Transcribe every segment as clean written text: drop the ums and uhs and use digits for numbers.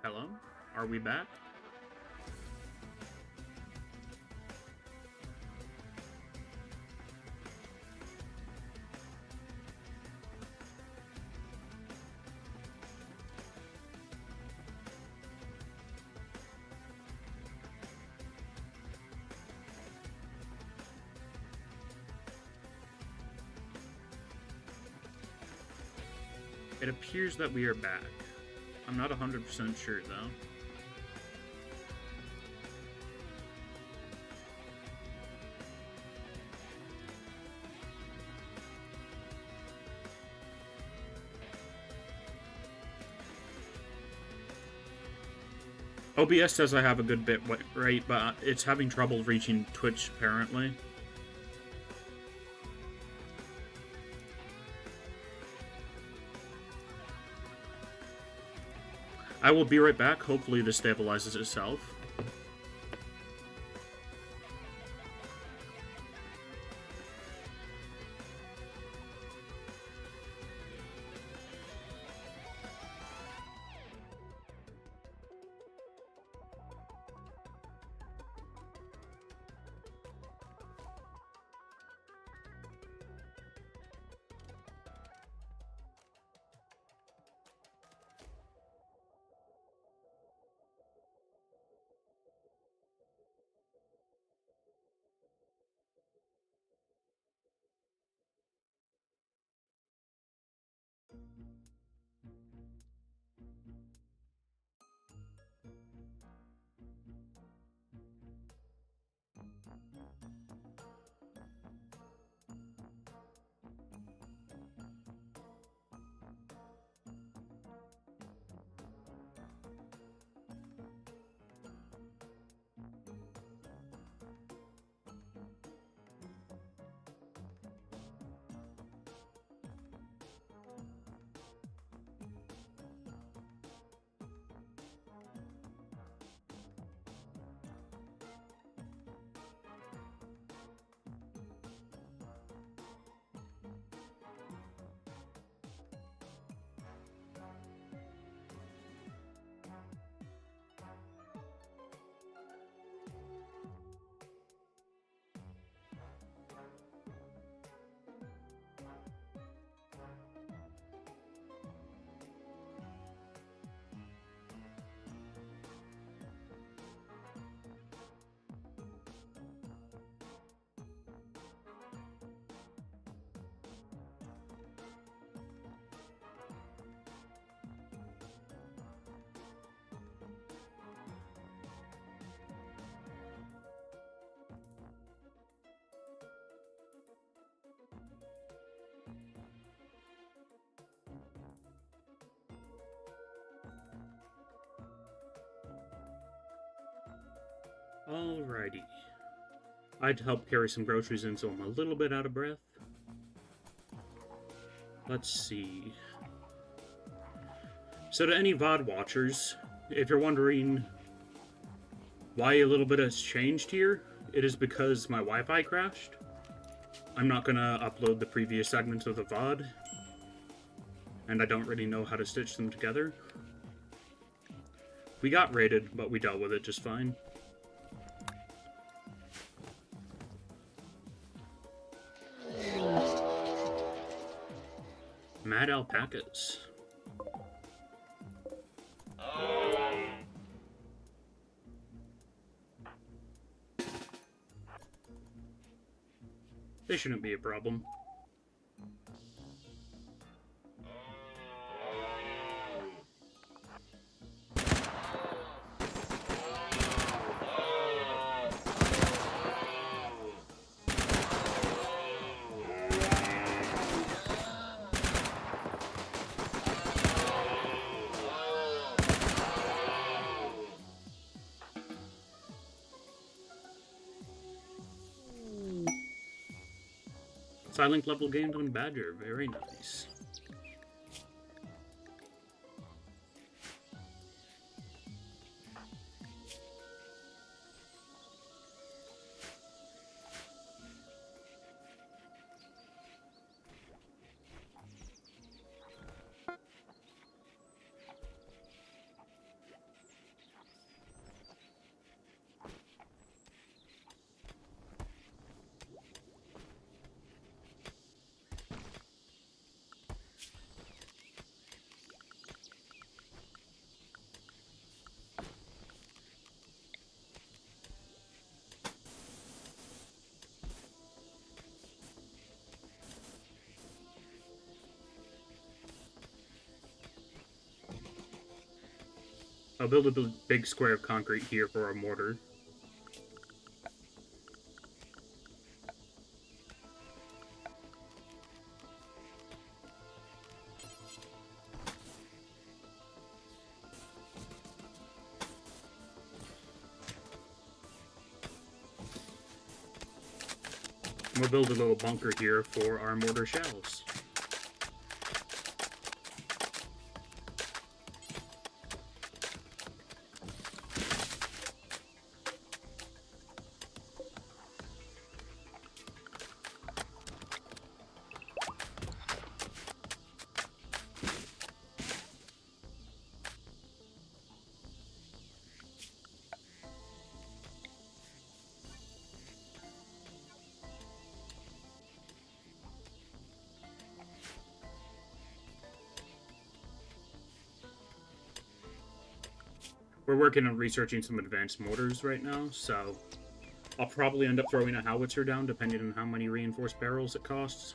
Hello? Are we back? It appears that we are back. I'm not 100% sure though. OBS says I have a good bit right, but it's having trouble reaching Twitch apparently. I will be right back. Hopefully this stabilizes itself. Alrighty. I had to help carry some groceries in, so I'm a little bit out of breath. Let's see. So to any VOD watchers, if you're wondering why a little bit has changed here, it is because my Wi-Fi crashed. I'm not gonna upload the previous segments of the VOD, and I don't really know how to stitch them together. We got raided, but we dealt with it just fine. Mad alpacas. They shouldn't be a problem. Silent level gained on Badger, very nice. I'll build a big square of concrete here for our mortar. We'll build a little bunker here for our mortar shells. We're working on researching some advanced mortars right now, so I'll probably end up throwing a howitzer down depending on how many reinforced barrels it costs.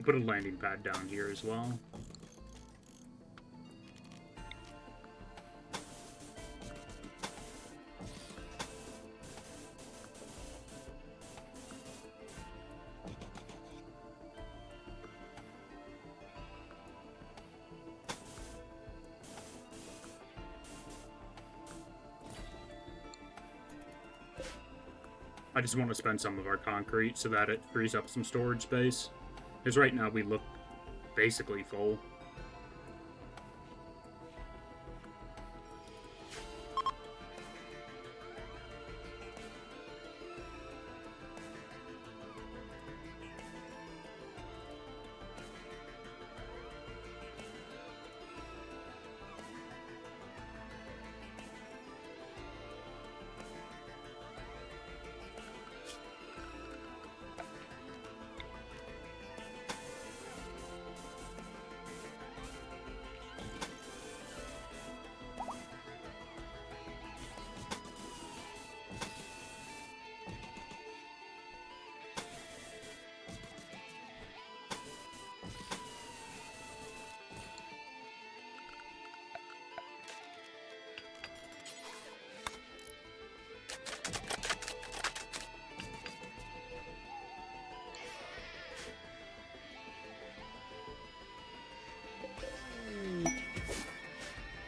I'll put a landing pad down here as well. I just want to spend some of our concrete so that it frees up some storage space. Because right now we look basically full.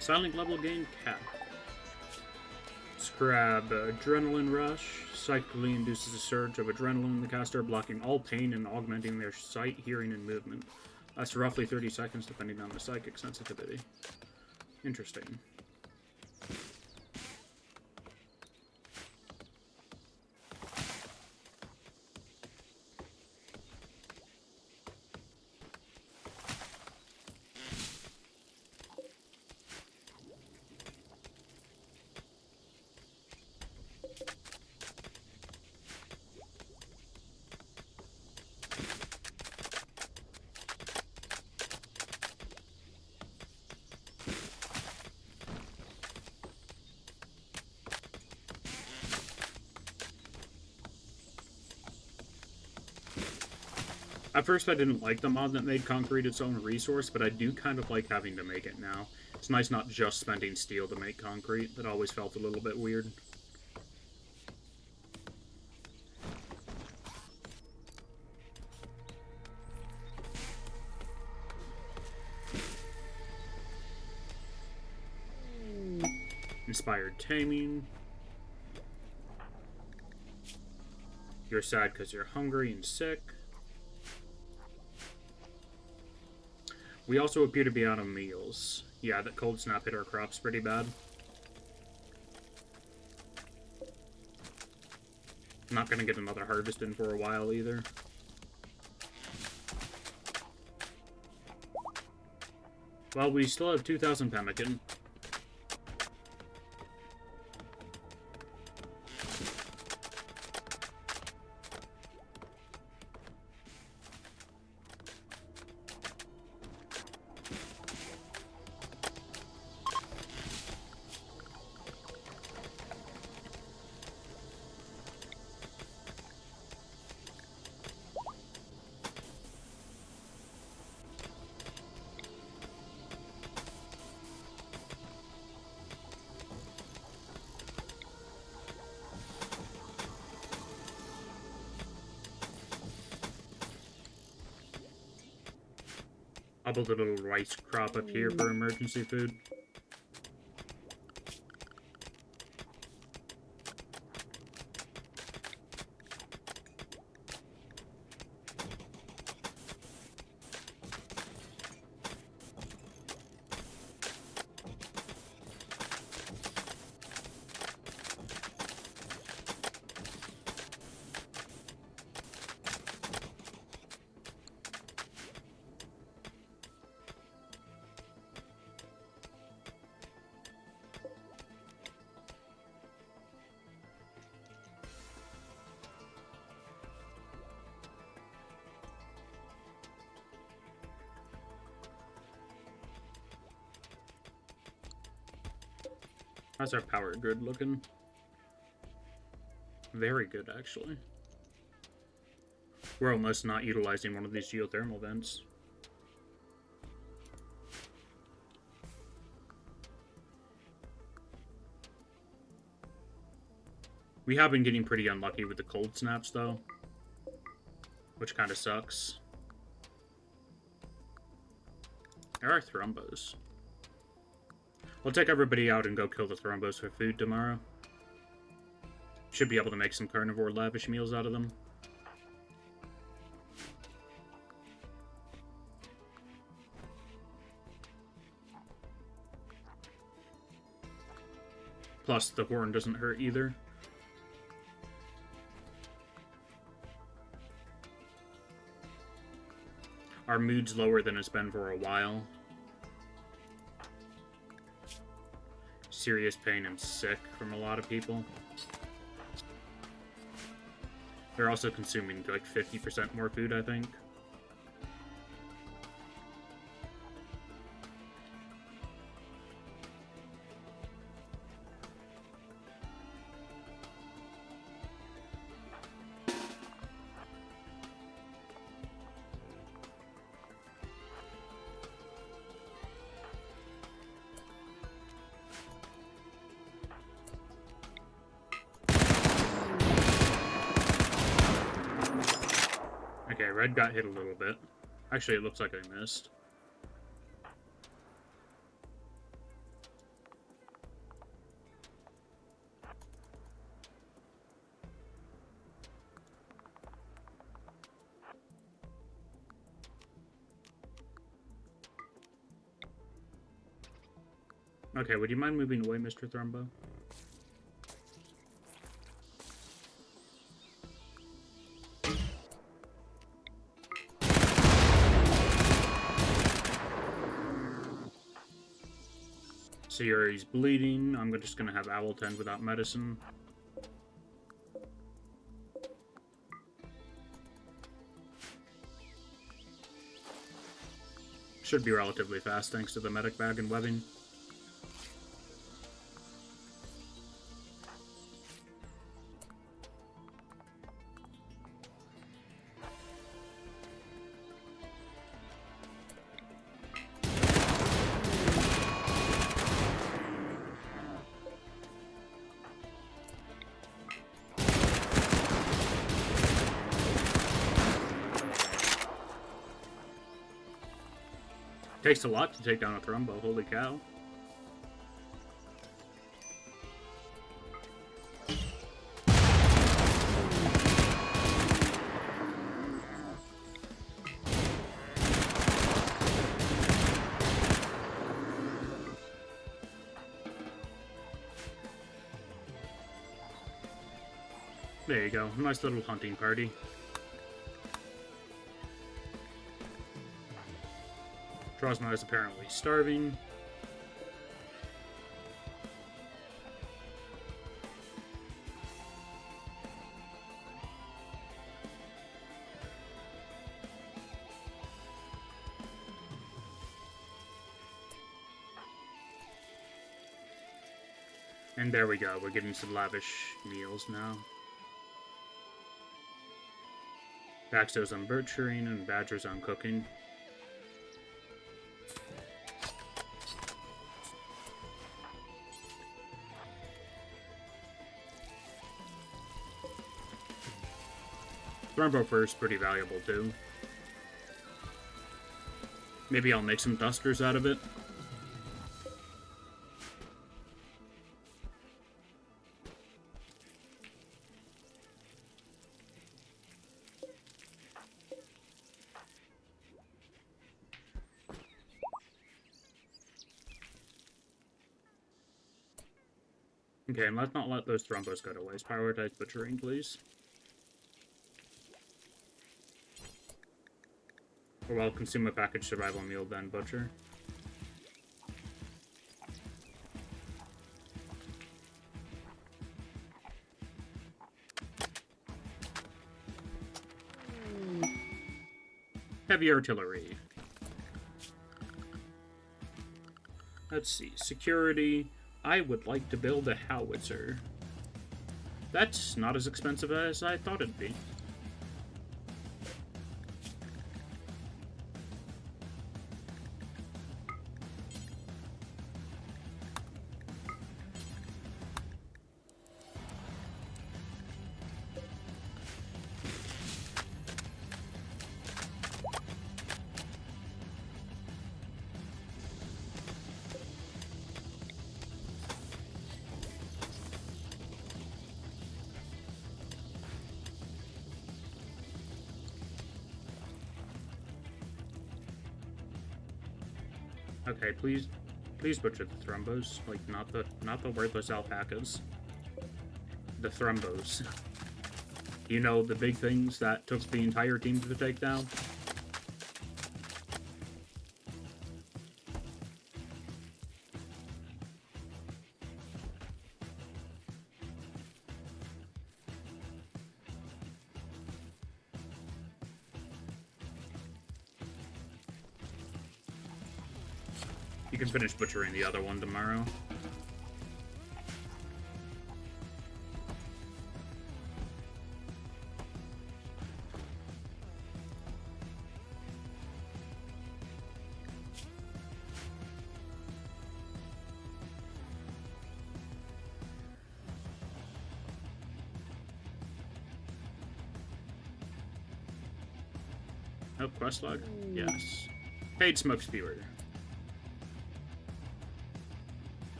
Silent level gain cap. Let's grab Adrenaline Rush. Psychically induces a surge of adrenaline in the caster, blocking all pain and augmenting their sight, hearing, and movement. Lasts roughly 30 seconds depending on the psychic sensitivity. Interesting. At first I didn't like the mod that made concrete its own resource, but I do kind of like having to make it now. It's nice not just spending steel to make concrete. That always felt a little bit weird. Inspired taming. You're sad because you're hungry and sick. We also appear to be out of meals. Yeah, that cold snap hit our crops pretty bad. Not gonna get another harvest in for a while either. Well, we still have 2,000 pemmican. I'll build a little rice crop up here for emergency food. How's our power grid looking? Very good, actually. We're almost not utilizing one of these geothermal vents. We have been getting pretty unlucky with the cold snaps, though, which kind of sucks. There are thrombos. I'll take everybody out and go kill the thrombos for food tomorrow. Should be able to make some carnivore lavish meals out of them. Plus, the horn doesn't hurt either. Our mood's lower than it's been for a while. Serious pain and sick from a lot of people. They're also consuming like 50% more food, I think. Okay, red got hit a little bit. Actually, it looks like I missed. Okay, would you mind moving away, Mr. Thrumbo? He's bleeding. I'm just gonna have Owl tend without medicine. Should be relatively fast thanks to the medic bag and webbing. Takes a lot to take down a Thrumbo, holy cow. There you go, nice little hunting party. Trosma is apparently starving. And there we go, we're getting some lavish meals now. Baxter's on butchering and Badger's on cooking. Thrumbo fur is pretty valuable too. Maybe I'll make some dusters out of it. Okay, and let's not let those Thrumbos go to waste. Prioritize butchering, please. Or I'll consume a packaged survival meal, then butcher. Heavy artillery. Let's see. Security. I would like to build a howitzer. That's not as expensive as I thought it'd be. Okay, please butcher the Thrumbos. Like, not the worthless alpacas. The Thrumbos. You know, the big things that took the entire team to take down? You can finish butchering the other one tomorrow. Oh, quest log? Yes. Paid smoke spewer.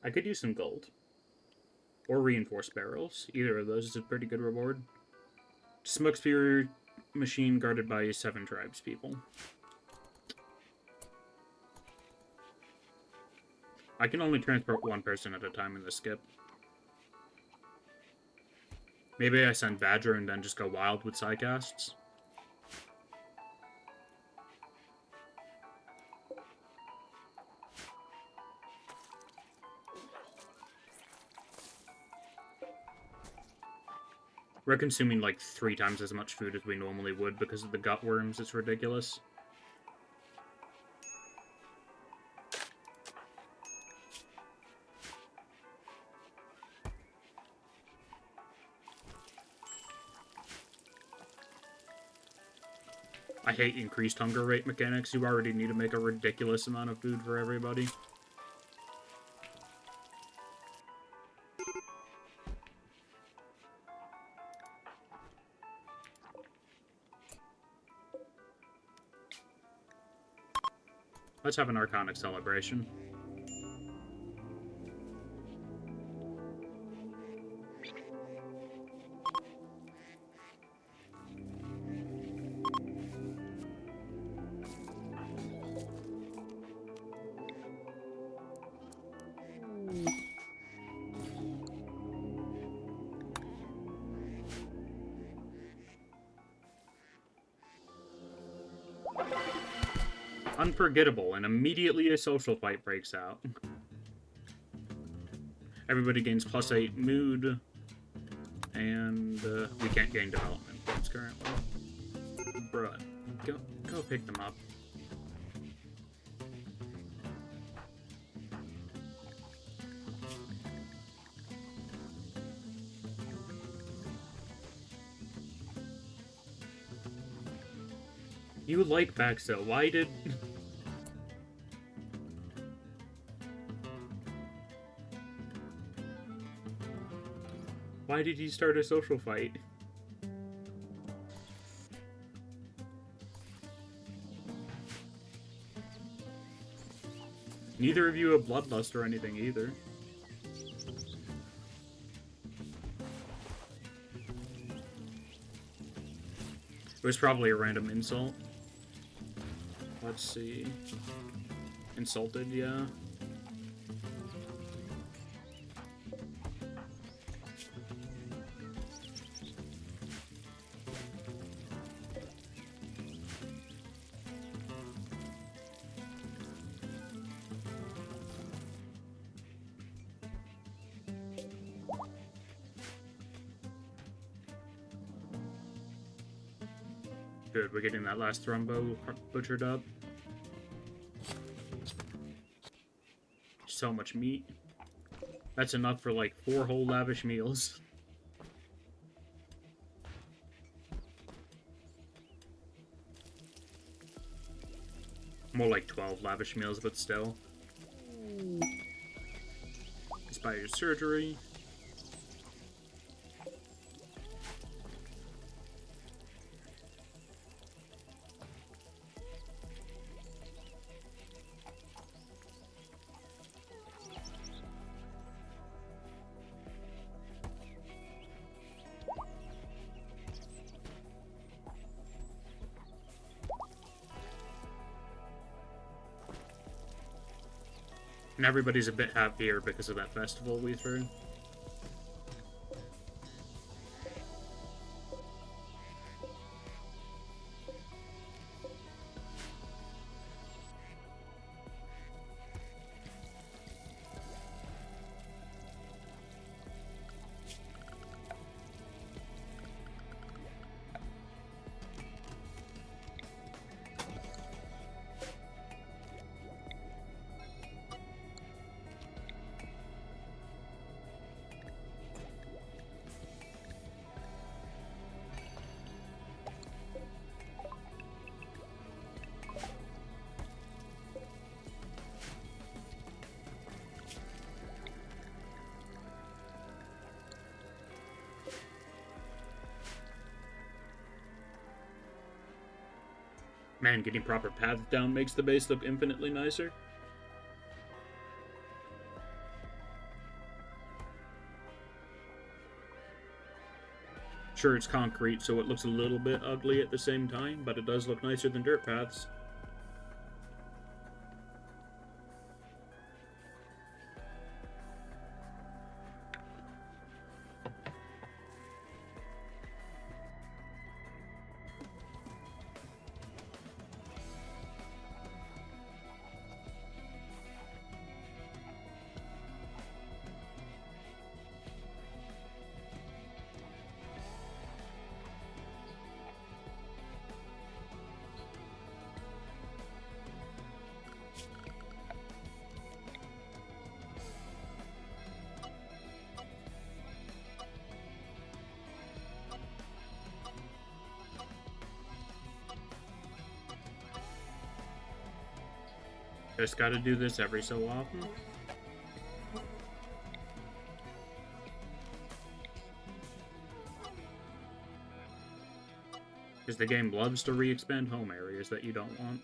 I could use some gold. Or reinforced barrels. Either of those is a pretty good reward. Smoke spear machine guarded by 7 tribes people. I can only transport 1 person at a time in the skip. Maybe I send Badger and then just go wild with Psycasts. We're consuming like 3 times as much food as we normally would because of the gut worms. It's ridiculous. I hate increased hunger rate mechanics. You already need to make a ridiculous amount of food for everybody. Let's have an Arconic celebration. Unforgettable, and immediately a social fight breaks out. Everybody gains +8 mood, and we can't gain development points currently. Bruh, go pick them up. You like Baxo, why did... Why did he start a social fight? Neither of you have bloodlust or anything either. It was probably a random insult. Let's see. Insulted, yeah. Good, we're getting that last Thrumbo butchered up. So much meat. That's enough for like 4 whole lavish meals. More like 12 lavish meals, but still. Inspired surgery. And everybody's a bit happier because of that festival we threw. Man, getting proper paths down makes the base look infinitely nicer. Sure, it's concrete, so it looks a little bit ugly at the same time, but it does look nicer than dirt paths. Just gotta do this every so often. Because the game loves to re-expand home areas that you don't want.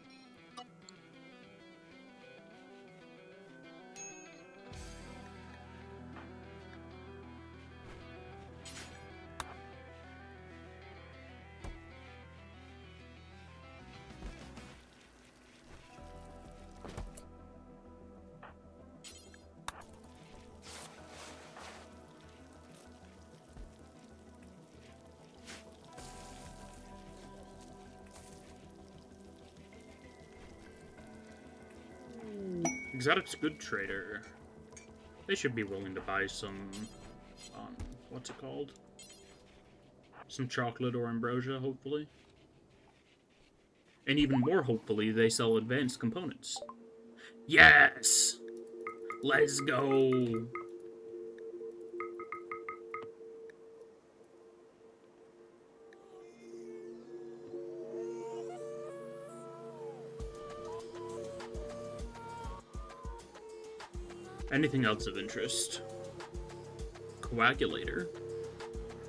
Exotic's good trader. They should be willing to buy some, what's it called? Some chocolate or ambrosia, hopefully. And even more hopefully, they sell advanced components. Yes! Let's go! Anything else of interest? Coagulator.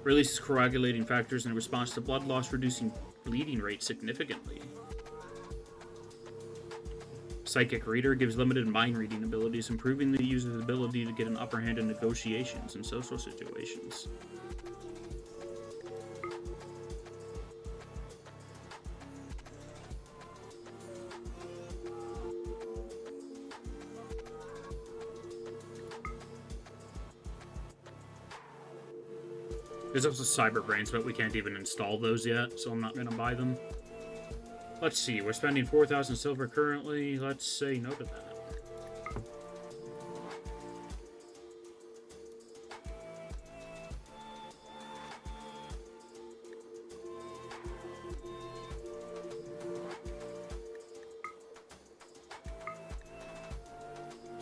Releases coagulating factors in response to blood loss, reducing bleeding rate significantly. Psychic Reader gives limited mind reading abilities, improving the user's ability to get an upper hand in negotiations and social situations. There's also Cyber Brains, but we can't even install those yet, so I'm not going to buy them. Let's see, we're spending 4,000 silver currently. Let's say no to that.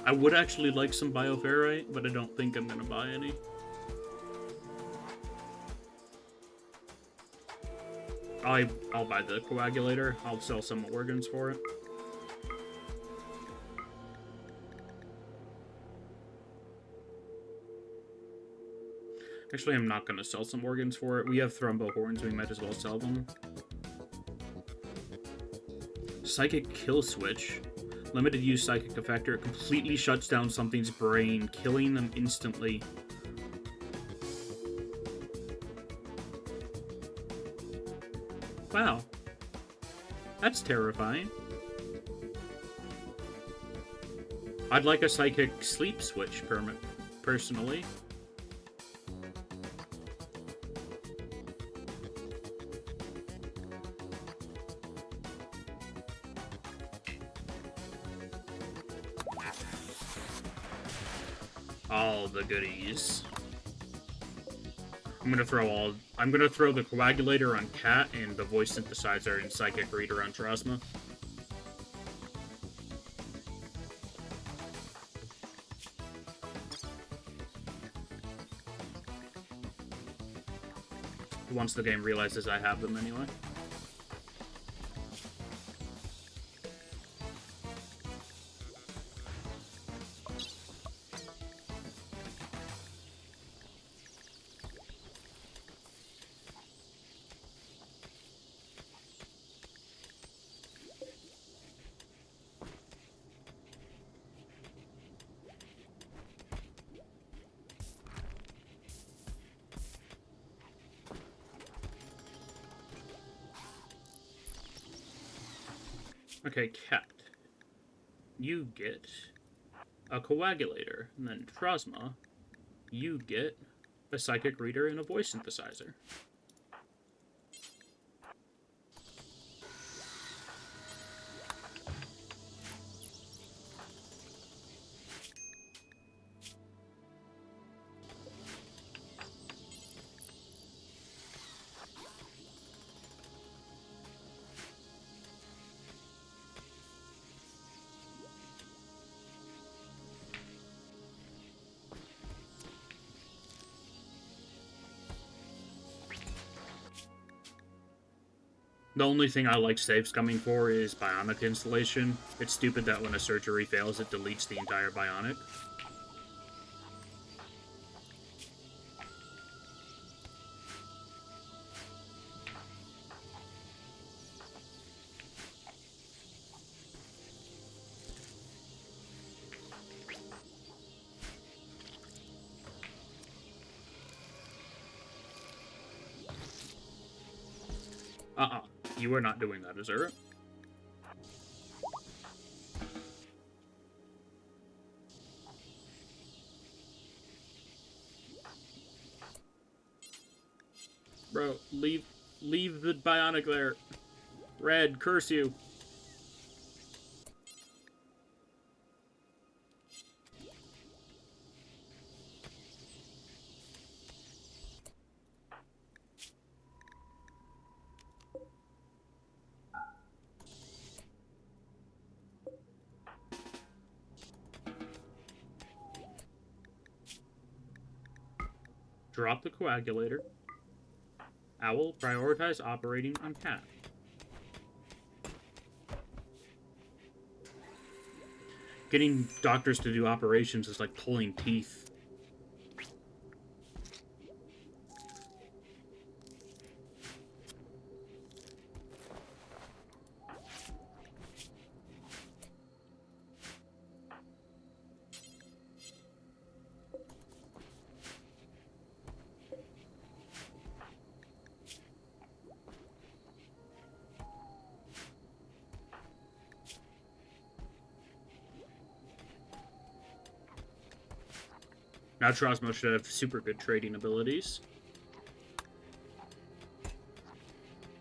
I would actually like some Bioferrite, but I don't think I'm going to buy any. I'll buy the Coagulator. I'll sell some organs for it. Actually, I'm not going to sell some organs for it. We have Thrumbo Horns. We might as well sell them. Psychic Kill Switch. Limited use psychic effector. It completely shuts down something's brain, killing them instantly. Wow. That's terrifying. I'd like a psychic sleep switch personally. All the goodies. I'm gonna throw the Coagulator on Cat and the voice synthesizer and Psychic Reader on Trasma. Once the game realizes I have them anyway. Okay, Cat. You get a Coagulator, and then Trasma, you get a Psychic Reader and a voice synthesizer. The only thing I like save scumming for is Bionic installation. It's stupid that when a surgery fails, it deletes the entire Bionic. You are not doing that, Azura. Bro, leave the Bionic there. Red, curse you. Drop the coagulator. Owl, prioritize operating on cat. Getting doctors to do operations is like pulling teeth. Now Trosmo should have super good trading abilities.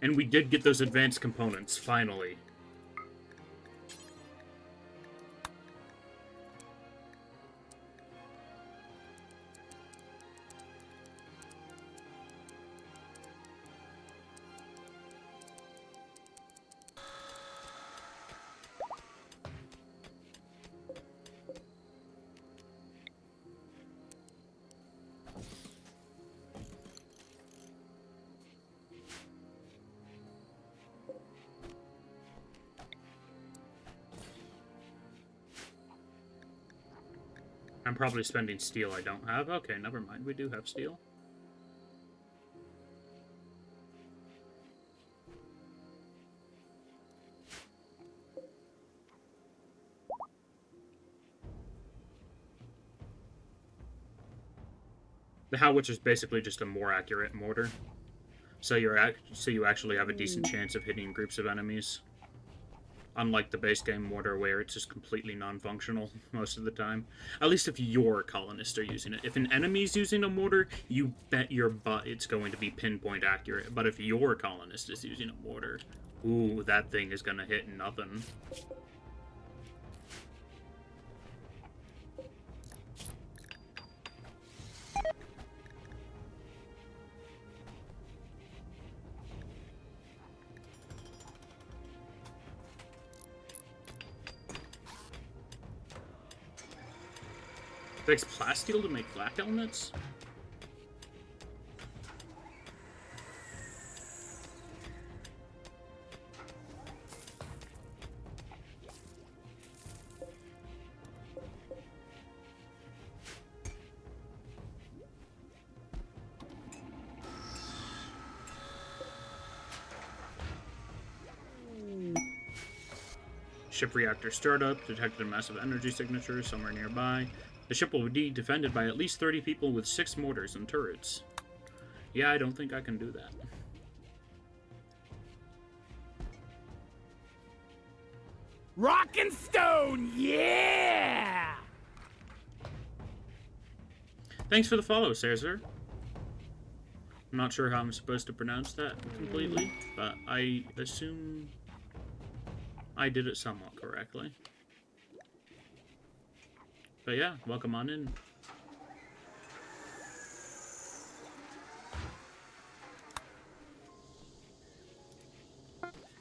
And we did get those advanced components, finally. I'm probably spending steel I don't have. Okay, never mind. We do have steel. The Howitzer is basically just a more accurate mortar. So you actually have a decent chance of hitting groups of enemies. Unlike the base game mortar, where it's just completely non-functional most of the time. At least if your colonists are using it. If an enemy's using a mortar, you bet your butt it's going to be pinpoint accurate. But if your colonist is using a mortar, ooh, that thing is going to hit nothing. Fix plasteel to make flak helmets? Ship reactor startup. Detected a massive energy signature somewhere nearby. The ship will be defended by at least 30 people with 6 mortars and turrets. Yeah, I don't think I can do that. Rock and stone, yeah! Thanks for the follow, Caesar. I'm not sure how I'm supposed to pronounce that completely, but I assume I did it somewhat correctly. But yeah, welcome on in.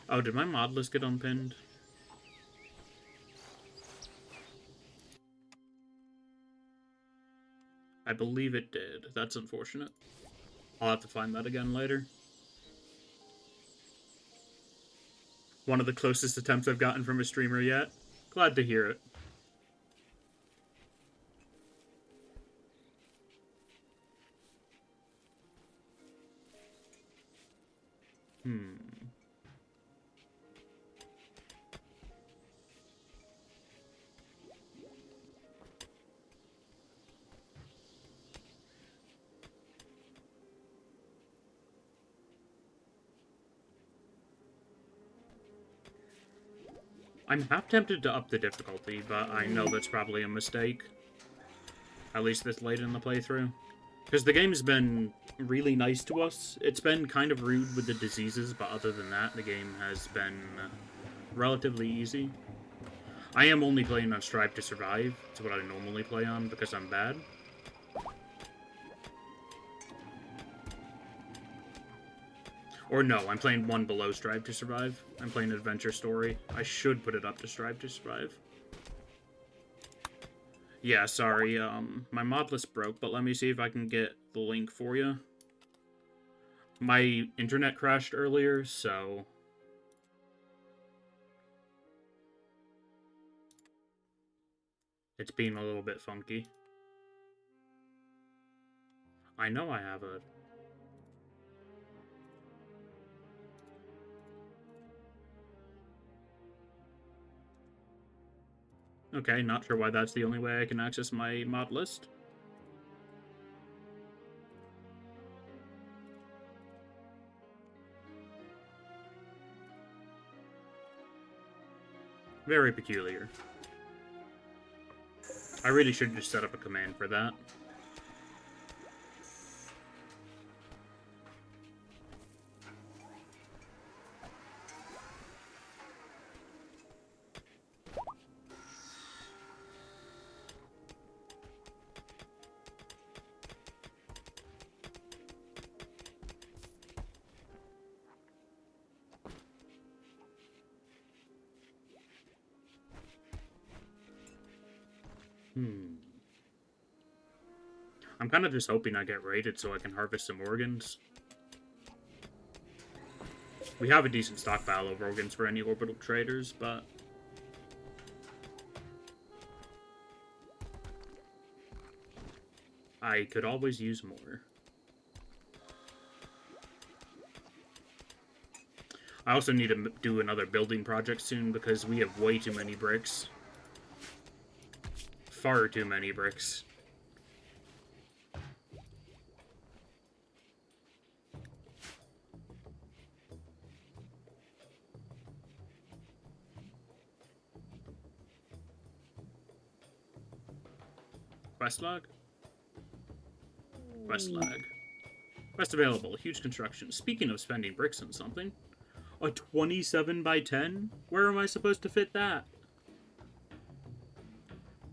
Oh, did my mod list get unpinned? I believe it did. That's unfortunate. I'll have to find that again later. One of the closest attempts I've gotten from a streamer yet. Glad to hear it. I'm half tempted to up the difficulty, but I know that's probably a mistake. At least this late in the playthrough. Because the game's been really nice to us. It's been kind of rude with the diseases, but other than that, the game has been relatively easy. I am only playing on Strive to Survive. It's what I normally play on because I'm bad. Or no, I'm playing one below Strive to Survive. I'm playing Adventure Story. I should put it up to Strive to Survive. Yeah, sorry, my mod list broke, but let me see if I can get the link for you. My internet crashed earlier, so... it's being a little bit funky. I know I have it. Okay, not sure why that's the only way I can access my mod list. Very peculiar. I really should just set up a command for that. I'm kind of just hoping I get raided so I can harvest some organs. We have a decent stockpile of organs for any orbital traders, but... I could always use more. I also need to do another building project soon because we have way too many bricks. Far too many bricks. Quest log? Quest log. Quest available. Huge construction. Speaking of spending bricks on something. A 27 by 10? Where am I supposed to fit that?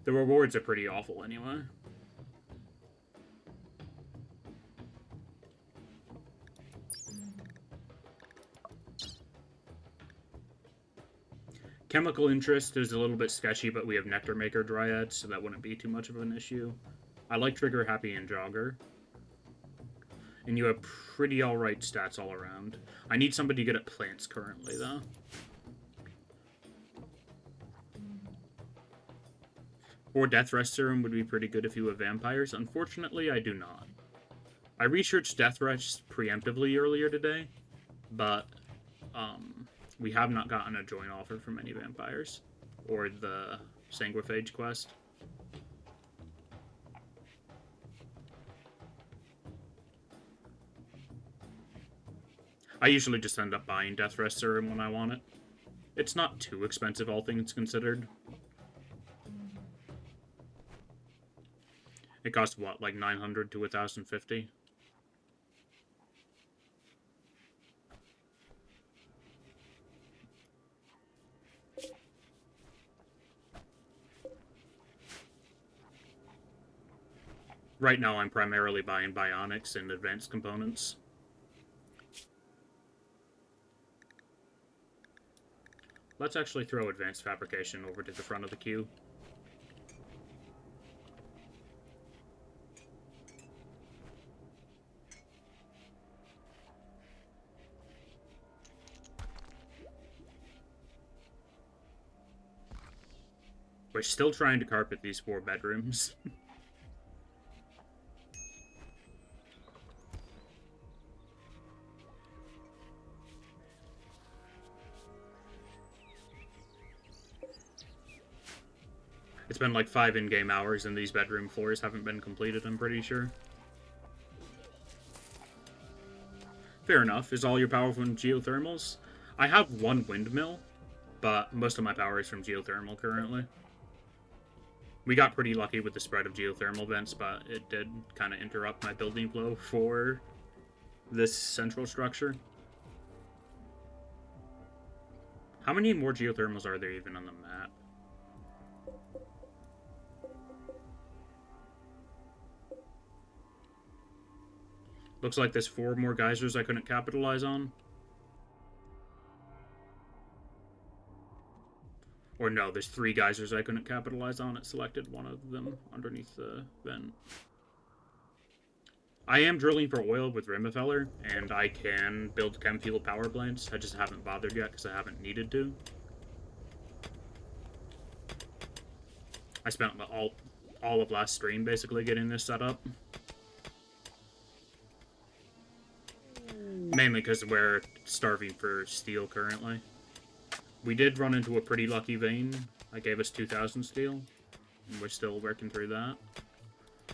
The rewards are pretty awful anyway. Chemical interest is a little bit sketchy, but we have Nectar Maker Dryads, so that wouldn't be too much of an issue. I like Trigger Happy and Jogger. And you have pretty alright stats all around. I need somebody good at plants currently, though. Or Death Rest Serum would be pretty good if you have vampires. Unfortunately, I do not. I researched Death Rest preemptively earlier today, but we have not gotten a joint offer from any vampires. Or the Sanguiphage quest. I usually just end up buying Death Rest Serum when I want it. It's not too expensive, all things considered. It costs, what, like 900 to 1,050? Right now, I'm primarily buying bionics and advanced components. Let's actually throw advanced fabrication over to the front of the queue. We're still trying to carpet these 4 bedrooms. It's been like 5 in-game hours and these bedroom floors haven't been completed, I'm pretty sure. Fair enough. Is all your power from geothermals? I have 1 windmill, but most of my power is from geothermal currently. We got pretty lucky with the spread of geothermal vents, but it did kind of interrupt my building flow for this central structure. How many more geothermals are there even on the map? Looks like there's 4 more geysers I couldn't capitalize on. Or no, there's 3 geysers I couldn't capitalize on. It selected one of them underneath the vent. I am drilling for oil with Rimifeller, and I can build chem fuel power plants. I just haven't bothered yet because I haven't needed to. I spent all of last stream basically getting this set up. Mainly because we're starving for steel currently. We did run into a pretty lucky vein. That gave us 2,000 steel, and we're still working through that.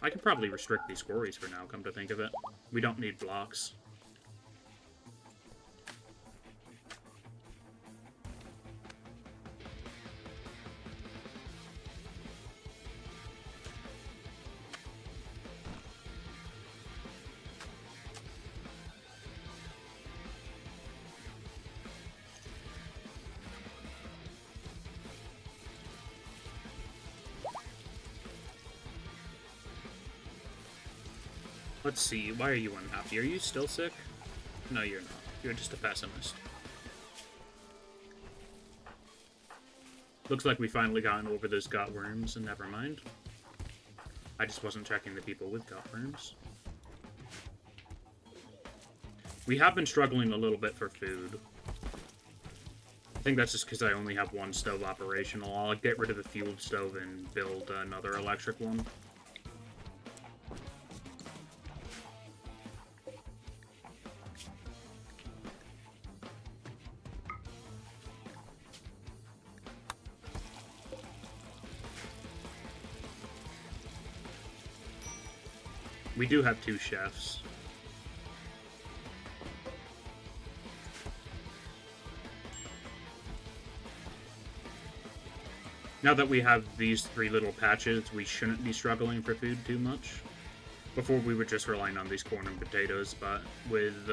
I can probably restrict these quarries for now, come to think of it. We don't need blocks. Let's see, why are you unhappy? Are you still sick? No, you're not. You're just a pessimist. Looks like we finally gotten over those gut worms, and never mind. I just wasn't checking the people with gut worms. We have been struggling a little bit for food. I think that's just because I only have 1 stove operational. I'll get rid of the fueled stove and build another electric one. We do have 2 chefs. Now that we have these 3 little patches, we shouldn't be struggling for food too much. Before we were just relying on these corn and potatoes, but with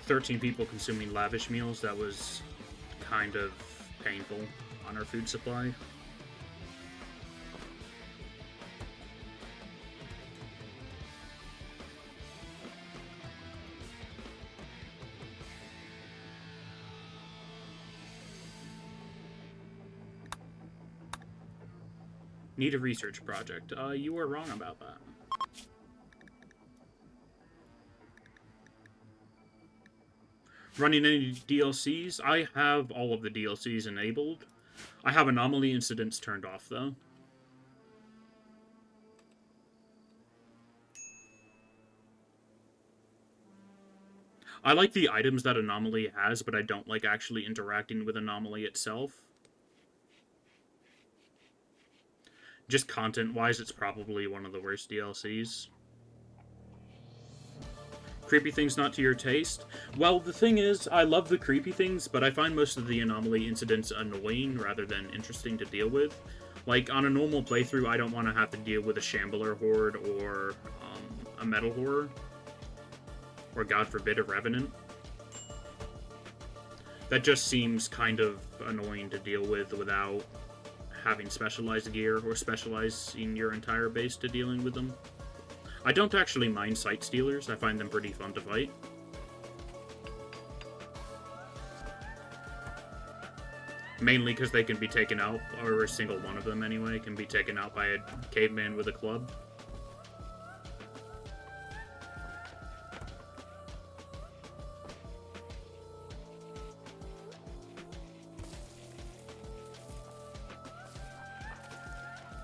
13 people consuming lavish meals, that was kind of painful on our food supply. Need a research project. You were wrong about that. Running any DLCs? I have all of the DLCs enabled. I have anomaly incidents turned off, though. I like the items that Anomaly has, but I don't like actually interacting with Anomaly itself. Just content-wise, it's probably one of the worst DLCs. Creepy things not to your taste? Well, the thing is, I love the creepy things, but I find most of the Anomaly incidents annoying rather than interesting to deal with. Like, on a normal playthrough, I don't want to have to deal with a Shambler Horde or a Metal Horror. Or, God forbid, a Revenant. That just seems kind of annoying to deal with without having specialized gear or specializing your entire base to dealing with them. I don't actually mind Sight Stealers. I find them pretty fun to fight. Mainly because they can be taken out, or a single one of them anyway, can be taken out by a caveman with a club.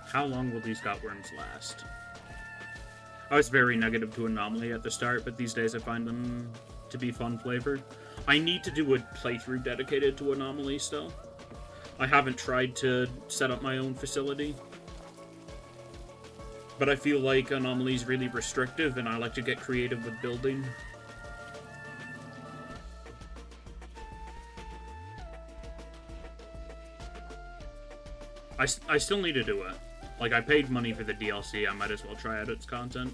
How long will these gutworms last? I was very negative to Anomaly at the start, but these days I find them to be fun flavor. I need to do a playthrough dedicated to Anomaly still. I haven't tried to set up my own facility. But I feel like Anomaly is really restrictive, and I like to get creative with building. I still need to do it. Like, I paid money for the DLC, I might as well try out its content.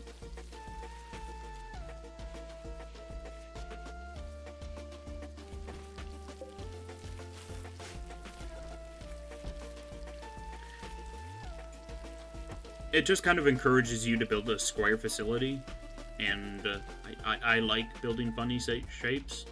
It just kind of encourages you to build a square facility, and I like building funny shapes.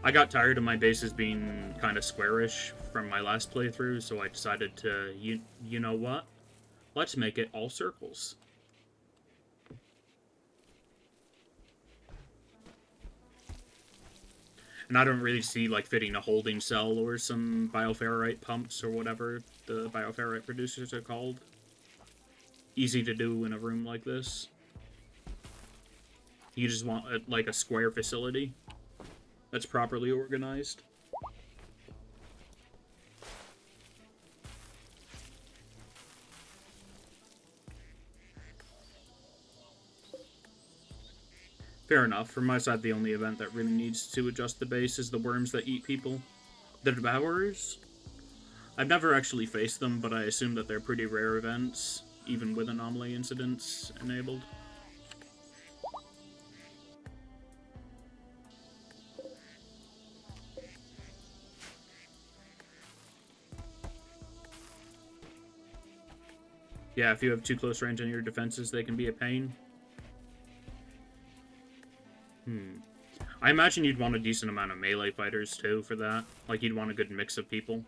I got tired of my bases being kind of squarish from my last playthrough, so I decided to, you know what? Let's make it all circles. And I don't really see, like, fitting a holding cell or some bioferrite pumps or whatever the bioferrite producers are called. Easy to do in a room like this. You just want, like, a square facility that's properly organized. Fair enough. From my side, the only event that really needs to adjust the base is the worms that eat people. The Devourers? I've never actually faced them, but I assume that they're pretty rare events, even with anomaly incidents enabled. Yeah, if you have too close range on your defenses, they can be a pain. I imagine you'd want a decent amount of melee fighters, too, for that. Like, you'd want a good mix of people.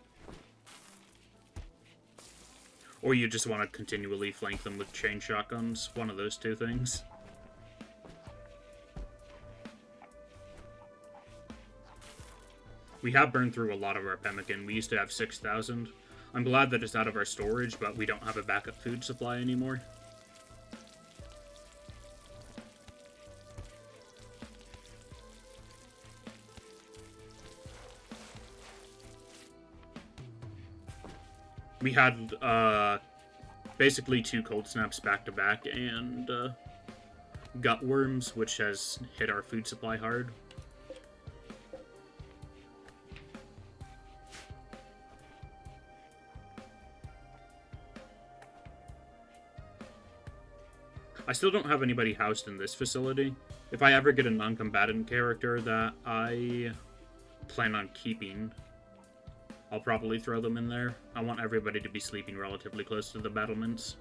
Or you just want to continually flank them with chain shotguns. One of those two things. We have burned through a lot of our pemmican. We used to have 6,000. I'm glad that it's out of our storage, but we don't have a backup food supply anymore. We had, basically 2 cold snaps back-to-back, and, gut worms, which has hit our food supply hard. I still don't have anybody housed in this facility. If I ever get a non-combatant character that I plan on keeping, I'll probably throw them in there. I want everybody to be sleeping relatively close to the battlements.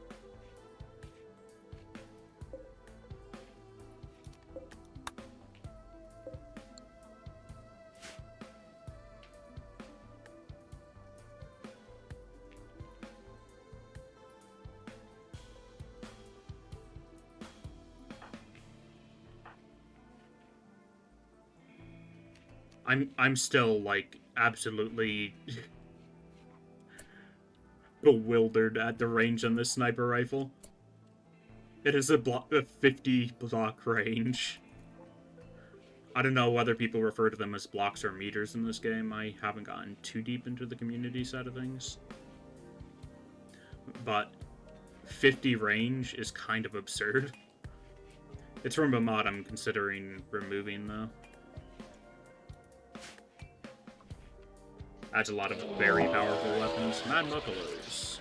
I'm still, like, absolutely bewildered at the range on this sniper rifle. It has a 50 block range. I don't know whether people refer to them as blocks or meters in this game. I haven't gotten too deep into the community side of things. But 50 range is kind of absurd. It's from a mod I'm considering removing, though. Adds a lot of very powerful weapons. Mad Buffaloes.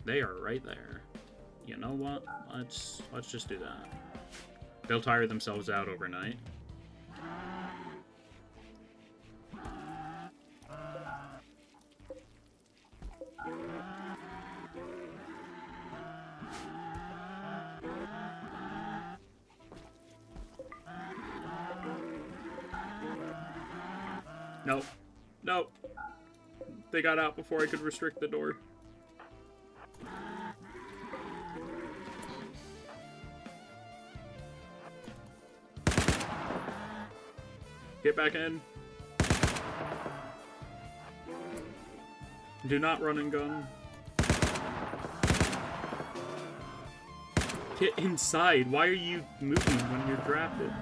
They are right there. You know what? Let's just do that. They'll tire themselves out overnight. Nope. Nope. They got out before I could restrict the door. Get back in. Do not run and gun. Get inside. Why are you moving when you're drafted?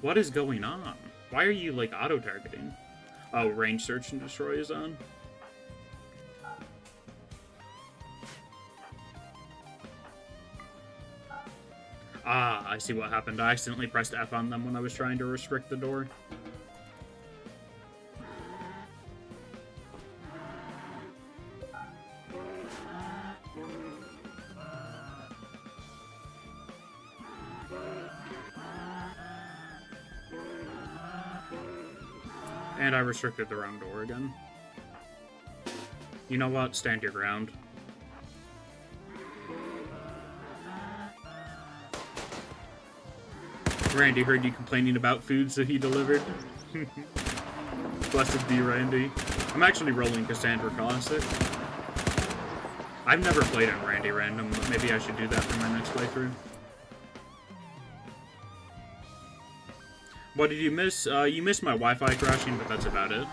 What is going on? Why are you, like, auto-targeting? Oh, range search and destroy is on? Ah, I see what happened. I accidentally pressed F on them when I was trying to restrict the door. And I restricted the wrong door again. You know what? Stand your ground. Randy heard you complaining about foods that he delivered. Blessed be Randy. I'm actually rolling Cassandra Classic. I've never played on Randy Random, but maybe I should do that for my next playthrough. What did you miss? You missed my Wi-Fi crashing, but that's about it.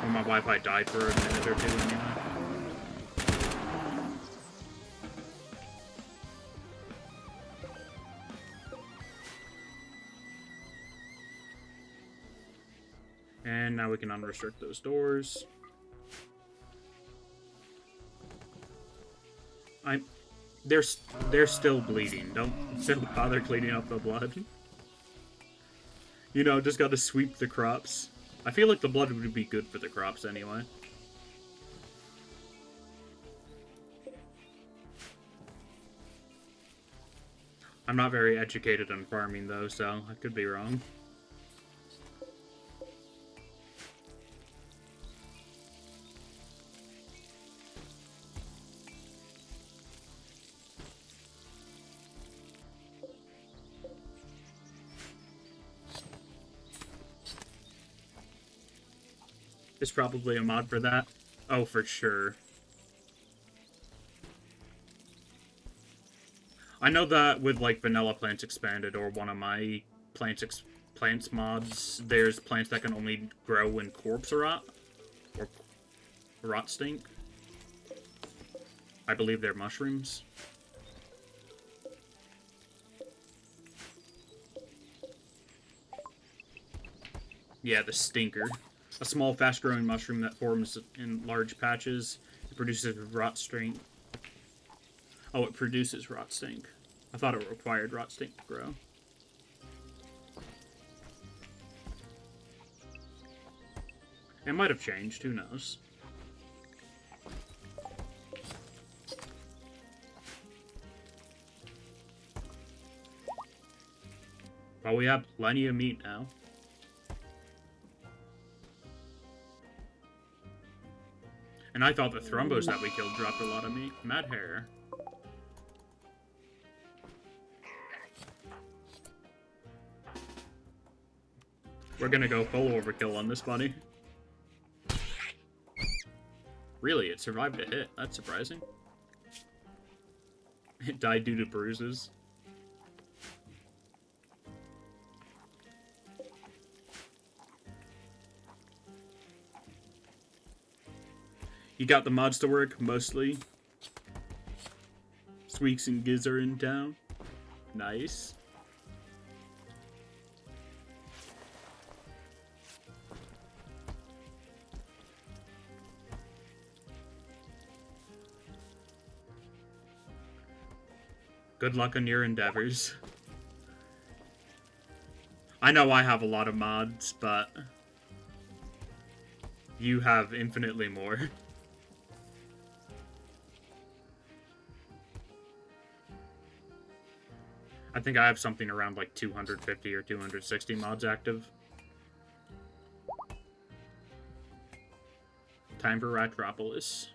Well, my Wi-Fi died for a minute or two anyway. And now we can unrestrict those doors. They're still bleeding. Don't bother cleaning up the blood. You know, just gotta sweep the crops. I feel like the blood would be good for the crops anyway. I'm not very educated on farming though, so I could be wrong. There's probably a mod for that. Oh, for sure. I know that with, like, Vanilla Plants Expanded or one of my plants mods, there's plants that can only grow in corpse rot. Or rot stink. I believe they're mushrooms. Yeah, the stinker. A small, fast-growing mushroom that forms in large patches. It produces rot stink. Oh, it produces rot stink. I thought it required rot stink to grow. It might have changed, who knows. Well, we have plenty of meat now. And I thought the thrombos that we killed dropped a lot of meat. Mad hair. We're gonna go full overkill on this buddy. Really, it survived a hit. That's surprising. It died due to bruises. You got the mods to work, mostly. Sweeks and Giz are in town. Nice. Good luck on your endeavors. I know I have a lot of mods, but you have infinitely more. I think I have something around like 250 or 260 mods active. Time for Ratropolis.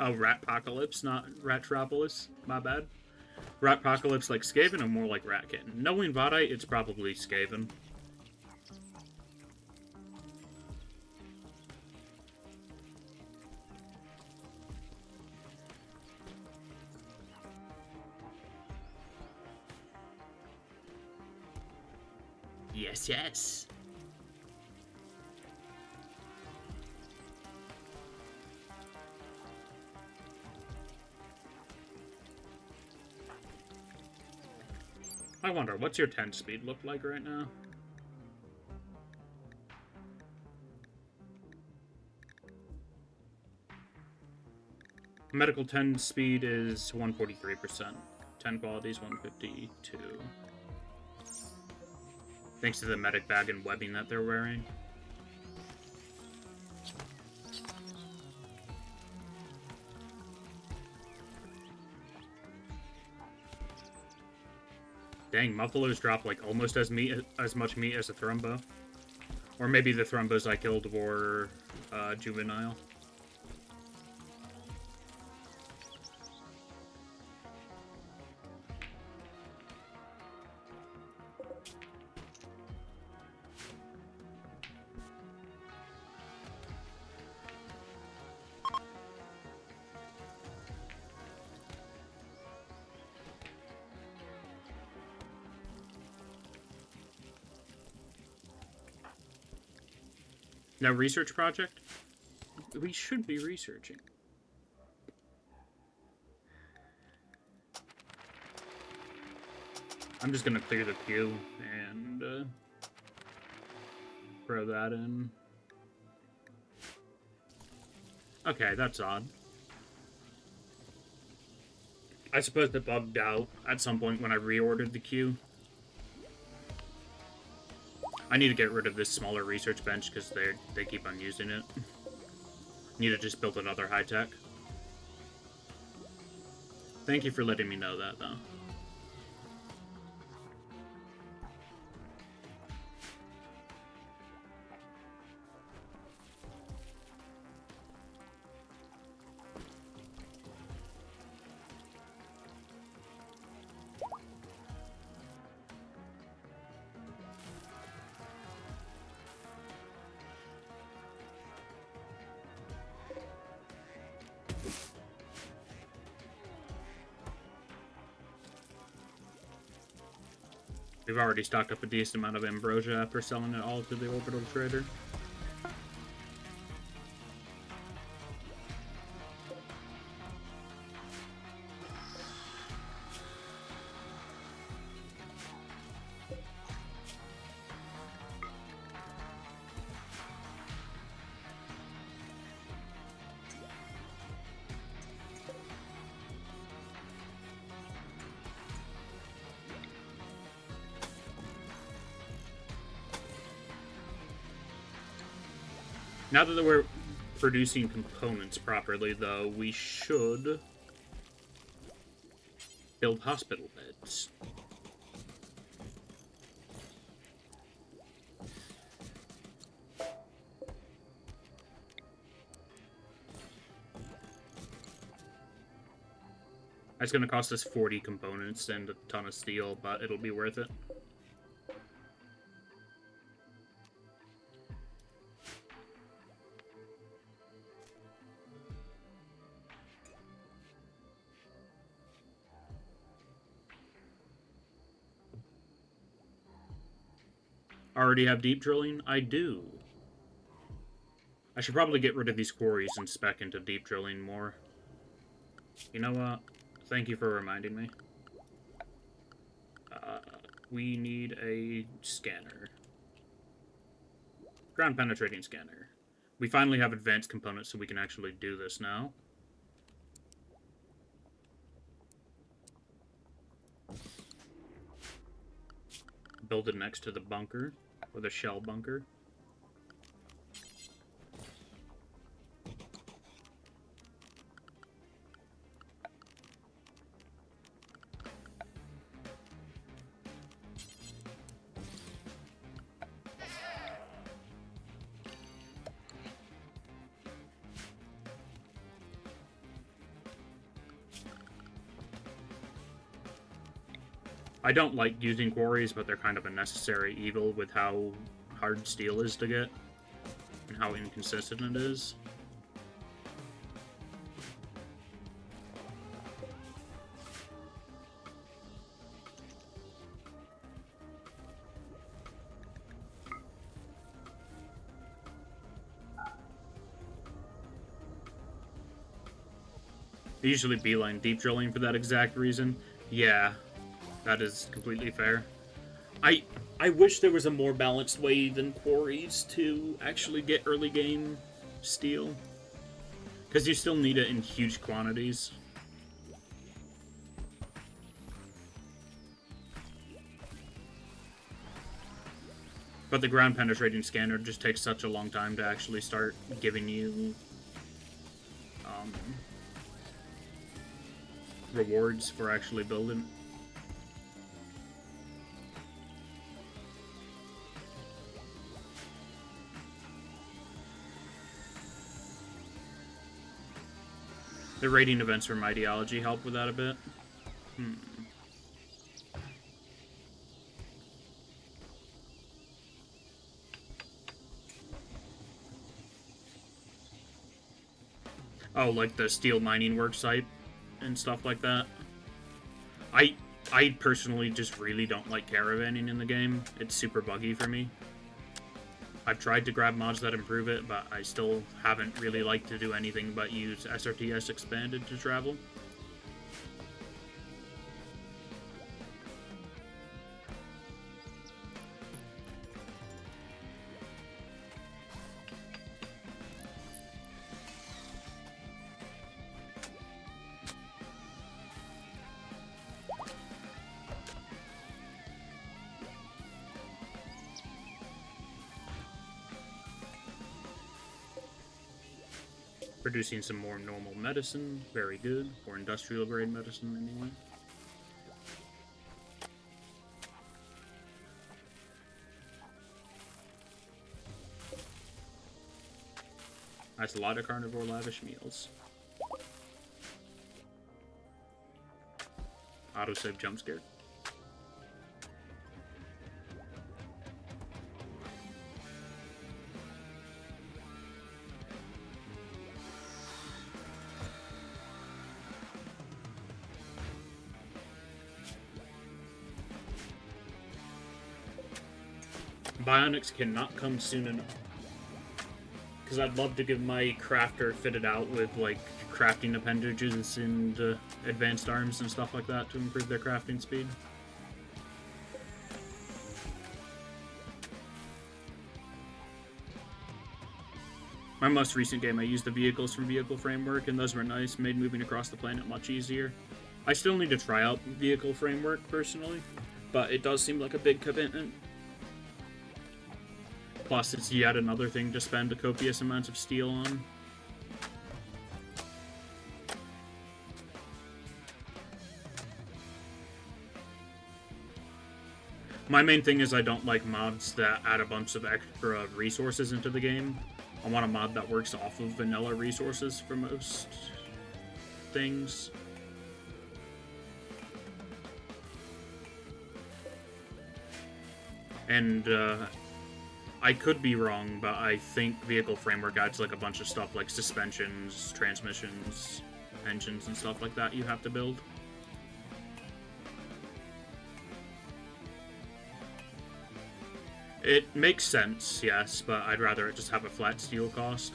Oh, Ratpocalypse, not Ratropolis. My bad. Ratpocalypse like Skaven or more like Ratkin? Knowing Vadite, it's probably Skaven. Yes, yes. I wonder, what's your 10 speed look like right now? Medical 10 speed is 143%. 10 quality is 152. Thanks to the medic bag and webbing that they're wearing. Dang, mufflers drop like almost as much meat as a thrumbo. Or maybe the thrumbos I killed were juvenile. Now, research project? We should be researching. I'm just gonna clear the queue and throw that in. Okay, that's odd. I suppose it bugged out at some point when I reordered the queue. I need to get rid of this smaller research bench because they keep on using it. Need to just build another high-tech. Thank you for letting me know that, though. We've already stocked up a decent amount of ambrosia after selling it all to the orbital trader. Now that we're producing components properly, though, we should build hospital beds. That's going to cost us 40 components and a ton of steel, but it'll be worth it. Already have deep drilling? I do. I should probably get rid of these quarries and spec into deep drilling more. You know what? Thank you for reminding me. We need a scanner. Ground penetrating scanner. We finally have advanced components so we can actually do this now. Build it next to the bunker, or the shell bunker. I don't like using quarries, but they're kind of a necessary evil with how hard steel is to get and how inconsistent it is. I usually beeline deep drilling for that exact reason. Yeah, that is completely fair. I wish there was a more balanced way than quarries to actually get early game steel. Because you still need it in huge quantities. But the ground penetrating scanner just takes such a long time to actually start giving you rewards for actually building. The raiding events from Ideology help with that a bit. Oh, like the steel mining work site and stuff like that. I personally just really don't like caravanning in the game. It's super buggy for me. I've tried to grab mods that improve it, but I still haven't really liked to do anything but use SRTS Expanded to travel. Producing some more normal medicine, very good, or industrial grade medicine anyway. That's a lot of carnivore lavish meals. Autosave jump scare. Bionics cannot come soon enough. Because I'd love to give my crafter fitted out with, like, crafting appendages and advanced arms and stuff like that to improve their crafting speed. My most recent game, I used the vehicles from Vehicle Framework, and those were nice, made moving across the planet much easier. I still need to try out Vehicle Framework, personally, but it does seem like a big commitment. Plus, it's yet another thing to spend a copious amount of steel on. My main thing is I don't like mods that add a bunch of extra resources into the game. I want a mod that works off of vanilla resources for most things. And, I could be wrong, but I think Vehicle Framework adds like a bunch of stuff like suspensions, transmissions, engines, and stuff like that you have to build. It makes sense, yes, but I'd rather it just have a flat steel cost.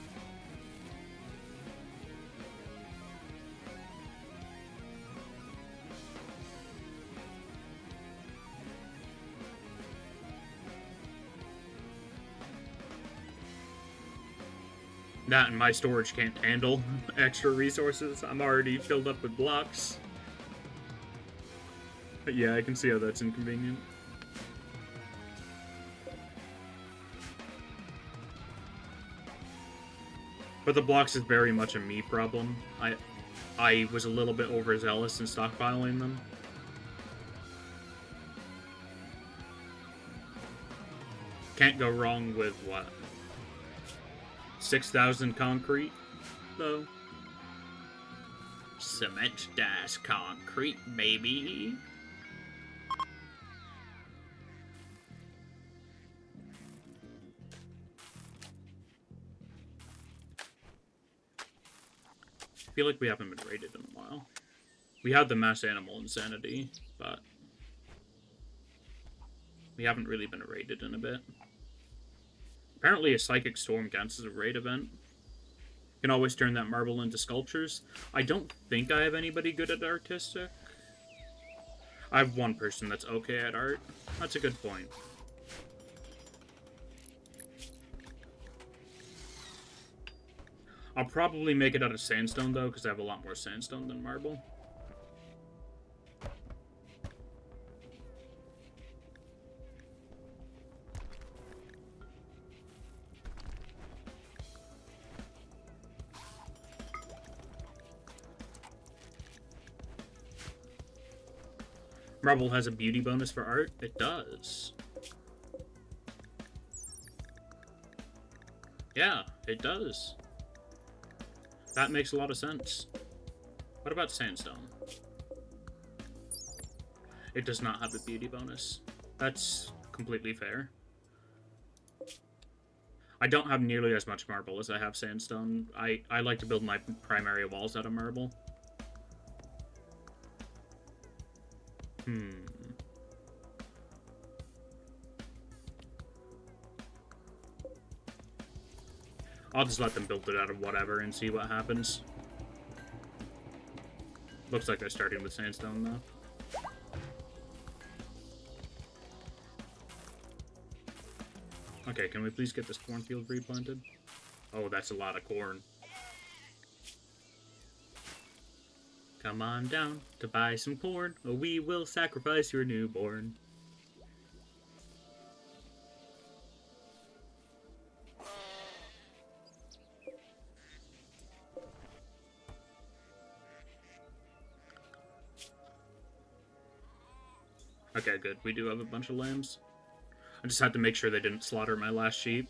That and my storage can't handle extra resources. I'm already filled up with blocks. But yeah, I can see how that's inconvenient. But the blocks is very much a me problem. I was a little bit overzealous in stockpiling them. Can't go wrong with what? 6,000 concrete, though. Cement dash concrete, baby. I feel like we haven't been raided in a while. We had the mass animal insanity, but we haven't really been raided in a bit. Apparently a psychic storm counts as a raid event. Can always turn that marble into sculptures. I don't think I have anybody good at artistic. I have one person that's okay at art. That's a good point. I'll probably make it out of sandstone, though, because I have a lot more sandstone than marble. Marble has a beauty bonus for art? It does. Yeah, it does. That makes a lot of sense. What about sandstone? It does not have a beauty bonus. That's completely fair. I don't have nearly as much marble as I have sandstone. I like to build my primary walls out of marble. I'll just let them build it out of whatever and see what happens. Looks like they're starting with sandstone, though. Okay, can we please get this cornfield replanted? Oh, that's a lot of corn. Come on down to buy some corn, or we will sacrifice your newborn. Okay, good. We do have a bunch of lambs. I just had to make sure they didn't slaughter my last sheep.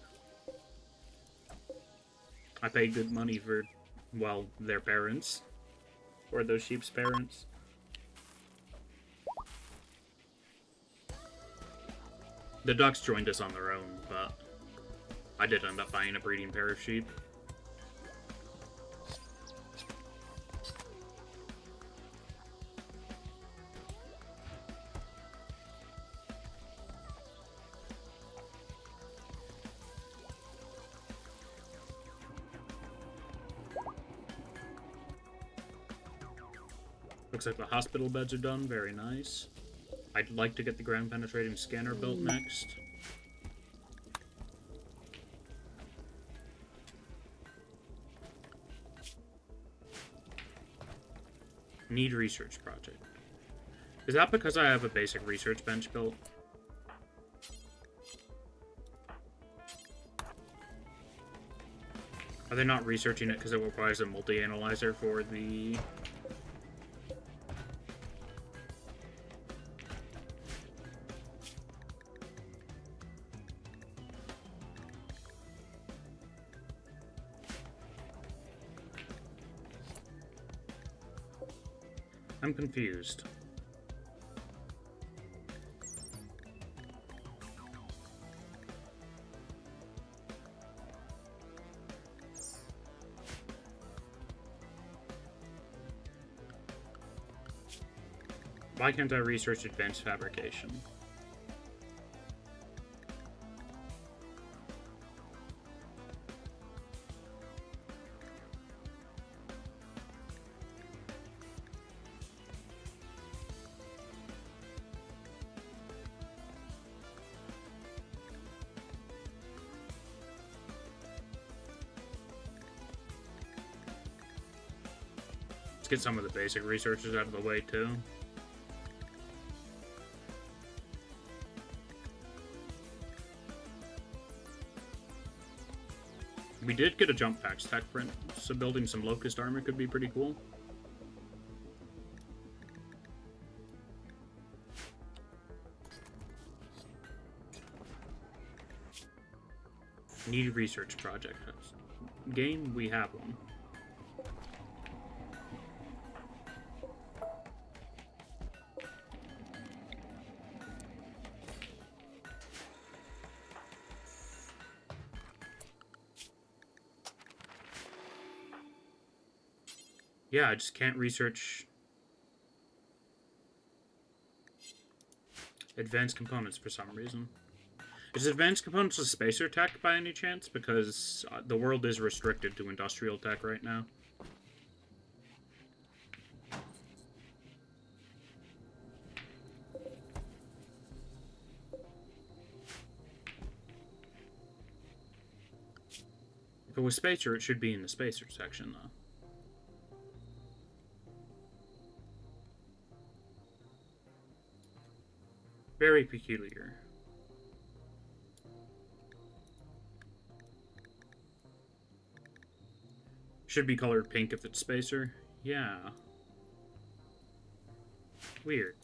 I paid good money for, well, their parents. Or those sheep's parents. The ducks joined us on their own, but I did end up buying a breeding pair of sheep. Looks like the hospital beds are done. Very nice. I'd like to get the ground penetrating scanner built next. Need research project. Is that because I have a basic research bench built? Are they not researching it because it requires a multi-analyzer for the... I'm confused. Why can't I research advanced fabrication? Let's get some of the basic researches out of the way, too. We did get a jump packs tech print, so building some locust armor could be pretty cool. Need research project. Game, we have one. Yeah, I just can't research advanced components for some reason. Is advanced components a spacer tech by any chance? Because the world is restricted to industrial tech right now. If it was spacer, it should be in the spacer section, though. Very peculiar. Should be colored pink if it's spacer. Yeah. Weird.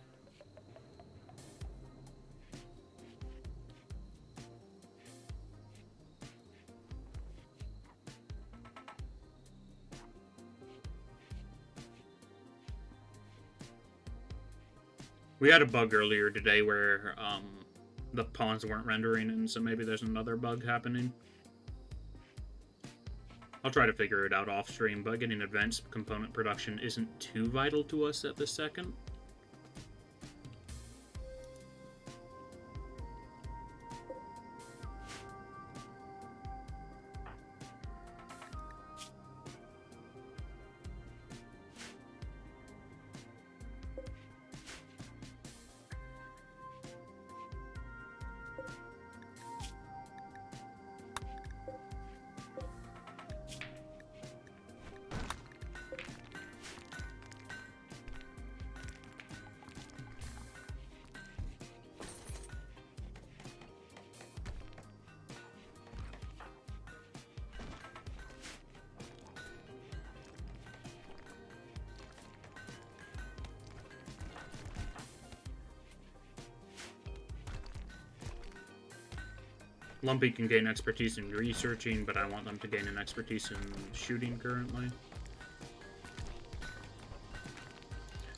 We had a bug earlier today where the pawns weren't rendering, and so maybe there's another bug happening. I'll try to figure it out off stream, but getting advanced component production isn't too vital to us at this second. Lumpy can gain expertise in researching, but I want them to gain an expertise in shooting currently.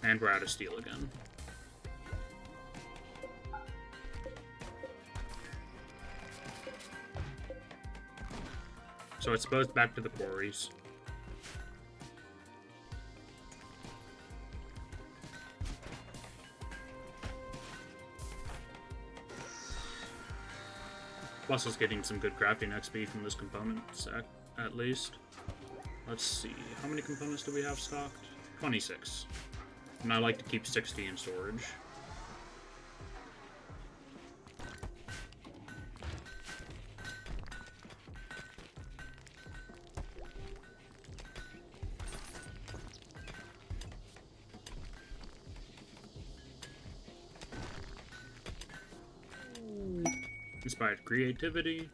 And we're out of steel again. So I suppose back to the quarries. Plus is getting some good crafting XP from this component set, at least. Let's see, how many components do we have stocked? 26. And I like to keep 60 in storage. Inspired creativity.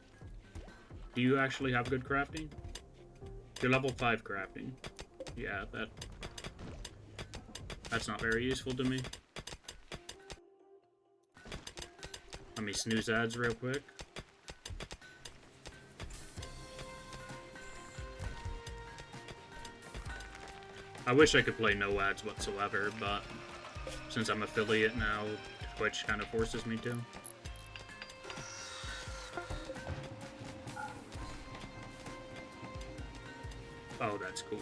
Do you actually have good crafting? You're level 5 crafting. Yeah, that's not very useful to me. Let me snooze ads real quick. I wish I could play no ads whatsoever, but since I'm affiliate now, Twitch kind of forces me to. Oh, that's cool.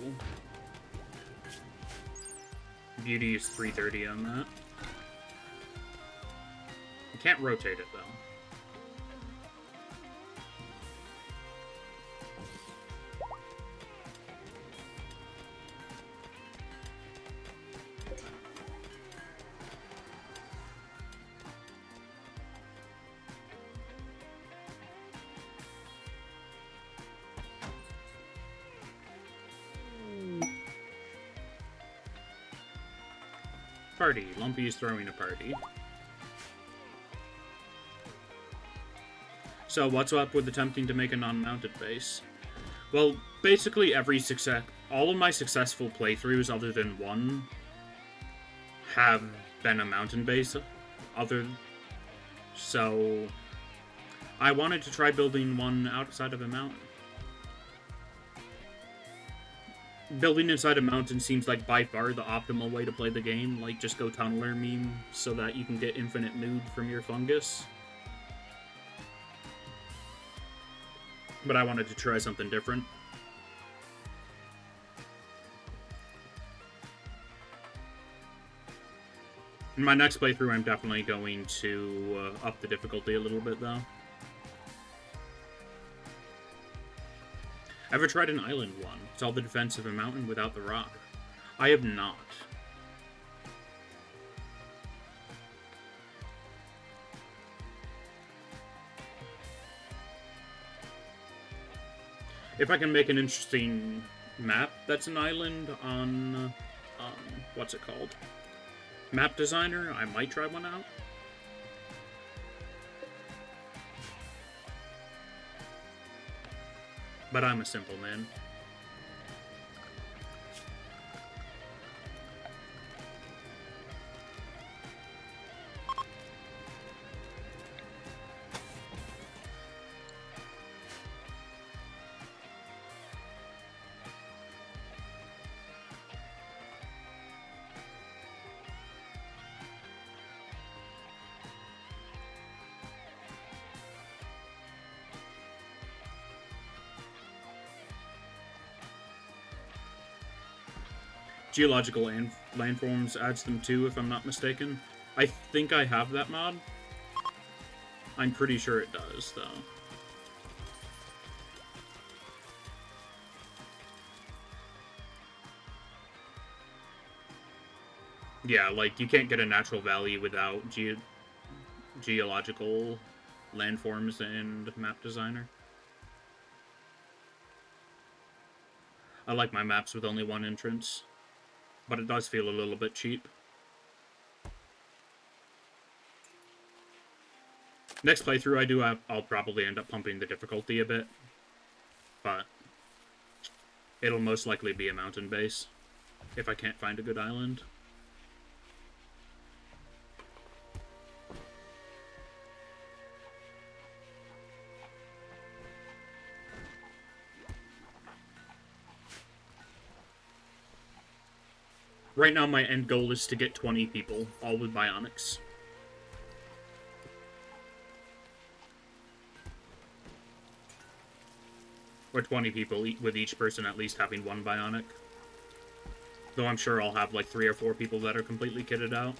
Beauty is 330 on that. You can't rotate it, though. Party. Lumpy is throwing a party. So what's up with attempting to make a non-mounted base? Well, basically all of my successful playthroughs other than one have been a mountain base. So I wanted to try building one outside of a mountain. Building inside a mountain seems like by far the optimal way to play the game. Like, just go tunneler meme so that you can get infinite mood from your fungus. But I wanted to try something different. In my next playthrough, I'm definitely going to up the difficulty a little bit, though. Ever tried an island one? It's all the defense of a mountain without the rock. I have not. If I can make an interesting map that's an island on, what's it called? Map Designer, I might try one out. But I'm a simple man. Geological landforms adds them too, if I'm not mistaken. I think I have that mod. I'm pretty sure it does, though. Yeah, like, you can't get a natural valley without geological landforms and Map Designer. I like my maps with only one entrance, but it does feel a little bit cheap. Next playthrough I'll probably end up pumping the difficulty a bit, but it'll most likely be a mountain base if I can't find a good island. Right now, my end goal is to get 20 people, all with bionics. Or 20 people, with each person at least having one bionic. Though I'm sure I'll have like 3 or 4 people that are completely kitted out.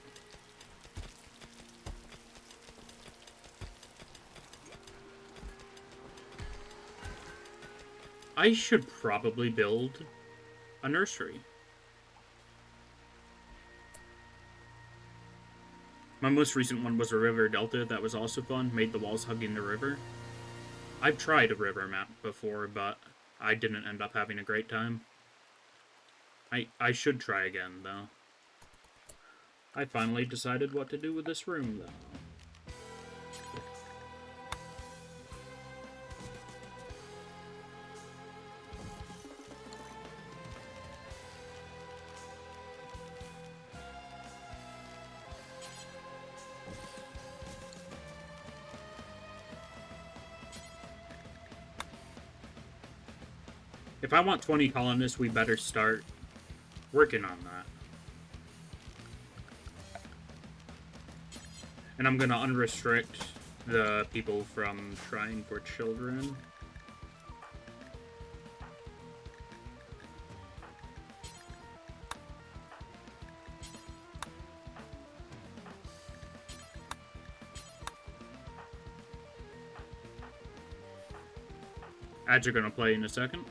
I should probably build a nursery. My most recent one was a river delta that was also fun, made the walls hugging the river. I've tried a river map before, but I didn't end up having a great time. I should try again, though. I finally decided what to do with this room, though. If I want 20 colonists, we better start working on that. And I'm gonna unrestrict the people from trying for children. Ads are gonna play in a second.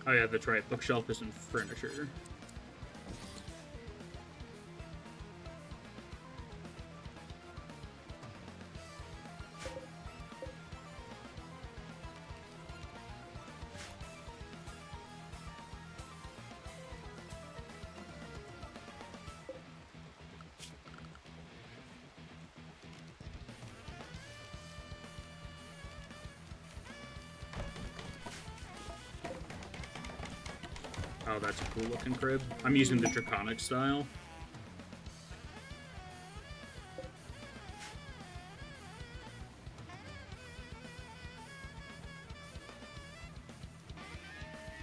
Oh yeah, that's right. Bookshelf isn't furniture. Oh, that's a cool looking crib. I'm using the Draconic style.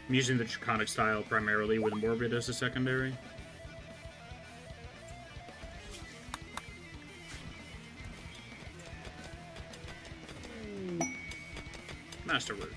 I'm using the Draconic style primarily with Morbid as a secondary. Masterwork.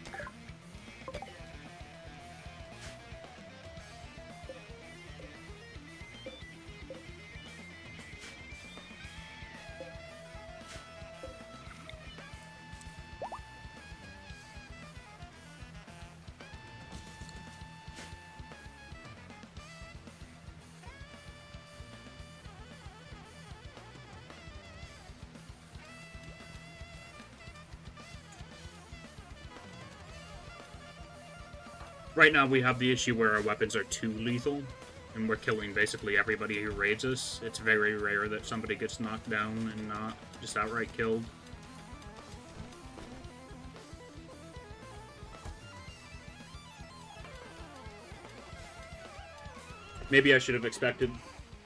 Right now we have the issue where our weapons are too lethal, and we're killing basically everybody who raids us. It's very rare that somebody gets knocked down and not just outright killed. Maybe I should have expected,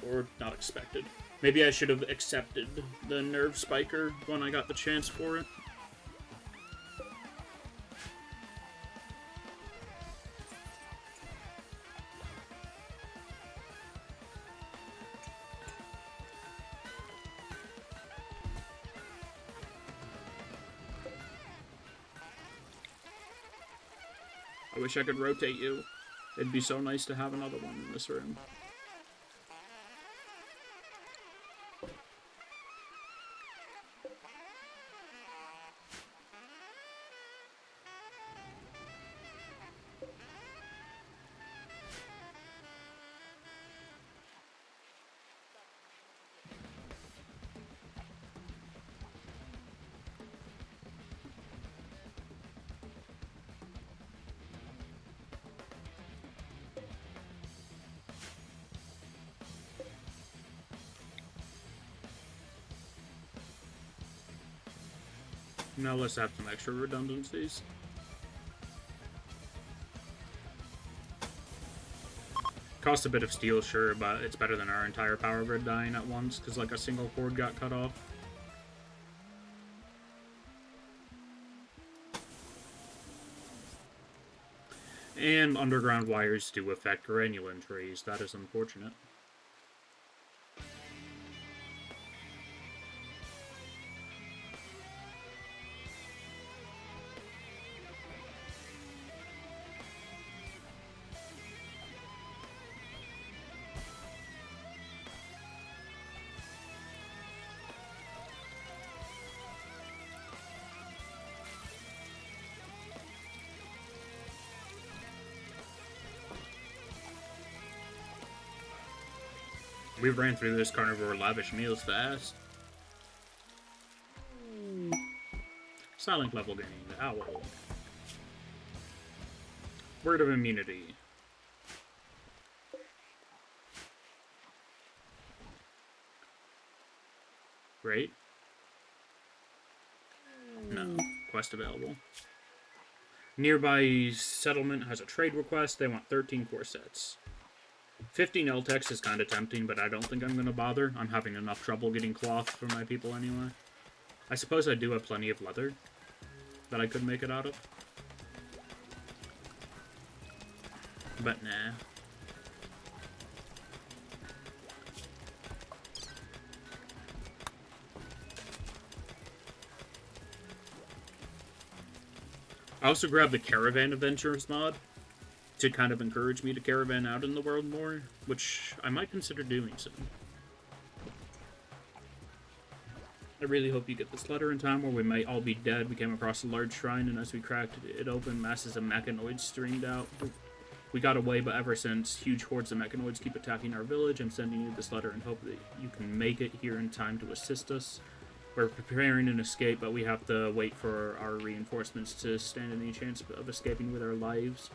or not expected, maybe I should have accepted the Nerve Spiker when I got the chance for it. I wish I could rotate you. It'd be so nice to have another one in this room. Now let's have some extra redundancies. Costs a bit of steel, sure, but it's better than our entire power grid dying at once, because like a single cord got cut off. And underground wires do affect granulin trees. That is unfortunate. We ran through this carnivore lavish meals fast. Silent level gained. Owl. Word of immunity. Great. No. Quest available. Nearby settlement has a trade request. They want 13 core sets. 15 Eltex is kind of tempting, but I don't think I'm going to bother. I'm having enough trouble getting cloth for my people anyway. I suppose I do have plenty of leather that I could make it out of. But nah. I also grabbed the Caravan Adventures mod to kind of encourage me to caravan out in the world more, which I might consider doing soon. I really hope you get this letter in time, or we might all be dead. We came across a large shrine, and as we cracked it open, masses of mechanoids streamed out. We got away, but ever since, huge hordes of mechanoids keep attacking our village. I'm sending you this letter and hope that you can make it here in time to assist us. We're preparing an escape, but we have to wait for our reinforcements to stand any chance of escaping with our lives.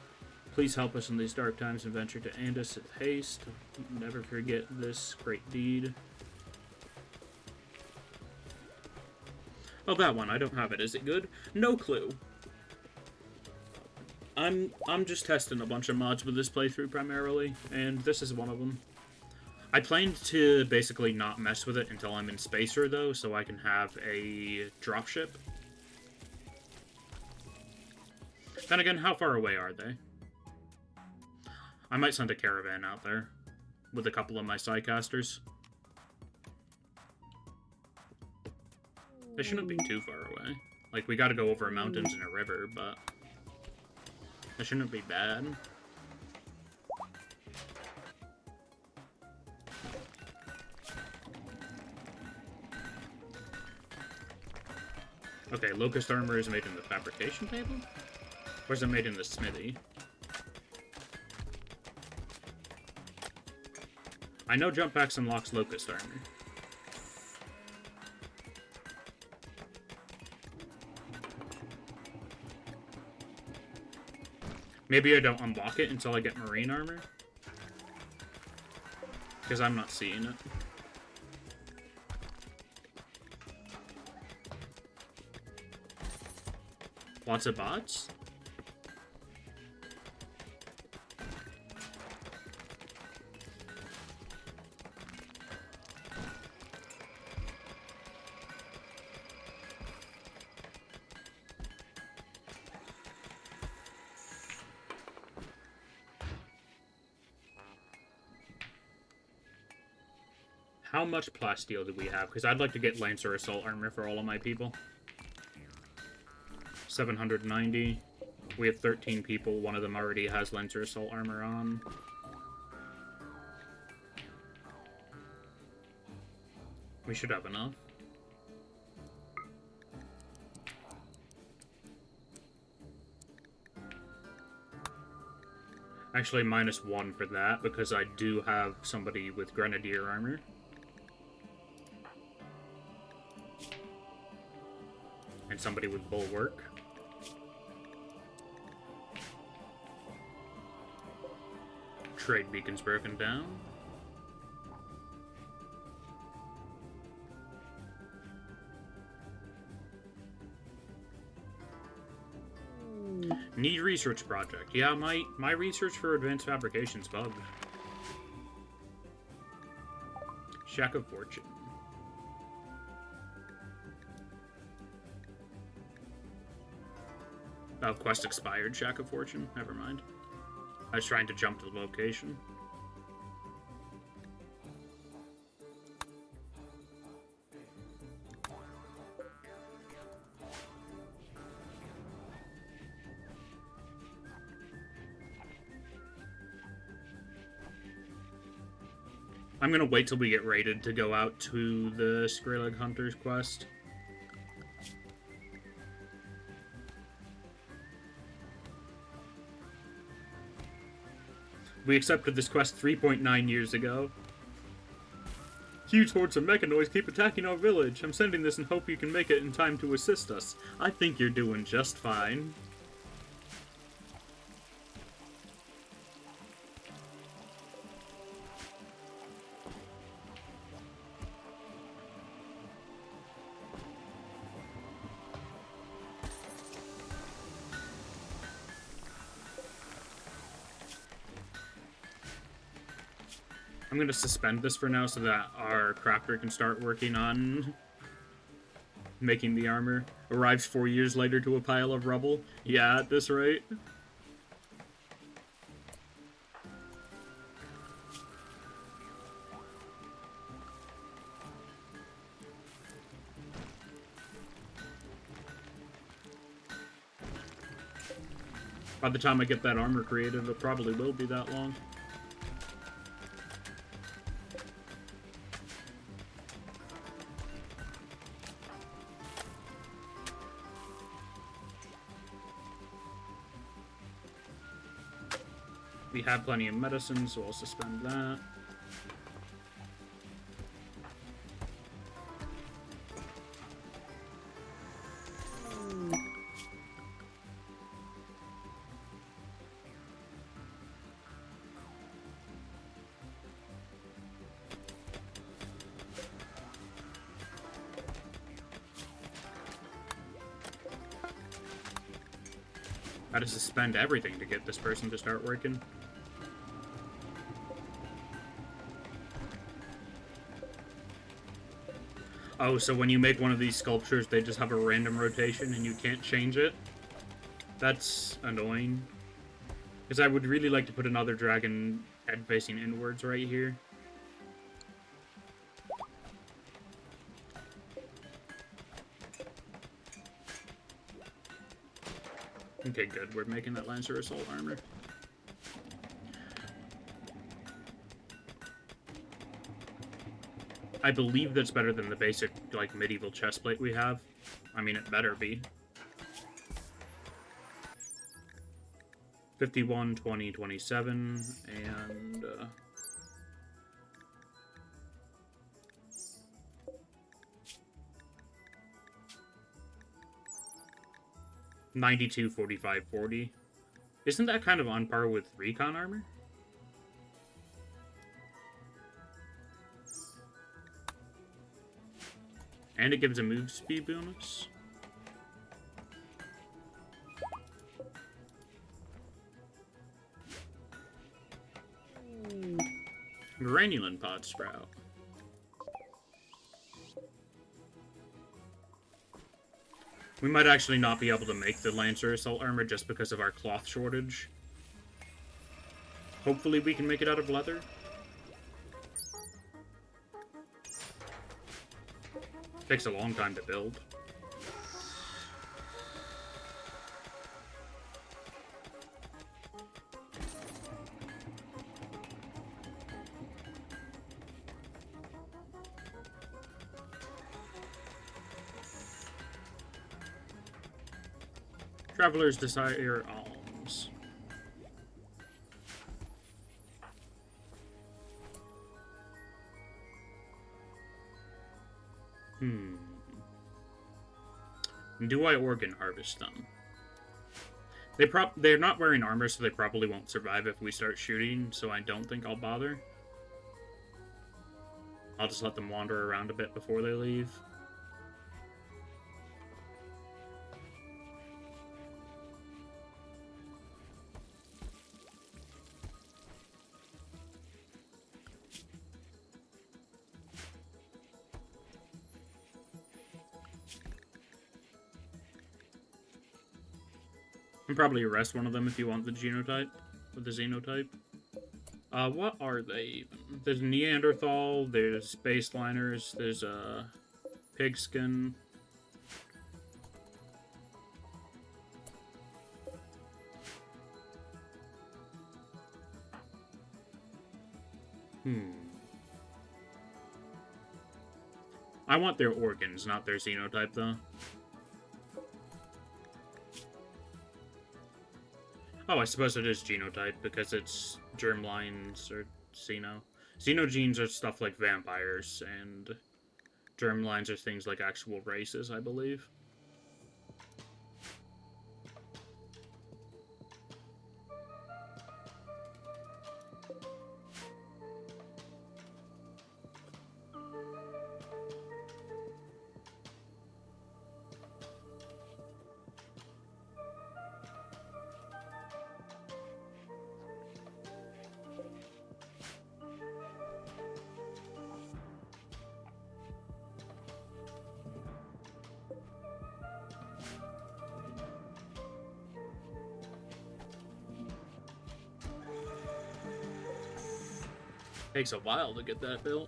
Please help us in these dark times and venture to Andis with haste. Never forget this great deed. Oh, that one. I don't have it. Is it good? No clue. I'm just testing a bunch of mods with this playthrough primarily, and this is one of them. I plan to basically not mess with it until I'm in Spacer, though, so I can have a dropship. Then again, how far away are they? I might send a caravan out there with a couple of my Psycasters. They shouldn't be too far away. Like, we gotta go over mountains and a river, but that shouldn't be bad. Okay, locust armor is made in the fabrication table? Or is it made in the smithy? I know jump packs unlocks locust armor. Maybe I don't unlock it until I get marine armor. Because I'm not seeing it. Lots of bots? How much plasteel do we have? Because I'd like to get Lancer Assault armor for all of my people. 790. We have 13 people. One of them already has Lancer Assault armor on. We should have enough. Actually, -1 for that, because I do have somebody with Grenadier armor. And somebody with Bulwark. Trade beacon's broken down. Need research project. Yeah, my research for advanced fabrication's bugged. Shack of Fortune. Oh, quest expired, Shack of Fortune. Never mind. I was trying to jump to the location. I'm gonna wait till we get raided to go out to the Skrillex Hunter's quest. We accepted this quest 3.9 years ago. Huge hordes of mechanoids keep attacking our village. I'm sending this and hope you can make it in time to assist us. I think you're doing just fine. I'm gonna suspend this for now so that our crafter can start working on making the armor. Arrives 4 years later to a pile of rubble. Yeah, at this rate. By the time I get that armor created, it probably will be that long. We have plenty of medicine, so I'll suspend that. I had to suspend everything to get this person to start working. Oh, so when you make one of these sculptures, they just have a random rotation and you can't change it? That's annoying. Because I would really like to put another dragon head facing inwards right here. Okay, good. We're making that Lancer Assault armor. I believe that's better than the basic, like, medieval chestplate we have. I mean, it better be. 51, 20, 27, and... 92, 45, 40. Isn't that kind of on par with recon armor? And it gives a move speed bonus. Granulin Pod Sprout. We might actually not be able to make the Lancer Assault armor just because of our cloth shortage. Hopefully we can make it out of leather. Takes a long time to build. Traveler's Desire Alms. Do I organ harvest them? They're not wearing armor, so they probably won't survive if we start shooting, so I don't think I'll bother. I'll just let them wander around a bit before they leave. And probably arrest one of them if you want the genotype, or the xenotype. What are they even? There's Neanderthal, there's Baseliners, there's Pigskin. I want their organs, not their xenotype, though. Oh, I suppose it is genotype, because it's germlines or xeno. Xenogenes are stuff like vampires, and germlines are things like actual races, I believe. Takes a while to get that built.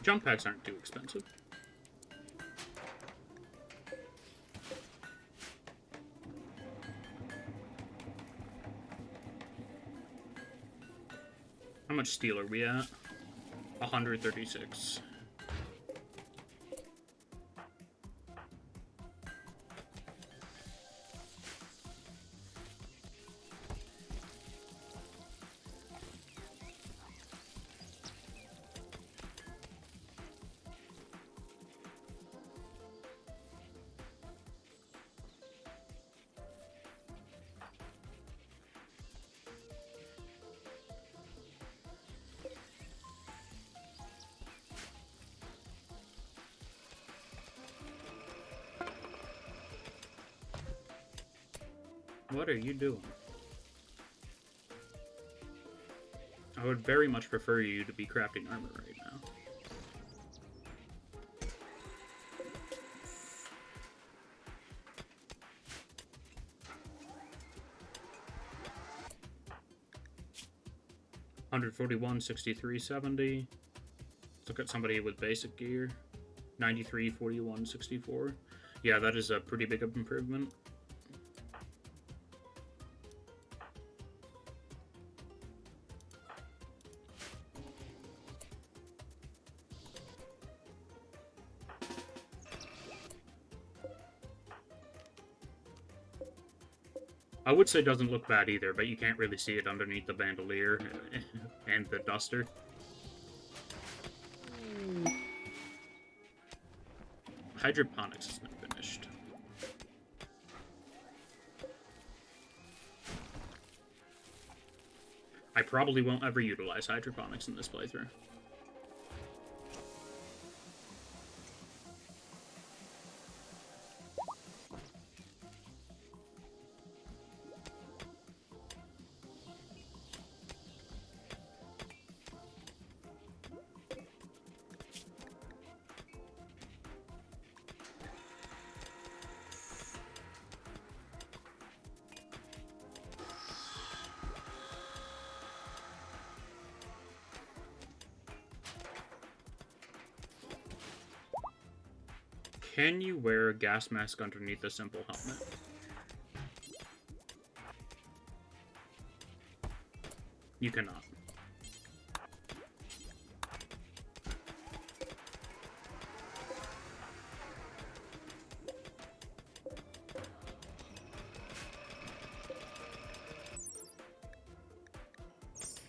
Jump packs aren't too expensive. How much steel are we at? 136. What are you doing? I would very much prefer you to be crafting armor right now. $141, 63, 70. Let's look at somebody with basic gear. 93, 41, 64. Yeah, that is a pretty big improvement. I would say doesn't look bad either, but you can't really see it underneath the bandolier and the duster. Hydroponics has been finished. I probably won't ever utilize hydroponics in this playthrough. Can you wear a gas mask underneath a simple helmet? You cannot.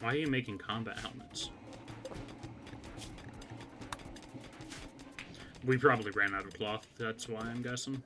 Why are you making combat helmets? We probably ran out of cloth, that's why I'm guessing.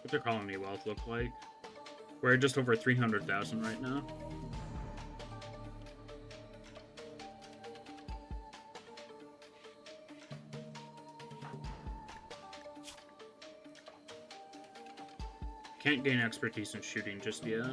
What's our colony wealth look like? We're at just over 300,000 right now. Can't gain expertise in shooting just yet.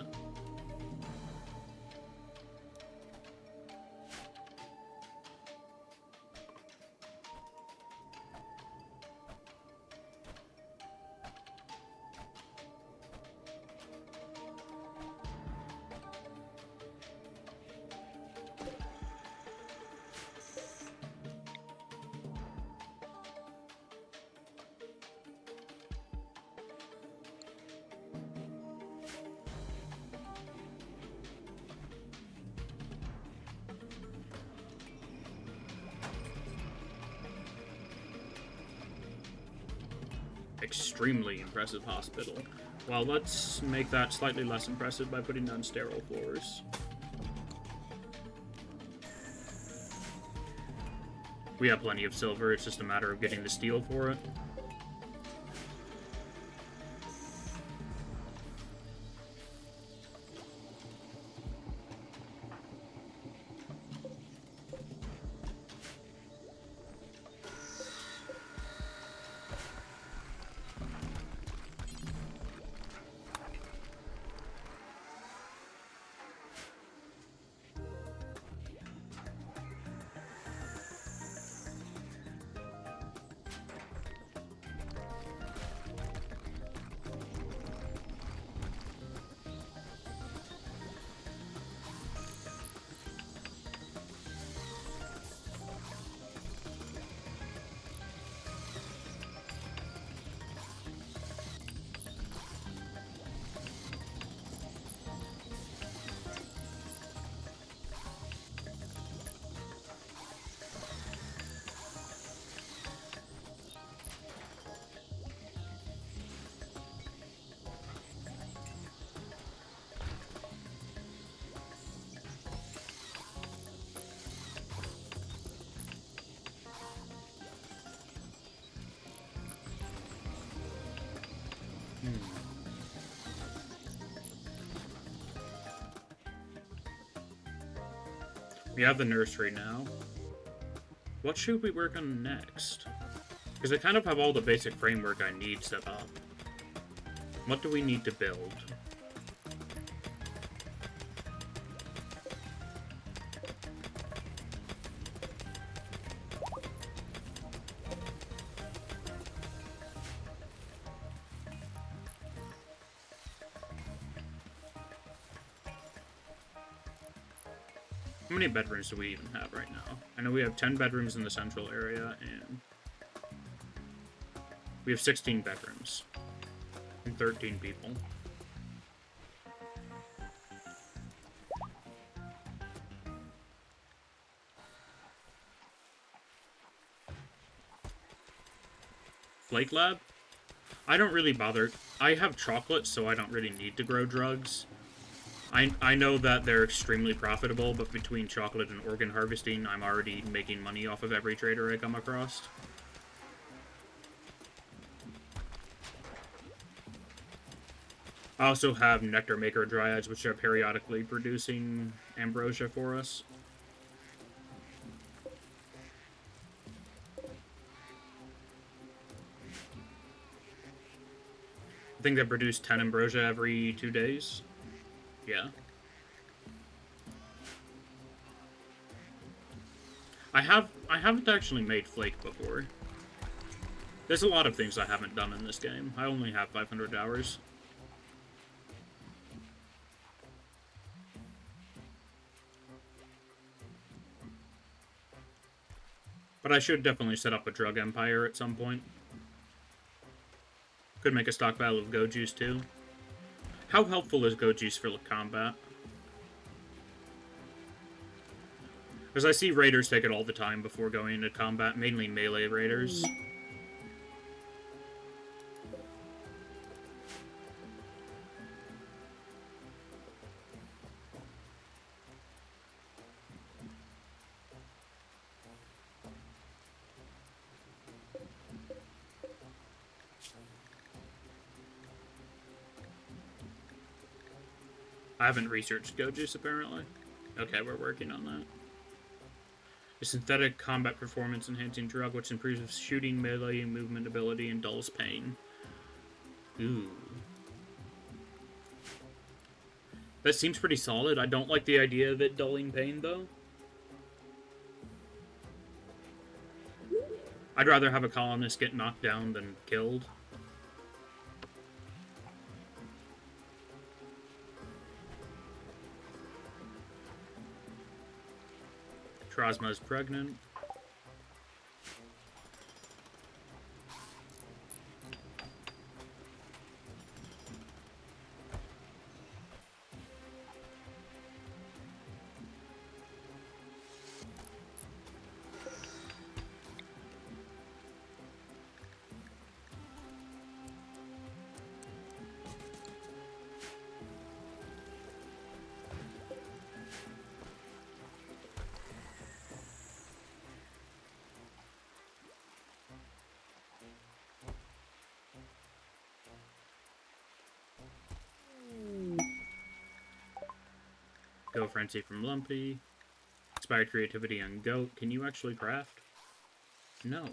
Extremely impressive hospital. Well, let's make that slightly less impressive by putting down sterile floors. We have plenty of silver, it's just a matter of getting the steel for it. We have the nursery now. What should we work on next? Because I kind of have all the basic framework I need set up. What do we need to build? How many bedrooms do we even have right now? I know we have 10 bedrooms in the central area, and we have 16 bedrooms and 13 people. Flake Lab? I don't really bother. I have chocolate, so I don't really need to grow drugs. I know that they're extremely profitable, but between chocolate and organ harvesting, I'm already making money off of every trader I come across. I also have Nectar Maker Dryads, which are periodically producing ambrosia for us. I think they produce 10 ambrosia every 2 days. Yeah. I haven't actually made flake before. There's a lot of things I haven't done in this game. I only have 500 hours. But I should definitely set up a drug empire at some point. Could make a stockpile of Go Juice too. How helpful is Go Juice for combat? Because I see raiders take it all the time before going into combat, mainly melee raiders. I haven't researched Go Juice, apparently. Okay, we're working on that. A synthetic combat performance enhancing drug which improves shooting, melee, movement ability, and dulls pain. Ooh. That seems pretty solid. I don't like the idea of it dulling pain, though. I'd rather have a colonist get knocked down than killed. Trosma is pregnant. Go Frenzy from Lumpy. Inspired Creativity on Goat. Can you actually craft? No.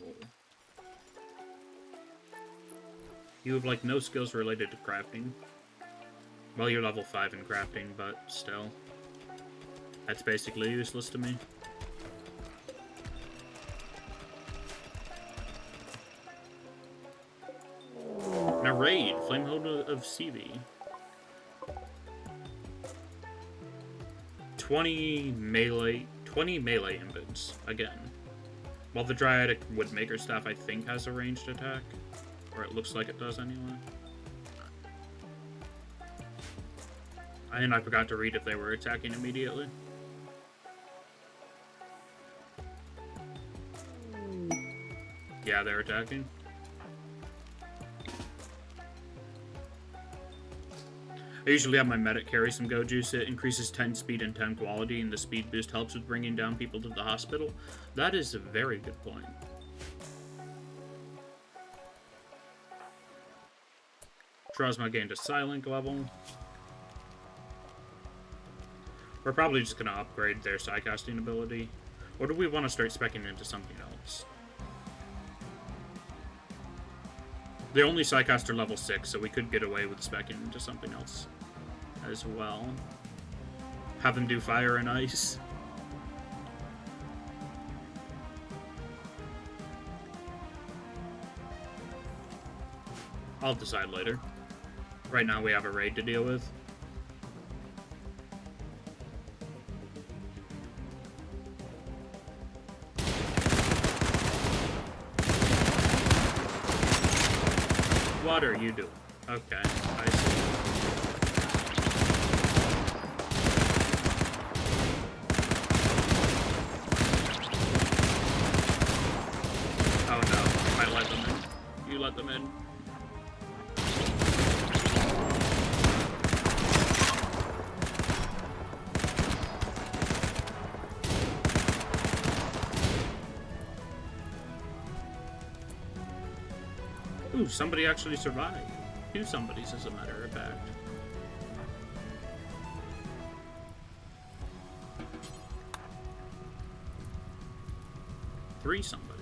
You have, like, no skills related to crafting. Well, you're level 5 in crafting, but still. That's basically useless to me. Now raid! Flamehold of CV. 20 melee embeds, again. While the Dryadic Woodmaker staff, I think, has a ranged attack. Or it looks like it does, anyway. And I forgot to read if they were attacking immediately. Yeah, they're attacking. I usually have my medic carry some Go Juice. It increases 10 speed and 10 quality, and the speed boost helps with bringing down people to the hospital. That is a very good point. Trosma gained a Psylink level. We're probably just gonna upgrade their Psycasting ability. Or do we want to start speccing into something else? They're only Psycaster level 6, so we could get away with speccing into something else as well. Have them do fire and ice. I'll decide later. Right now we have a raid to deal with. What are you doing? Okay, I see. Oh no, I let them in. You let them in. Ooh, somebody actually survived. 2 somebodies, as a matter of fact. Three somebodies.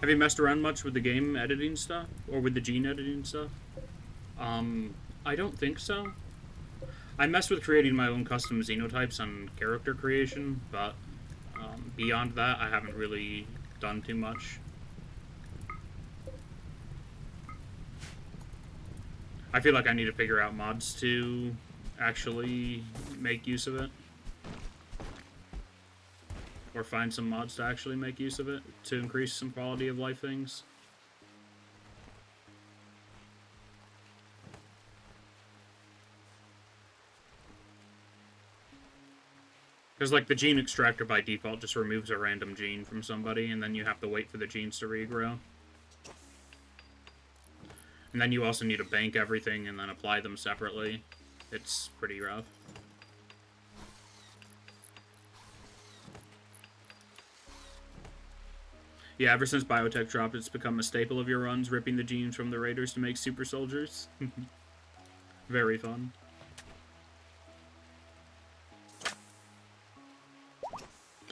Have you messed around much with the game editing stuff? Or with the gene editing stuff? I don't think so. I mess with creating my own custom xenotypes on character creation, but beyond that, I haven't really done too much. I feel like I need to figure out mods to actually make use of it. Or find some mods to actually make use of it to increase some quality of life things. Because, like, the gene extractor by default just removes a random gene from somebody, and then you have to wait for the genes to regrow. And then you also need to bank everything and then apply them separately. It's pretty rough. Yeah, ever since Biotech dropped, it's become a staple of your runs, ripping the genes from the raiders to make super soldiers. Very fun.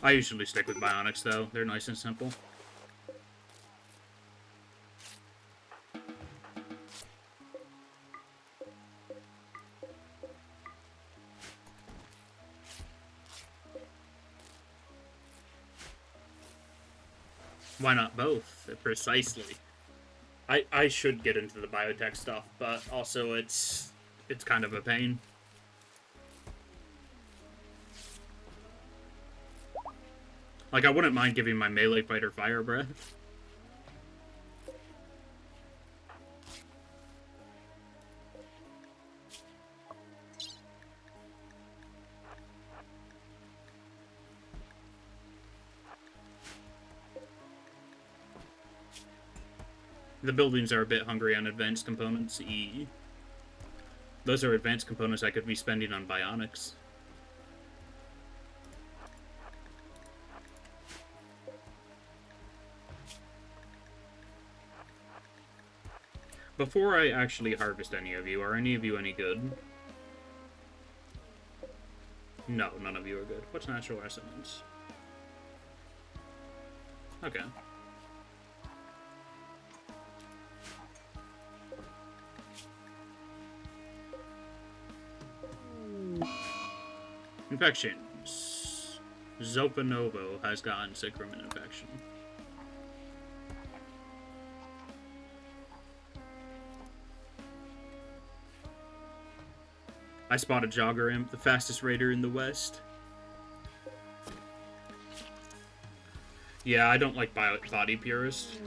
I usually stick with bionics, though. They're nice and simple. Why not both? Precisely. I should get into the biotech stuff, but also it's kind of a pain. Like, I wouldn't mind giving my melee fighter fire breath. The buildings are a bit hungry on advanced components. Those are advanced components I could be spending on bionics. Before I actually harvest any of you, are any of you any good? No, none of you are good. What's natural resonance? Okay. Infections. Zopanovo has gotten sick from an infection. I spotted Jogger Imp, the fastest raider in the West. Yeah, I don't like body purists.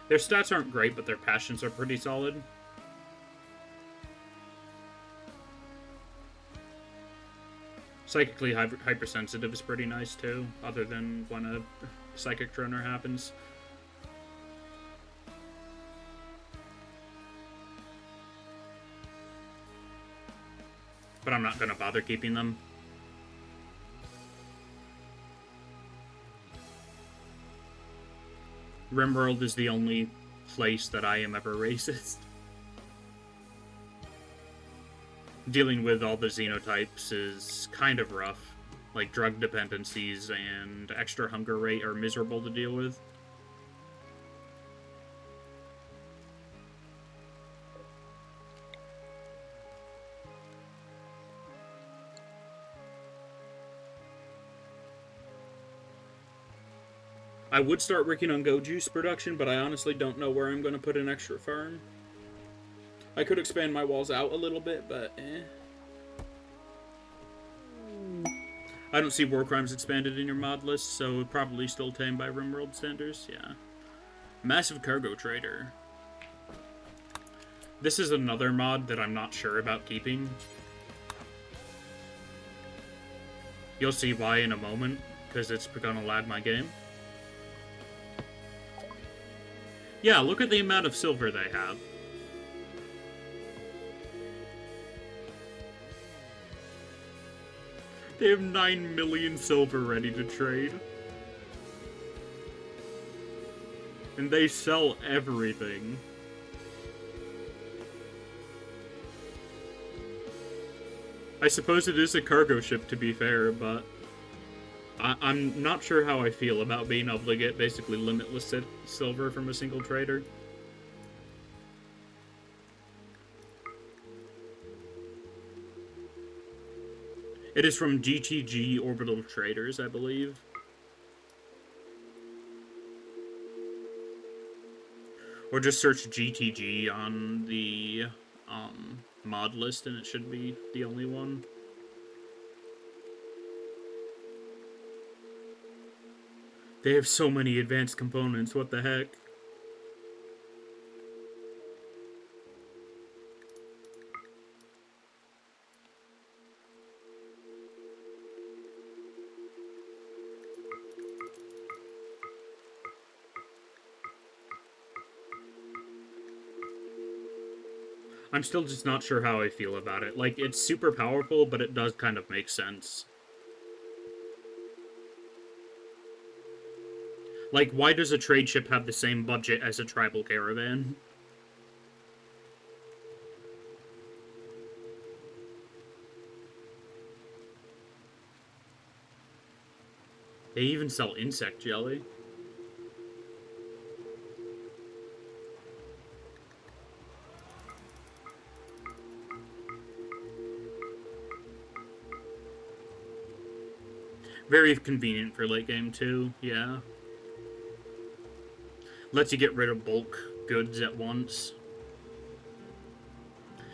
Their stats aren't great, but their passions are pretty solid. Psychically hypersensitive is pretty nice too, other than when a psychic trainer happens. But I'm not gonna bother keeping them. Rimworld is the only place that I am ever racist. Dealing with all the xenotypes is kind of rough. Like, drug dependencies and extra hunger rate are miserable to deal with. I would start working on Go Juice production, but I honestly don't know where I'm going to put an extra farm. I could expand my walls out a little bit, but I don't see War Crimes expanded in your mod list, so probably still tamed by RimWorld standards, yeah. Massive Cargo Trader. This is another mod that I'm not sure about keeping. You'll see why in a moment, because it's gonna lag my game. Yeah, look at the amount of silver they have. They have 9 million silver ready to trade. And they sell everything. I suppose it is a cargo ship, to be fair, but I'm not sure how I feel about being able to get basically limitless silver from a single trader. It is from GTG Orbital Traders, I believe. Or just search GTG on the mod list and it should be the only one. They have so many advanced components, what the heck? I'm still just not sure how I feel about it. Like, it's super powerful, but it does kind of make sense. Like, why does a trade ship have the same budget as a tribal caravan? They even sell insect jelly. Very convenient for late game, too, yeah. Lets you get rid of bulk goods at once.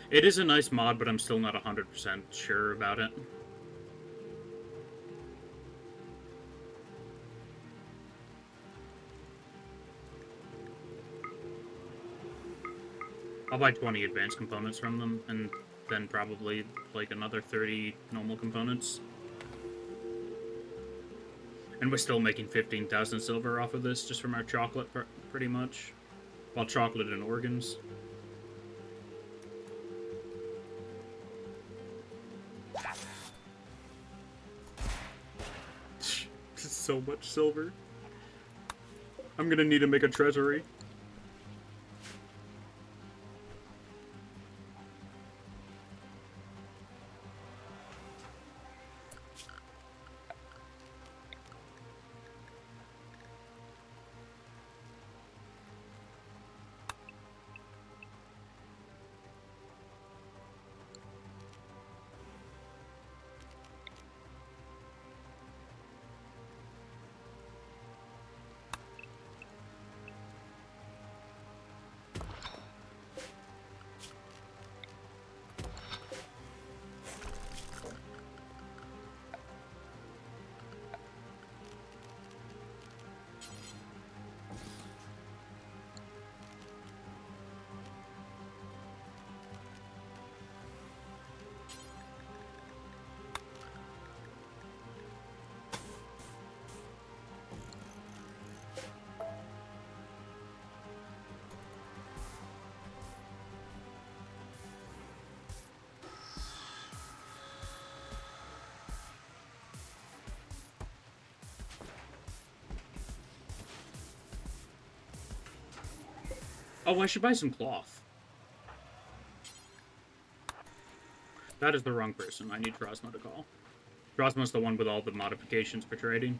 It is a nice mod, but I'm still not 100% sure about it. I'll buy 20 advanced components from them, and then probably, like, another 30 normal components. And we're still making 15,000 silver off of this, just from our chocolate, pretty much. Well, chocolate and organs. So much silver. I'm gonna need to make a treasury. Oh, I should buy some cloth. That is the wrong person. I need Drosma to call. Drosma's the one with all the modifications for trading.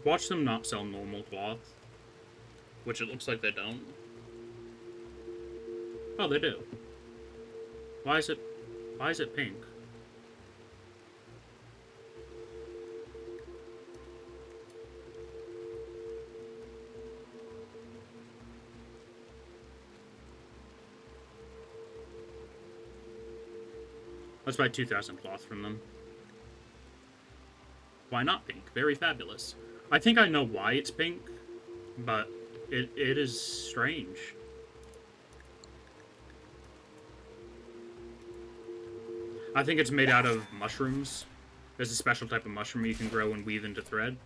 Watch them not sell normal cloth. Which it looks like they don't. Oh, they do. Why is it pink? Let's buy 2,000 cloth from them. Why not pink? Very fabulous. I think I know why it's pink, but it is strange. I think it's made out of mushrooms. There's a special type of mushroom you can grow and weave into thread.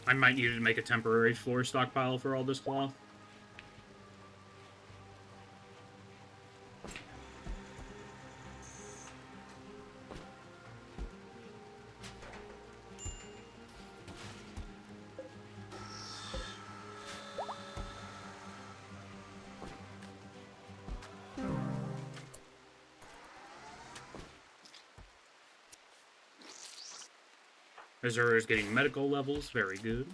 I might need to make a temporary floor stockpile for all this cloth. Azura is getting medical levels, very good.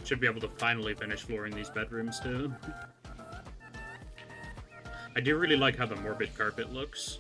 Should be able to finally finish flooring these bedrooms, too. I do really like how the morbid carpet looks.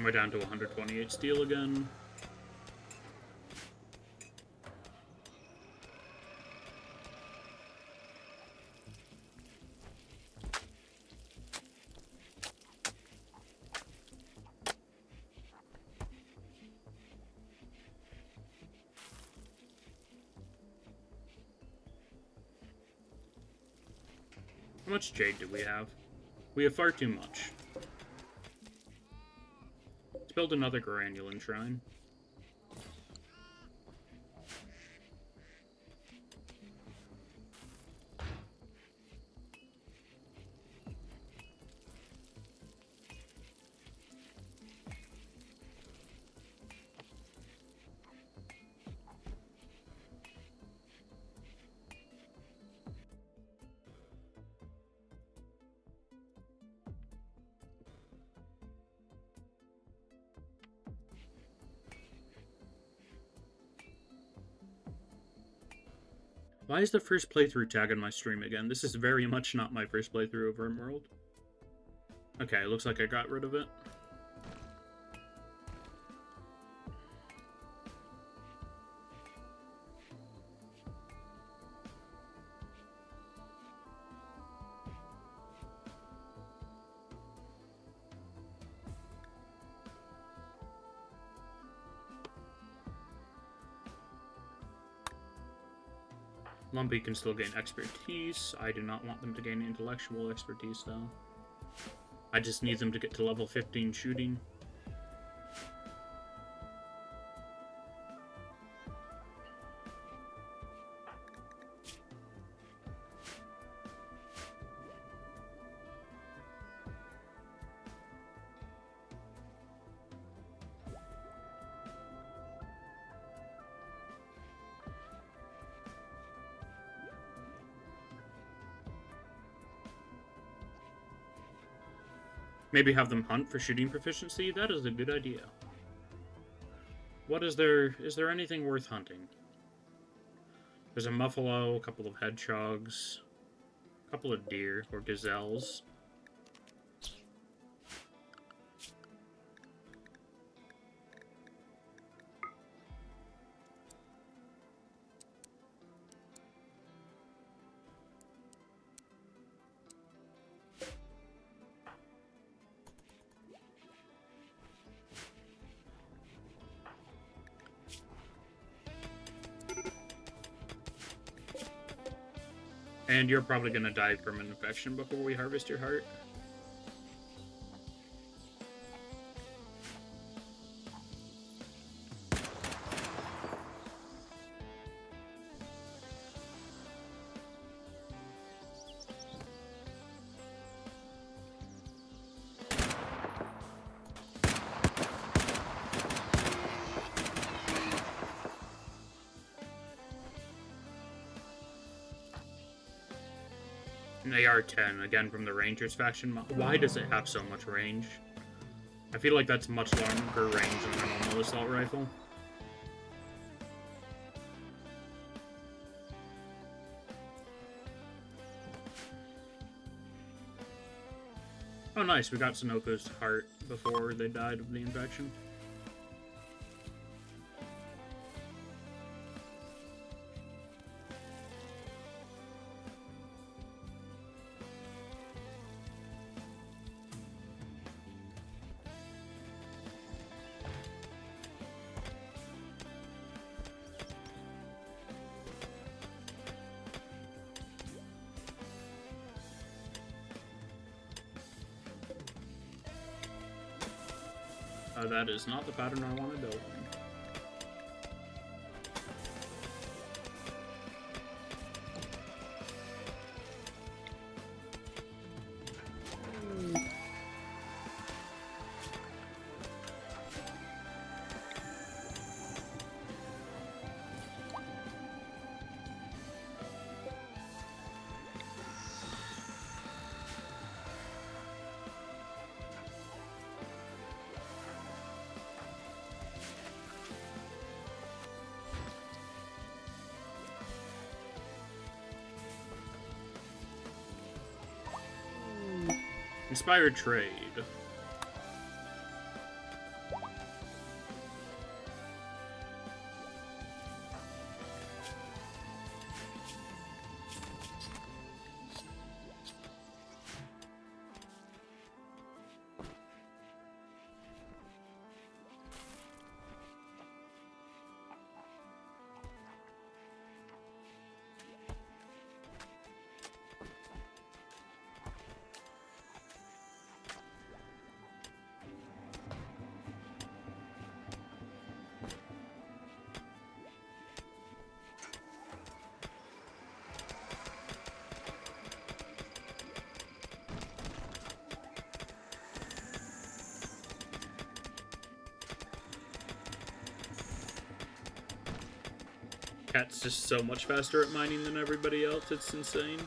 We're down to 128 steel again. How much jade do we have? We have far too much. Let's build another Granulin shrine. Why is the first playthrough tag on my stream again? This is very much not my first playthrough of RimWorld. Okay, looks like I got rid of it. Lumpy can still gain expertise. I do not want them to gain intellectual expertise, though. I just need them to get to level 15 shooting. Maybe have them hunt for shooting proficiency? That is a good idea. What is there? Is there anything worth hunting? There's a muffalo, a couple of hedgehogs, a couple of deer or gazelles. And you're probably going to die from an infection before we harvest your heart. An AR-10, again from the Rangers faction. Why does it have so much range? I feel like that's much longer range than a normal assault rifle. Oh nice, we got Sunoko's heart before they died of the infection. That is not the pattern I want to build. Inspired trade. Cat's just so much faster at mining than everybody else, it's insane.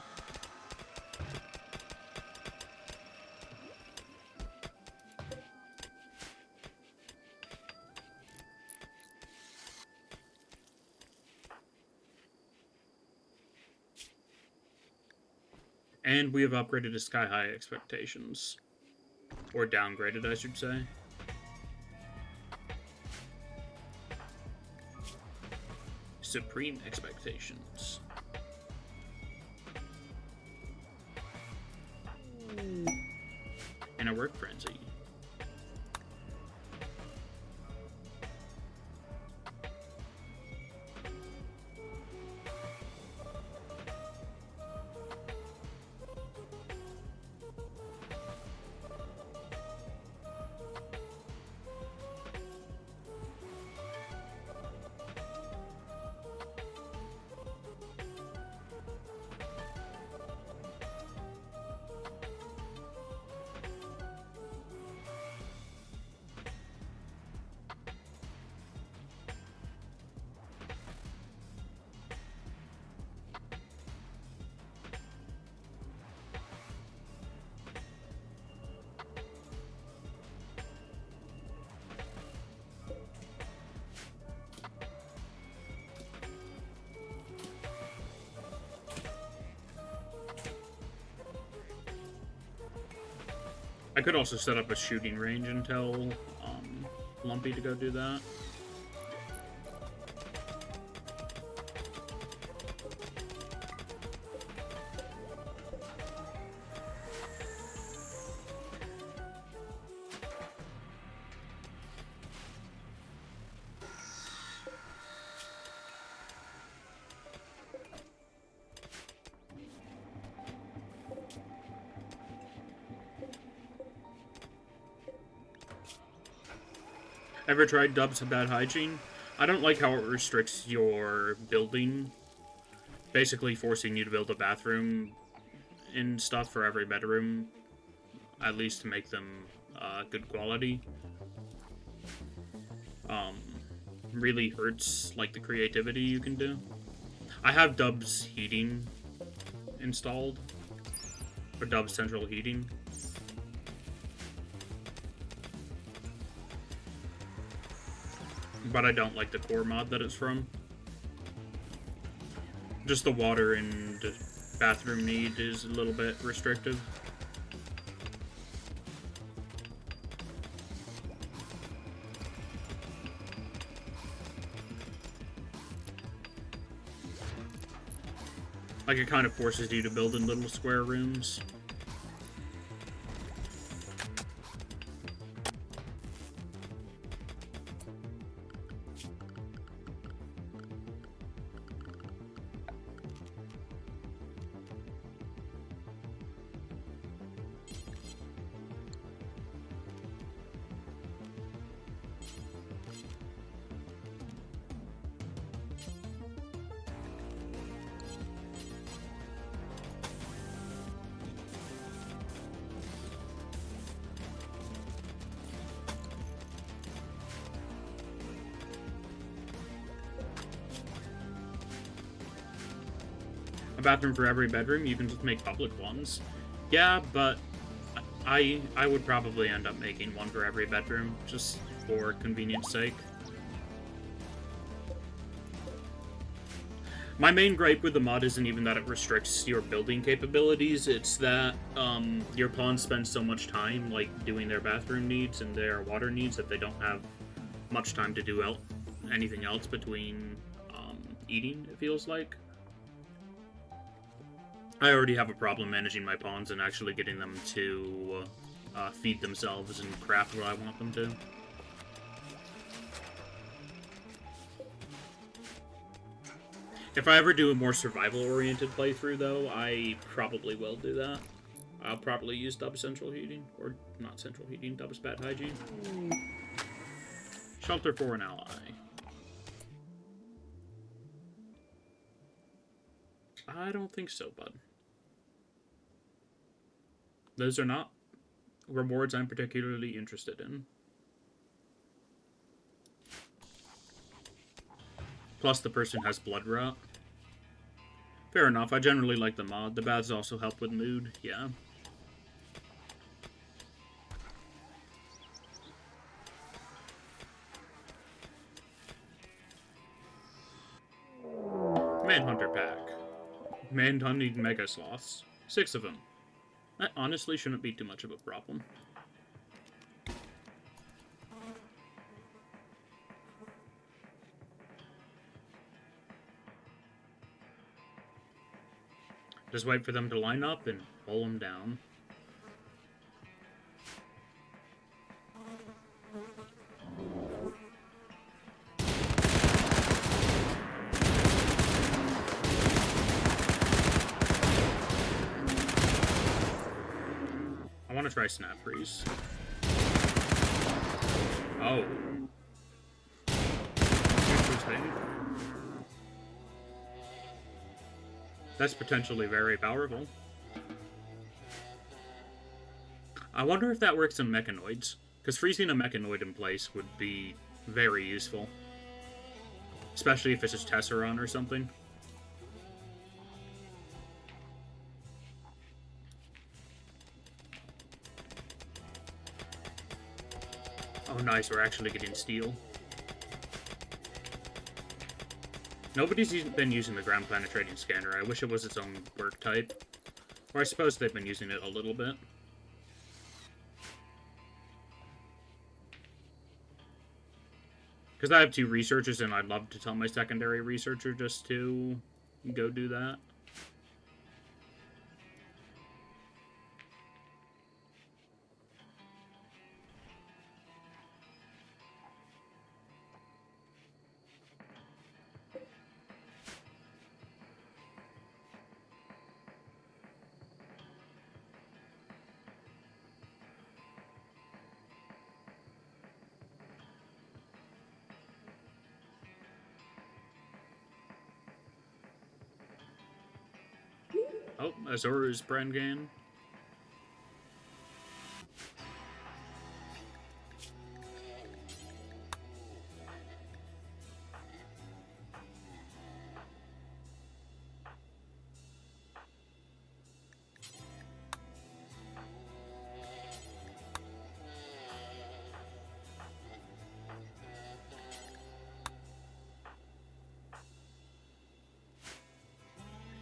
And we have upgraded to Sky High Expectations. Or downgraded, I should say. Supreme Expectations. And a Work Frenzy. I could also set up a shooting range and tell Lumpy to go do that. Ever tried Dubs Bad Hygiene? I don't like how it restricts your building, basically forcing you to build a bathroom and stuff for every bedroom, at least to make them good quality. Really hurts like the creativity you can do. I have Dubs Heating installed, or Dubs Central Heating. But I don't like the core mod that it's from. Just the water and bathroom need is a little bit restrictive. Like, it kind of forces you to build in little square rooms. A bathroom for every bedroom, you can just make public ones. Yeah, but I would probably end up making one for every bedroom, just for convenience sake. My main gripe with the mod isn't even that it restricts your building capabilities, it's that your pawns spend so much time like doing their bathroom needs and their water needs that they don't have much time to do anything else between eating, it feels like. I already have a problem managing my pawns and actually getting them to feed themselves and craft what I want them to. If I ever do a more survival-oriented playthrough, though, I probably will do that. I'll probably use Dubs Central Heating, or not Central Heating, Dubs Bad Hygiene. Shelter for an ally. I don't think so, bud. Those are not rewards I'm particularly interested in. Plus, the person has blood rot. Fair enough, I generally like the mod. The baths also help with mood, yeah. Manhunter pack. Manhunting mega sloths. 6 of them. That honestly shouldn't be too much of a problem. Just wait for them to line up and pull them down. I want to try Snap Freeze. Oh. Interesting. That's potentially very powerful. I wonder if that works in mechanoids, because freezing a mechanoid in place would be very useful. Especially if it's a Tesseron or something. Oh nice, we're actually getting steel. Nobody's been using the ground penetrating scanner. I wish it was its own work type. Or I suppose they've been using it a little bit. Because I have 2 researchers, and I'd love to tell my secondary researcher just to go do that. Oh, Azura's Brengan.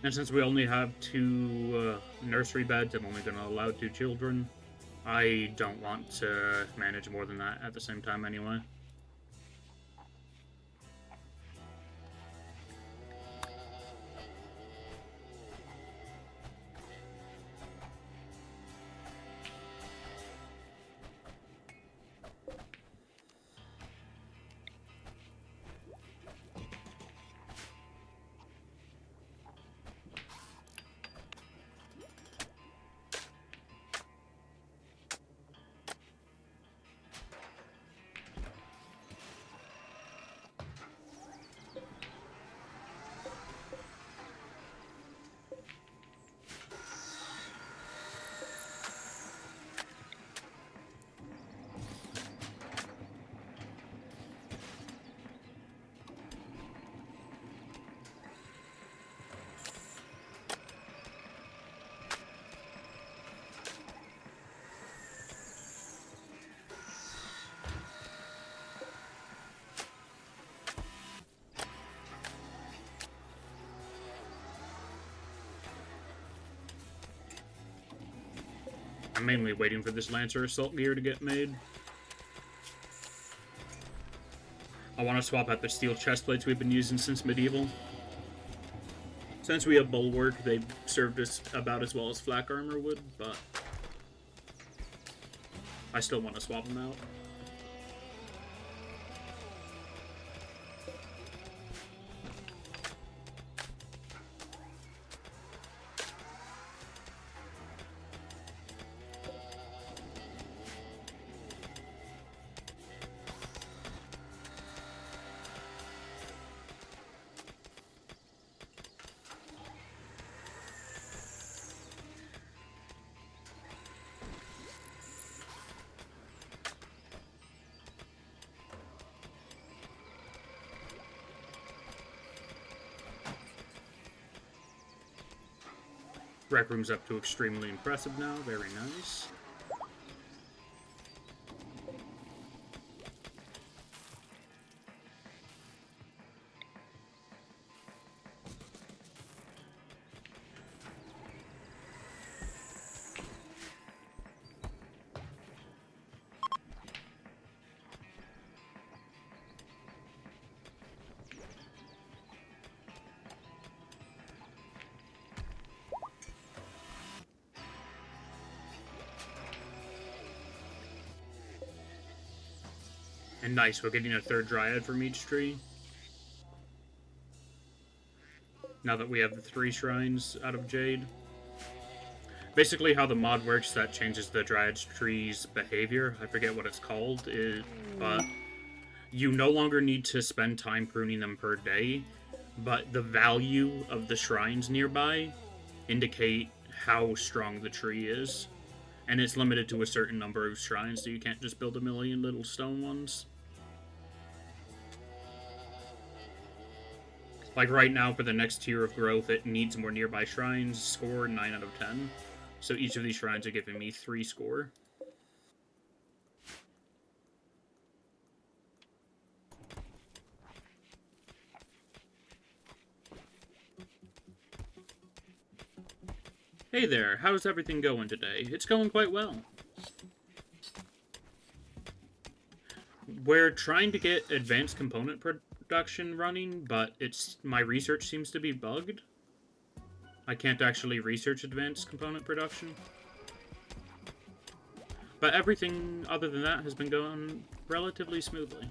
And since we only have 2 nursery beds, I'm only going to allow 2 children. I don't want to manage more than that at the same time anyway. I'm mainly waiting for this Lancer Assault gear to get made. I want to swap out the steel chest plates we've been using since medieval. Since we have Bulwark, they've served us about as well as flak armor would, but I still want to swap them out. Rec Room's up to extremely impressive now. Very nice. And nice, we're getting a 3rd Dryad from each tree. Now that we have the 3 shrines out of Jade. Basically how the mod works, that changes the Dryad tree's behavior. I forget what it's called, but you no longer need to spend time pruning them per day, but the value of the shrines nearby indicate how strong the tree is. And it's limited to a certain number of shrines, so you can't just build a million little stone ones. Like right now, for the next tier of growth, it needs more nearby shrines. Score 9 out of 10. So each of these shrines are giving me 3 score. Hey there, how's everything going today? It's going quite well. We're trying to get advanced component production running, but my research seems to be bugged. I can't actually research advanced component production. But everything other than that has been going relatively smoothly.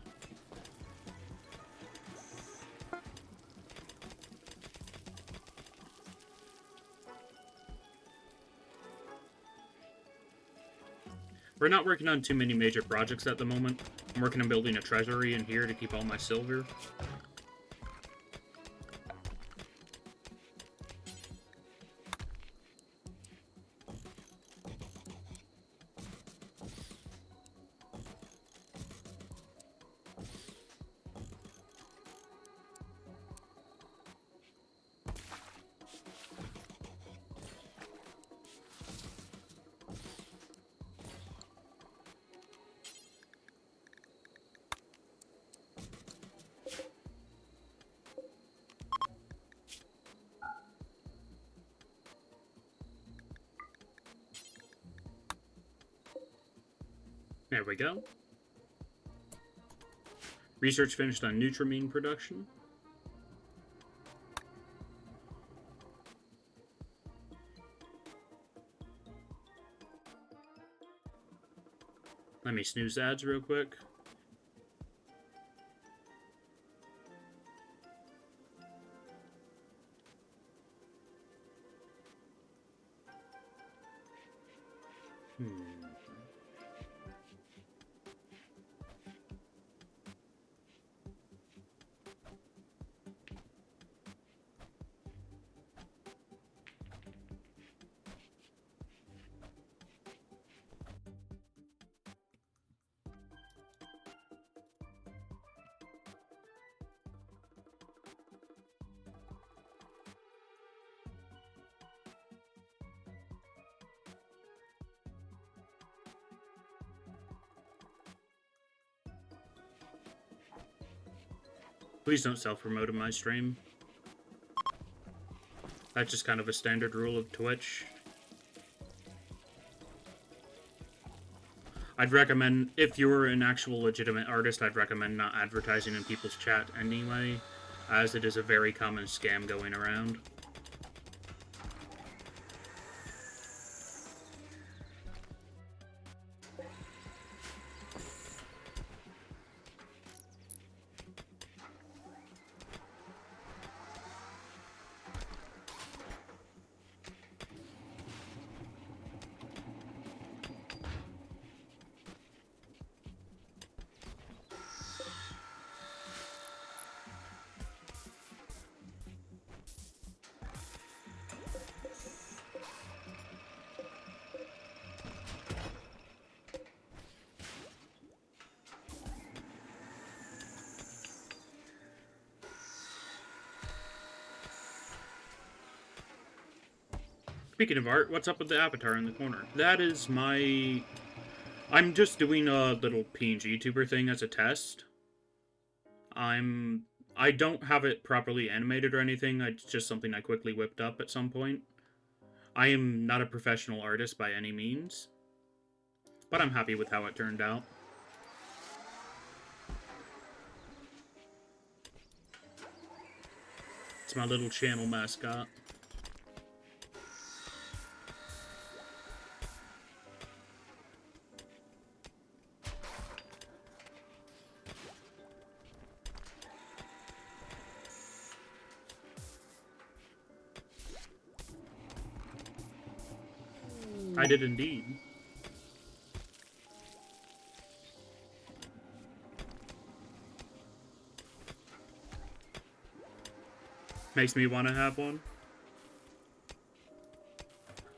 We're not working on too many major projects at the moment. I'm working on building a treasury in here to keep all my silver. There we go. Research finished on Nutramine production. Let me snooze ads real quick. Please don't self-promote in my stream. That's just kind of a standard rule of Twitch. I'd recommend, if you're an actual legitimate artist, I'd recommend not advertising in people's chat anyway, as it is a very common scam going around. Speaking of art, what's up with the avatar in the corner? That is my... I'm just doing a little PNG tuber thing as a test. I don't have it properly animated or anything, it's just something I quickly whipped up at some point. I am not a professional artist by any means, but I'm happy with how it turned out. It's my little channel mascot. I did indeed. Makes me want to have one.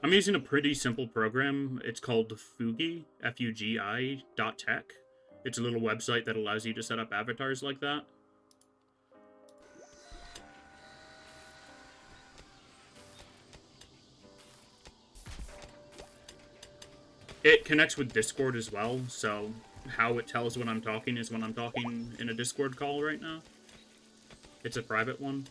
I'm using a pretty simple program. It's called Fugi, Fugi.tech. It's a little website that allows you to set up avatars like that. It connects with Discord as well, so how it tells when I'm talking is when I'm talking in a Discord call right now. It's a private one.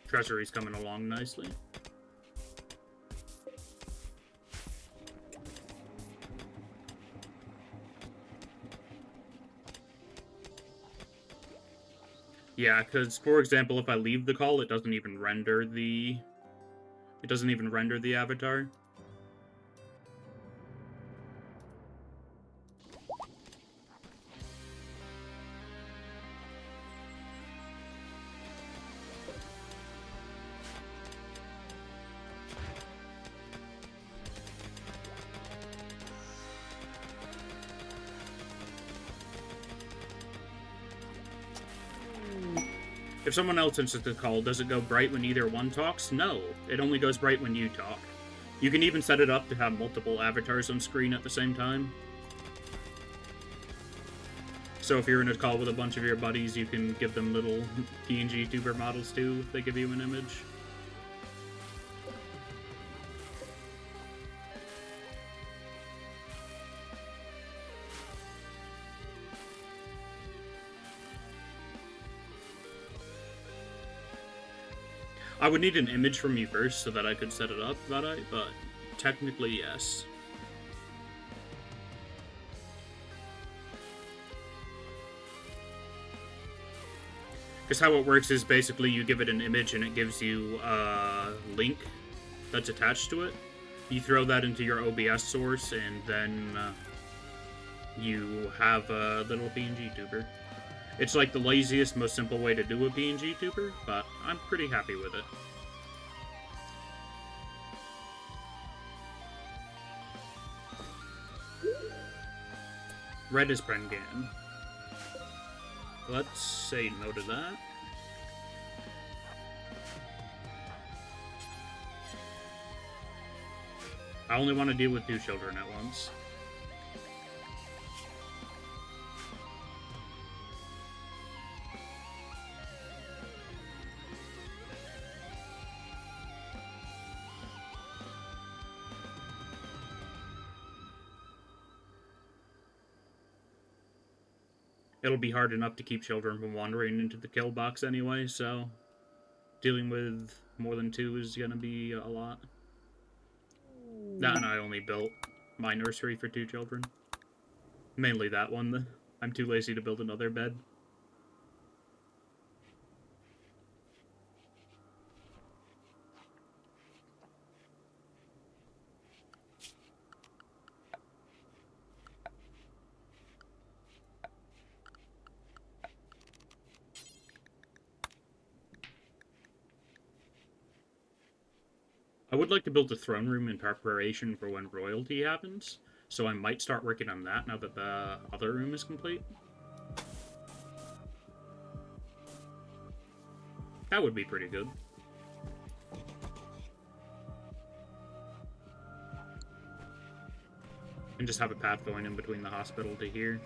Treasury's coming along nicely. Yeah, because, for example, if I leave the call, it doesn't even render the avatar. If someone else enters the call, does it go bright when either one talks? No, it only goes bright when you talk. You can even set it up to have multiple avatars on screen at the same time. So if you're in a call with a bunch of your buddies, you can give them little PNG tuber models too, if they give you an image. I would need an image from you first so that I could set it up, but technically, yes. Because how it works is basically you give it an image and it gives you a link that's attached to it. You throw that into your OBS source and then you have a little PNG tuber. It's like the laziest, most simple way to do a PNG tuber, but I'm pretty happy with it. Red is Prengan. Let's say no to that. I only want to deal with 2 children at once. It'll be hard enough to keep children from wandering into the kill box anyway, so dealing with more than 2 is gonna be a lot. That and I only built my nursery for 2 children. Mainly that one. I'm too lazy to build another bed. I would like to build a throne room in preparation for when royalty happens, so I might start working on that now that the other room is complete. That would be pretty good. And just have a path going in between the hospital to here.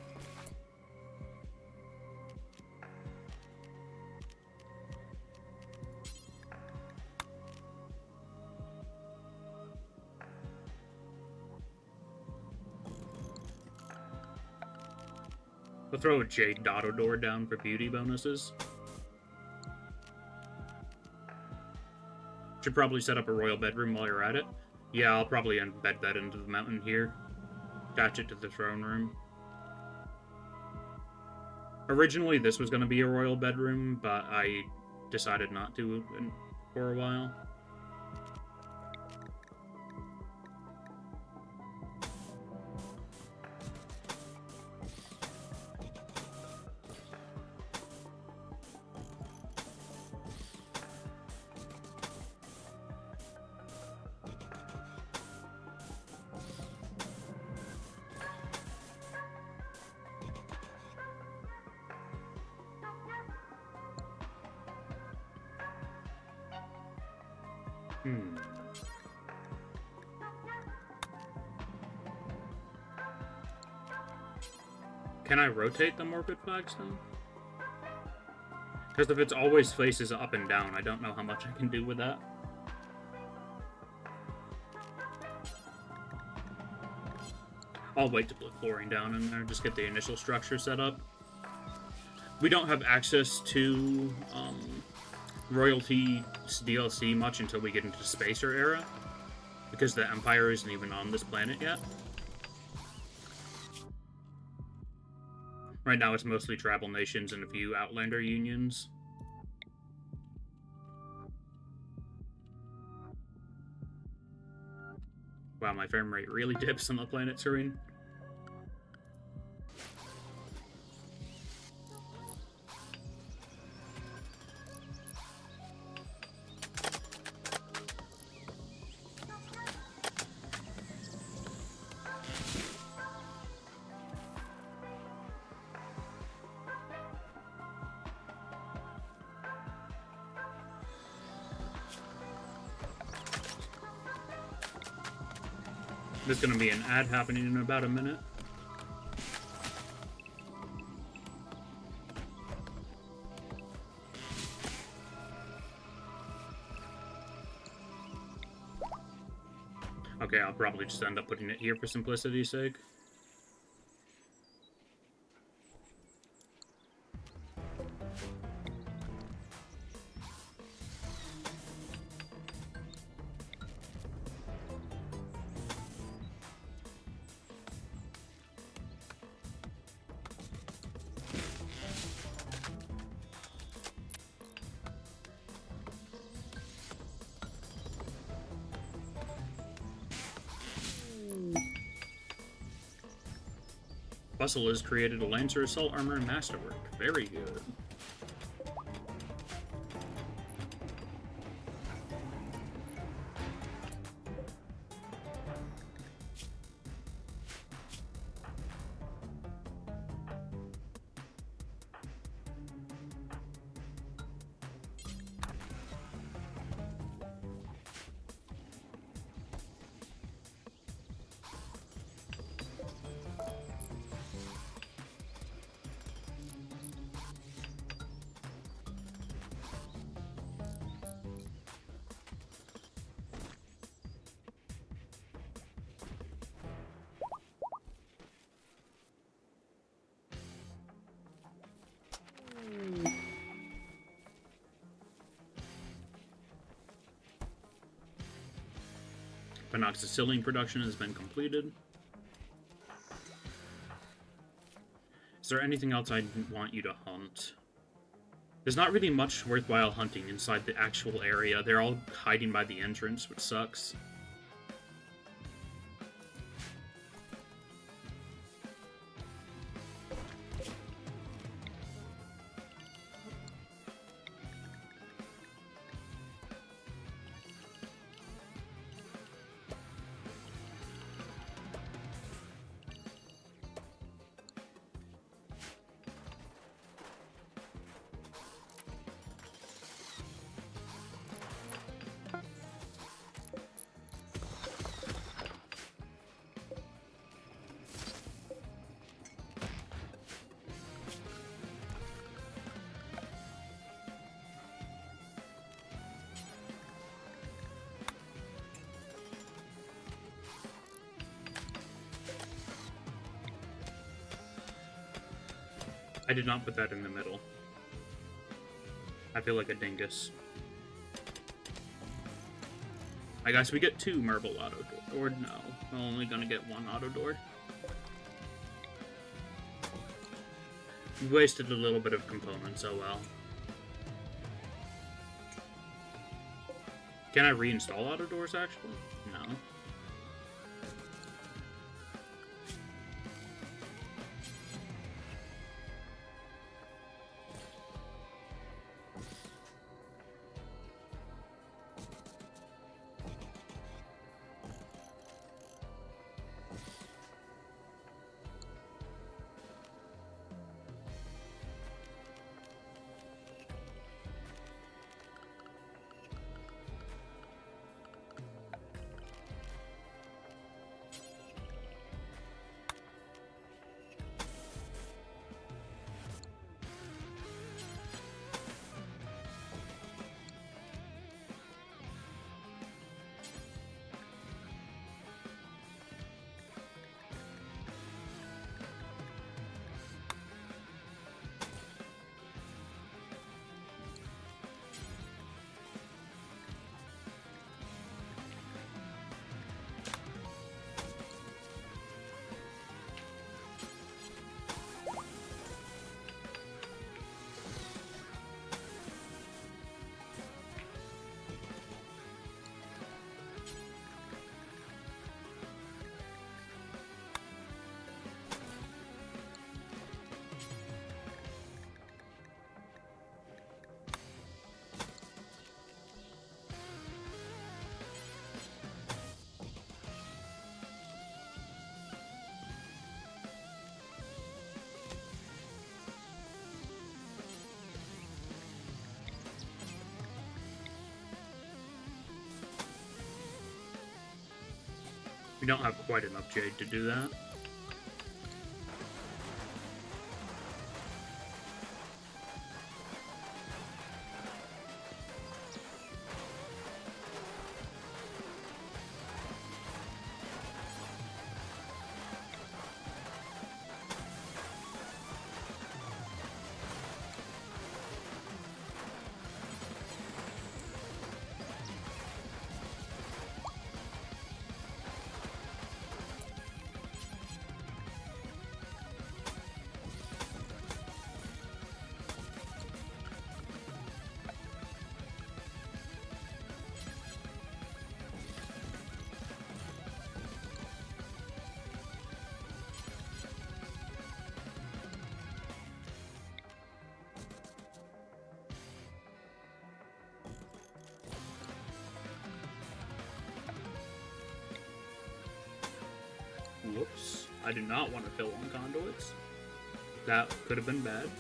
We'll throw a Jade Dotto door down for beauty bonuses. Should probably set up a royal bedroom while you're at it. Yeah, I'll probably embed that into the mountain here. Attach it to the throne room. Originally, this was going to be a royal bedroom, but I decided not to for a while. Can I rotate the Morbid Flagstone? Because if it's always faces up and down, I don't know how much I can do with that. I'll wait to put flooring down in there, just get the initial structure set up. We don't have access to royalty DLC much until we get into Spacer era, because the Empire isn't even on this planet yet. Right now it's mostly tribal nations and a few Outlander unions. Wow, my frame rate really dips on the planet Serene. There's gonna be an ad happening in about a minute. Okay, I'll probably just end up putting it here for simplicity's sake. Bustle has created a Lancer Assault Armor and Masterwork. Very good. Panoxycilline production has been completed. Is there anything else I want you to hunt? There's not really much worthwhile hunting inside the actual area. They're all hiding by the entrance, which sucks. I did not put that in the middle. I feel like a dingus. I guess we get 2 Merble auto door. Or no, we're only gonna get 1 auto door. We wasted a little bit of components, oh well. Can I reinstall auto doors actually? No. We don't have quite enough jade to do that. Whoops. I do not want to fill on conduits. That could have been bad.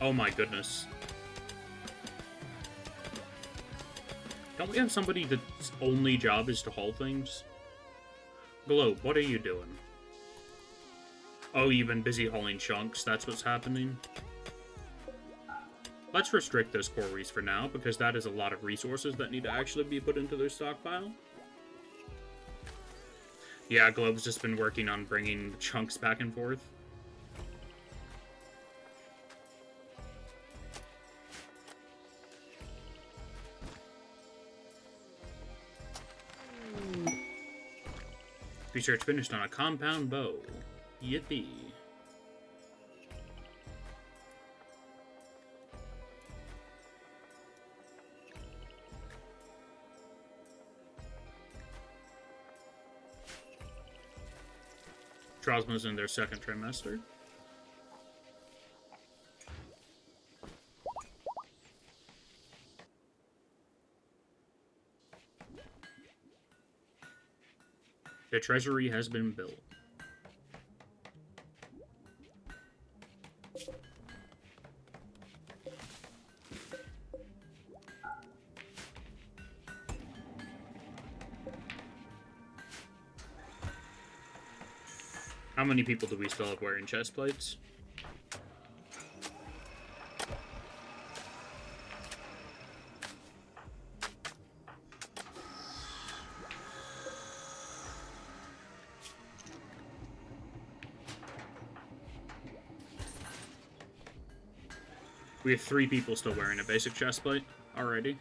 Oh my goodness. Don't we have somebody that's only job is to haul things? Globe, what are you doing? Oh, you've been busy hauling chunks, that's what's happening. Let's restrict those quarries for now, because that is a lot of resources that need to actually be put into their stockpile. Yeah, Globe's just been working on bringing chunks back and forth. Research finished on a compound bow. Yippee. Trosma's in their second trimester. The treasury has been built. How many people do we still have wearing chest plates? We have 3 people still wearing a basic chestplate already.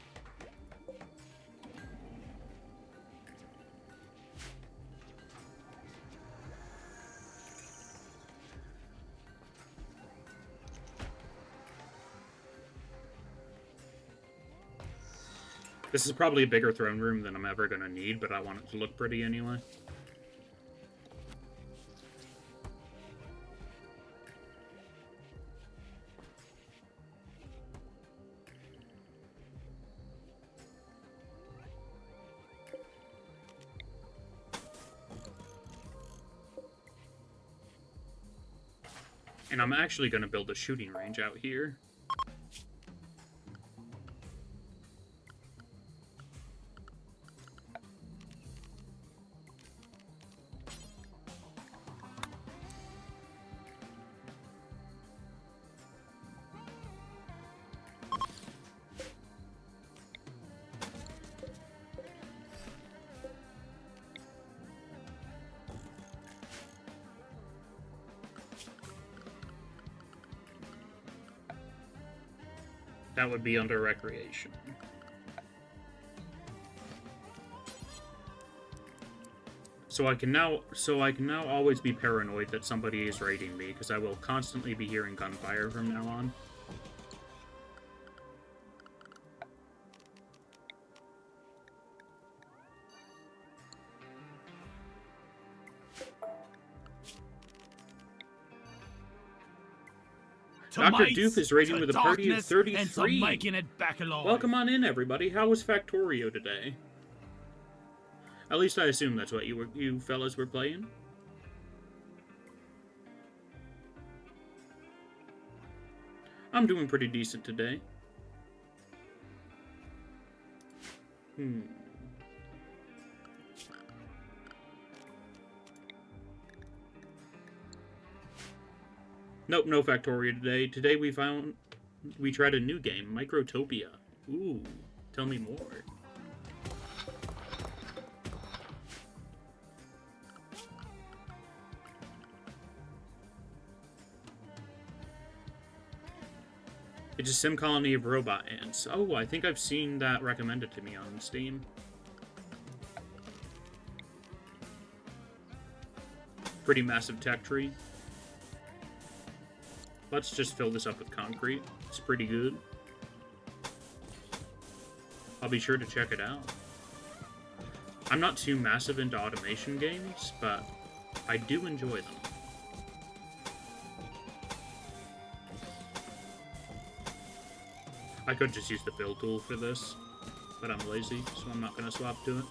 This is probably a bigger throne room than I'm ever going to need, but I want it to look pretty anyway. And I'm actually going to build a shooting range out here. That would be under recreation. So I can now always be paranoid that somebody is raiding me, because I will constantly be hearing gunfire from now on. Dr. Doof is raiding with a party of 33. Making it back alive. Welcome on in, everybody. How was Factorio today? At least I assume that's what you fellas were playing. I'm doing pretty decent today. Nope, no Factorio today. Today we tried a new game, Microtopia. Ooh, tell me more. It's a sim colony of robot ants. Oh, I think I've seen that recommended to me on Steam. Pretty massive tech tree. Let's just fill this up with concrete. It's pretty good. I'll be sure to check it out. I'm not too massive into automation games, but I do enjoy them. I could just use the fill tool for this, but I'm lazy, so I'm not going to swap to it.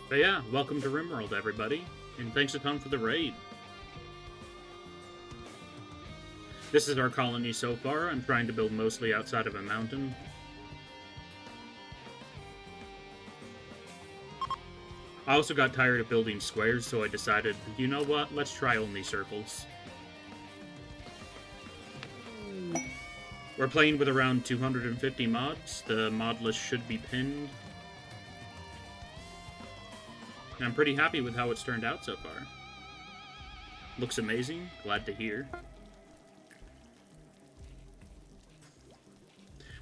But yeah, welcome to RimWorld, everybody, and thanks a ton for the raid. This is our colony so far. I'm trying to build mostly outside of a mountain. I also got tired of building squares, so I decided, you know what, let's try only circles. We're playing with around 250 mods. The mod list should be pinned. And I'm pretty happy with how it's turned out so far. Looks amazing. Glad to hear.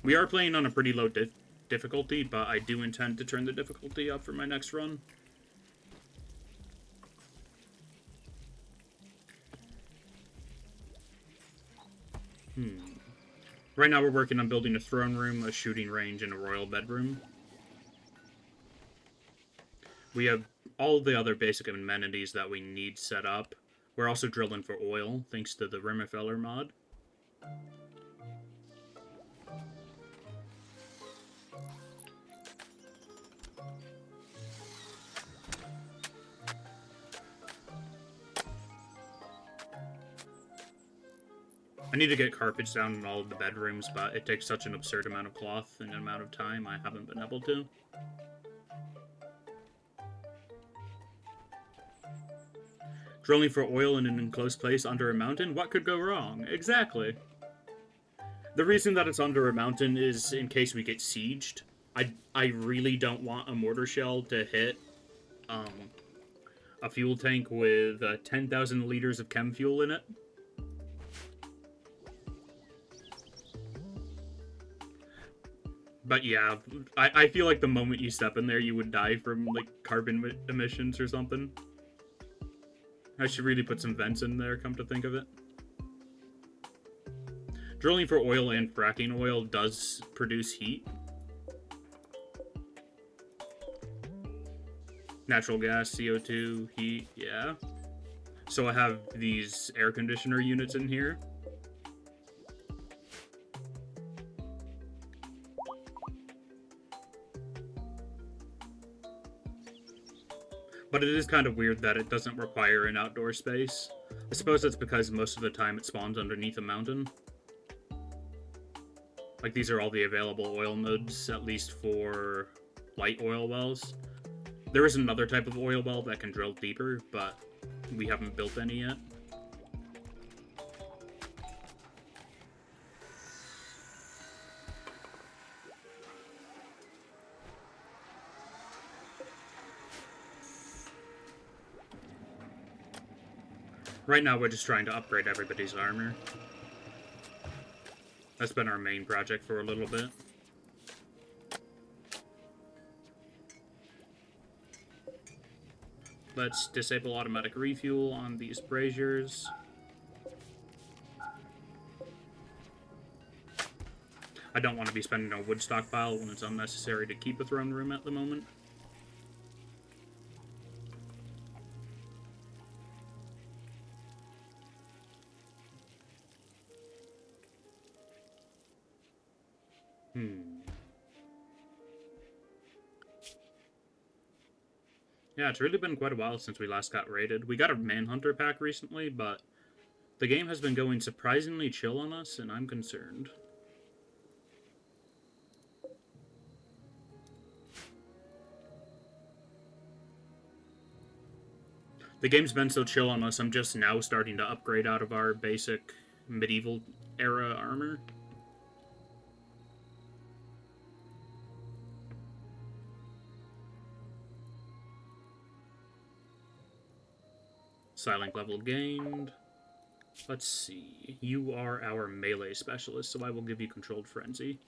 We are playing on a pretty low difficulty, but I do intend to turn the difficulty up for my next run. Right now we're working on building a throne room, a shooting range, and a royal bedroom. We have all the other basic amenities that we need set up. We're also drilling for oil, thanks to the Rimmerfeller mod. I need to get carpets down in all of the bedrooms, but it takes such an absurd amount of cloth and an amount of time I haven't been able to. Drilling for oil in an enclosed place under a mountain? What could go wrong? Exactly. The reason that it's under a mountain is in case we get sieged. I really don't want a mortar shell to hit a fuel tank with 10,000 liters of chem fuel in it. But yeah, I feel like the moment you step in there, you would die from, like, carbon emissions or something. I should really put some vents in there, come to think of it. Drilling for oil and fracking oil does produce heat. Natural gas, CO2, heat, yeah. So I have these air conditioner units in here. But it is kind of weird that it doesn't require an outdoor space. I suppose that's because most of the time it spawns underneath a mountain. Like, these are all the available oil modes, at least for light oil wells. There is another type of oil well that can drill deeper, but we haven't built any yet. Right now, we're just trying to upgrade everybody's armor. That's been our main project for a little bit. Let's disable automatic refuel on these braziers. I don't want to be spending a wood stockpile when it's unnecessary to keep a throne room at the moment. Yeah, it's really been quite a while since we last got raided. We got a Manhunter pack recently, but the game has been going surprisingly chill on us, and I'm concerned. The game's been so chill on us, I'm just now starting to upgrade out of our basic medieval era armor. Silent level gained. Let's see. You are our melee specialist, so I will give you Controlled Frenzy.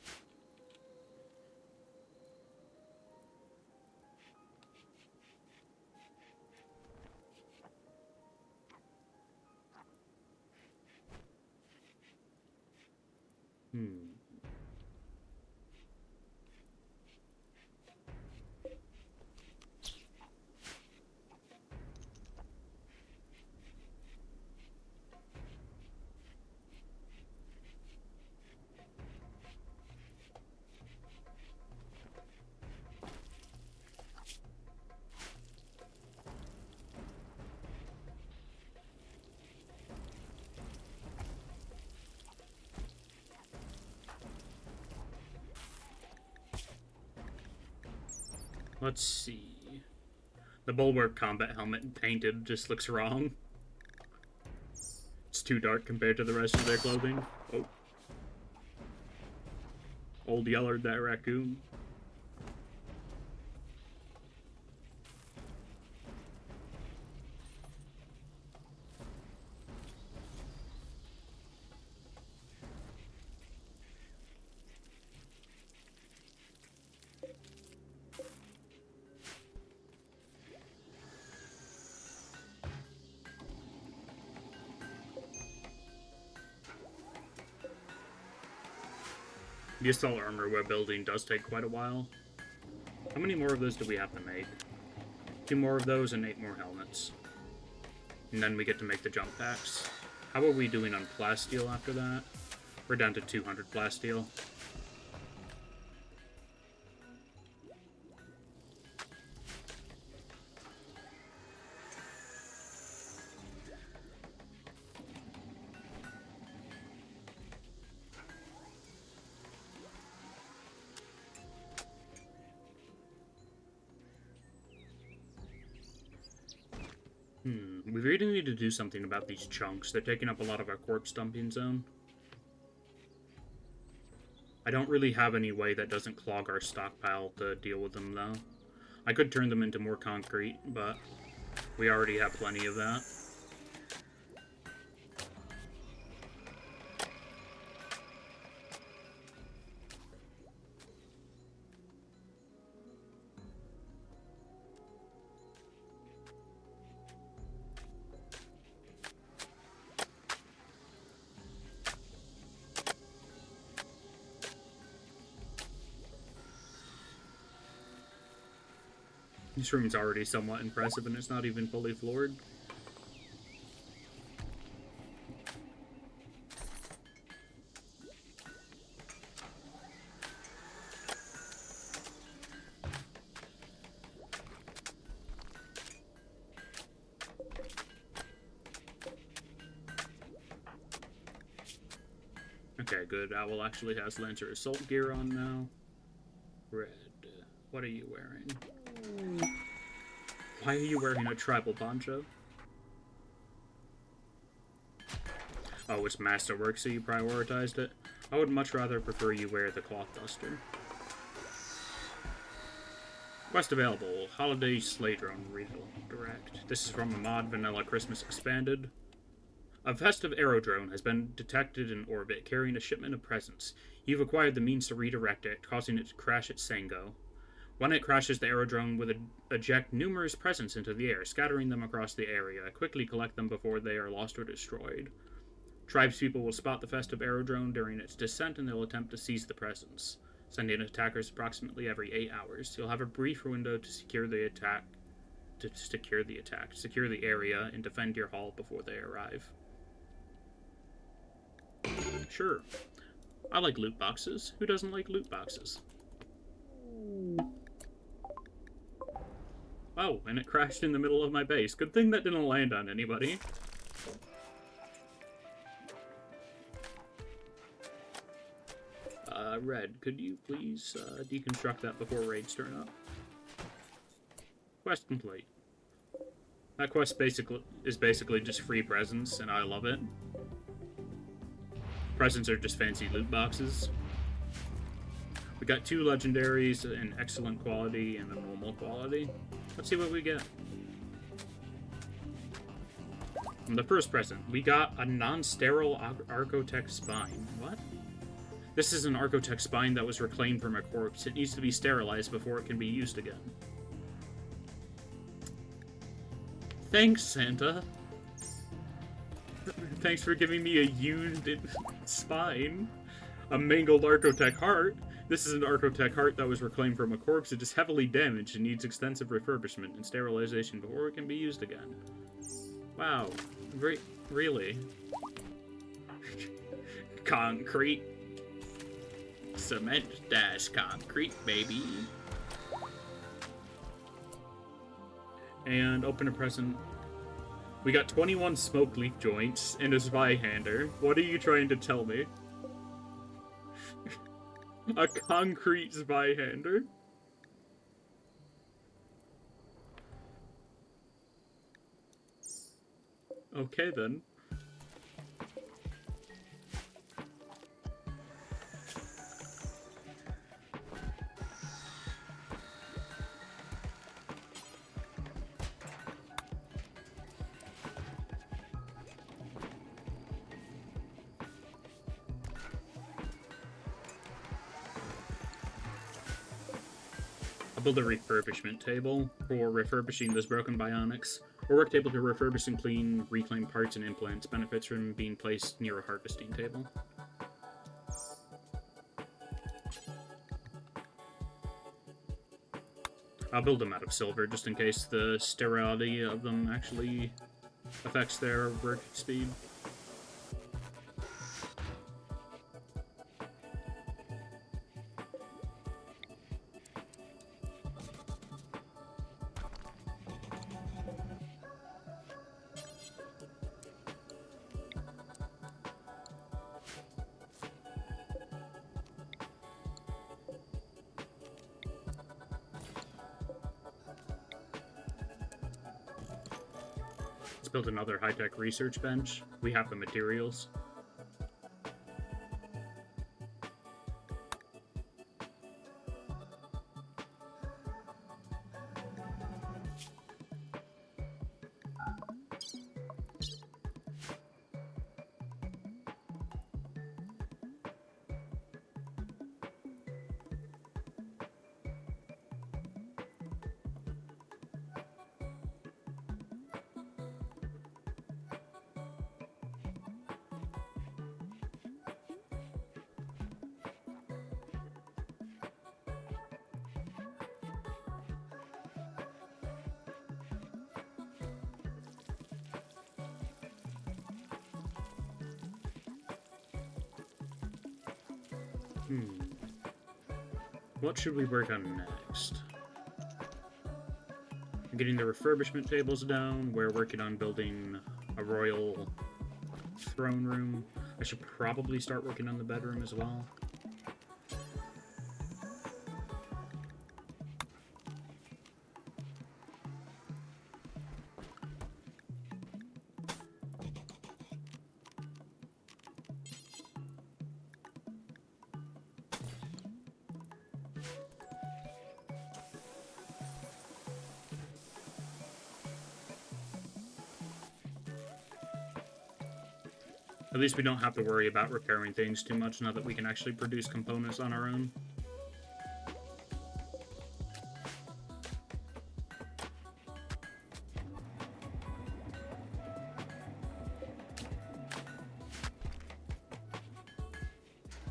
Let's see. The Bulwark combat helmet painted just looks wrong. It's too dark compared to the rest of their clothing. Oh. Old Yeller, that raccoon. The assault armor we're building does take quite a while. How many more of those do we have to make? 2 more of those and 8 more helmets. And then we get to make the jump packs. How are we doing on plasteel after that? We're down to 200 plasteel. We really need to do something about these chunks. They're taking up a lot of our corpse dumping zone. I don't really have any way that doesn't clog our stockpile to deal with them, though. I could turn them into more concrete, but we already have plenty of that. This room's already somewhat impressive, and it's not even fully floored. Okay, good. Owl actually has Lancer Assault gear on now. Red. What are you wearing? Why are you wearing a tribal poncho? Oh, it's Masterwork, so you prioritized it? I would much rather prefer you wear the cloth duster. Quest available. Holiday Sleigh Drone Redirect. This is from a mod, Vanilla Christmas Expanded. A festive aerodrone has been detected in orbit carrying a shipment of presents. You've acquired the means to redirect it, causing it to crash at Sango. When it crashes, the aerodrome will eject numerous presents into the air, scattering them across the area. Quickly collect them before they are lost or destroyed. Tribespeople will spot the festive aerodrome during its descent and they'll attempt to seize the presents, sending attackers approximately every 8 hours. You'll have a brief window to secure the area, and defend your hall before they arrive. Sure. I like loot boxes. Who doesn't like loot boxes? Oh, and it crashed in the middle of my base. Good thing that didn't land on anybody. Red, could you please deconstruct that before raids turn up? Quest complete. That quest is basically just free presents, and I love it. Presents are just fancy loot boxes. We got 2 legendaries in excellent quality and a normal quality. Let's see what we get. From the first present, we got a non-sterile Archotech spine. What? This is an Archotech spine that was reclaimed from a corpse. It needs to be sterilized before it can be used again. Thanks, Santa. Thanks for giving me a used spine. A mangled Archotech heart. This is an Archotech heart that was reclaimed from a corpse. It is heavily damaged and needs extensive refurbishment and sterilization before it can be used again. Wow. Really? Concrete. Cement dash concrete, baby. And open a present. We got 21 smoke leaf joints and a Zweihander. What are you trying to tell me? A concrete Zweihander? Okay then. Build a refurbishment table for refurbishing this broken bionics. A work table to refurbish and clean reclaimed parts and implants. Benefits from being placed near a harvesting table. I'll build them out of silver just in case the sterility of them actually affects their work speed. Let's build another high-tech research bench. We have the materials. What should we work on next? Getting the refurbishment tables down. We're working on building a royal throne room. I should probably start working on the bedroom as well. At least we don't have to worry about repairing things too much now that we can actually produce components on our own.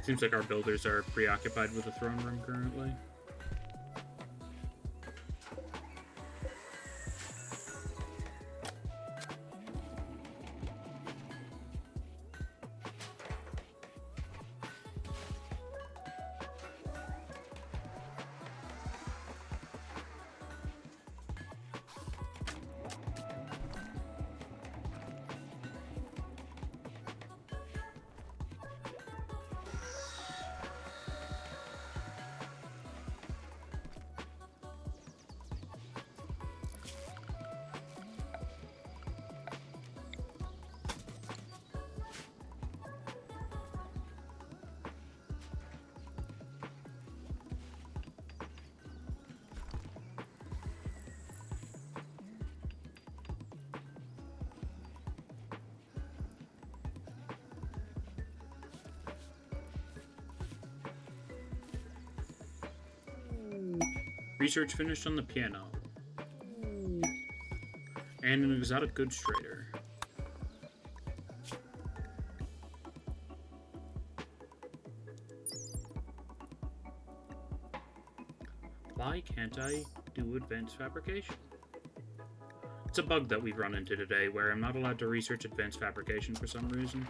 Seems like our builders are preoccupied with the throne room currently. Research finished on the piano. And an exotic goods trader. Why can't I do advanced fabrication? It's a bug that we've run into today where I'm not allowed to research advanced fabrication for some reason.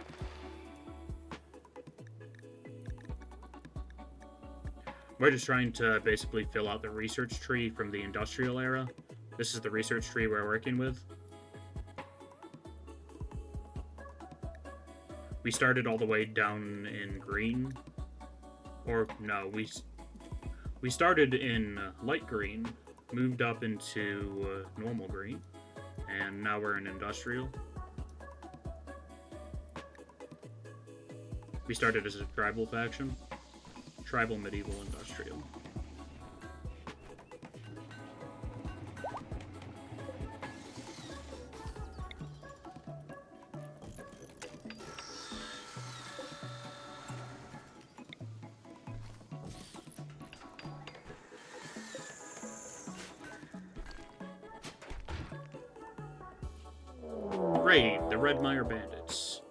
We're just trying to basically fill out the research tree from the industrial era. This is the research tree we're working with. We started all the way down in green. Or, no, we started in light green, moved up into normal green, and now we're in industrial. We started as a tribal faction. Tribal, medieval, industrial. Raid the Redmire Bandits.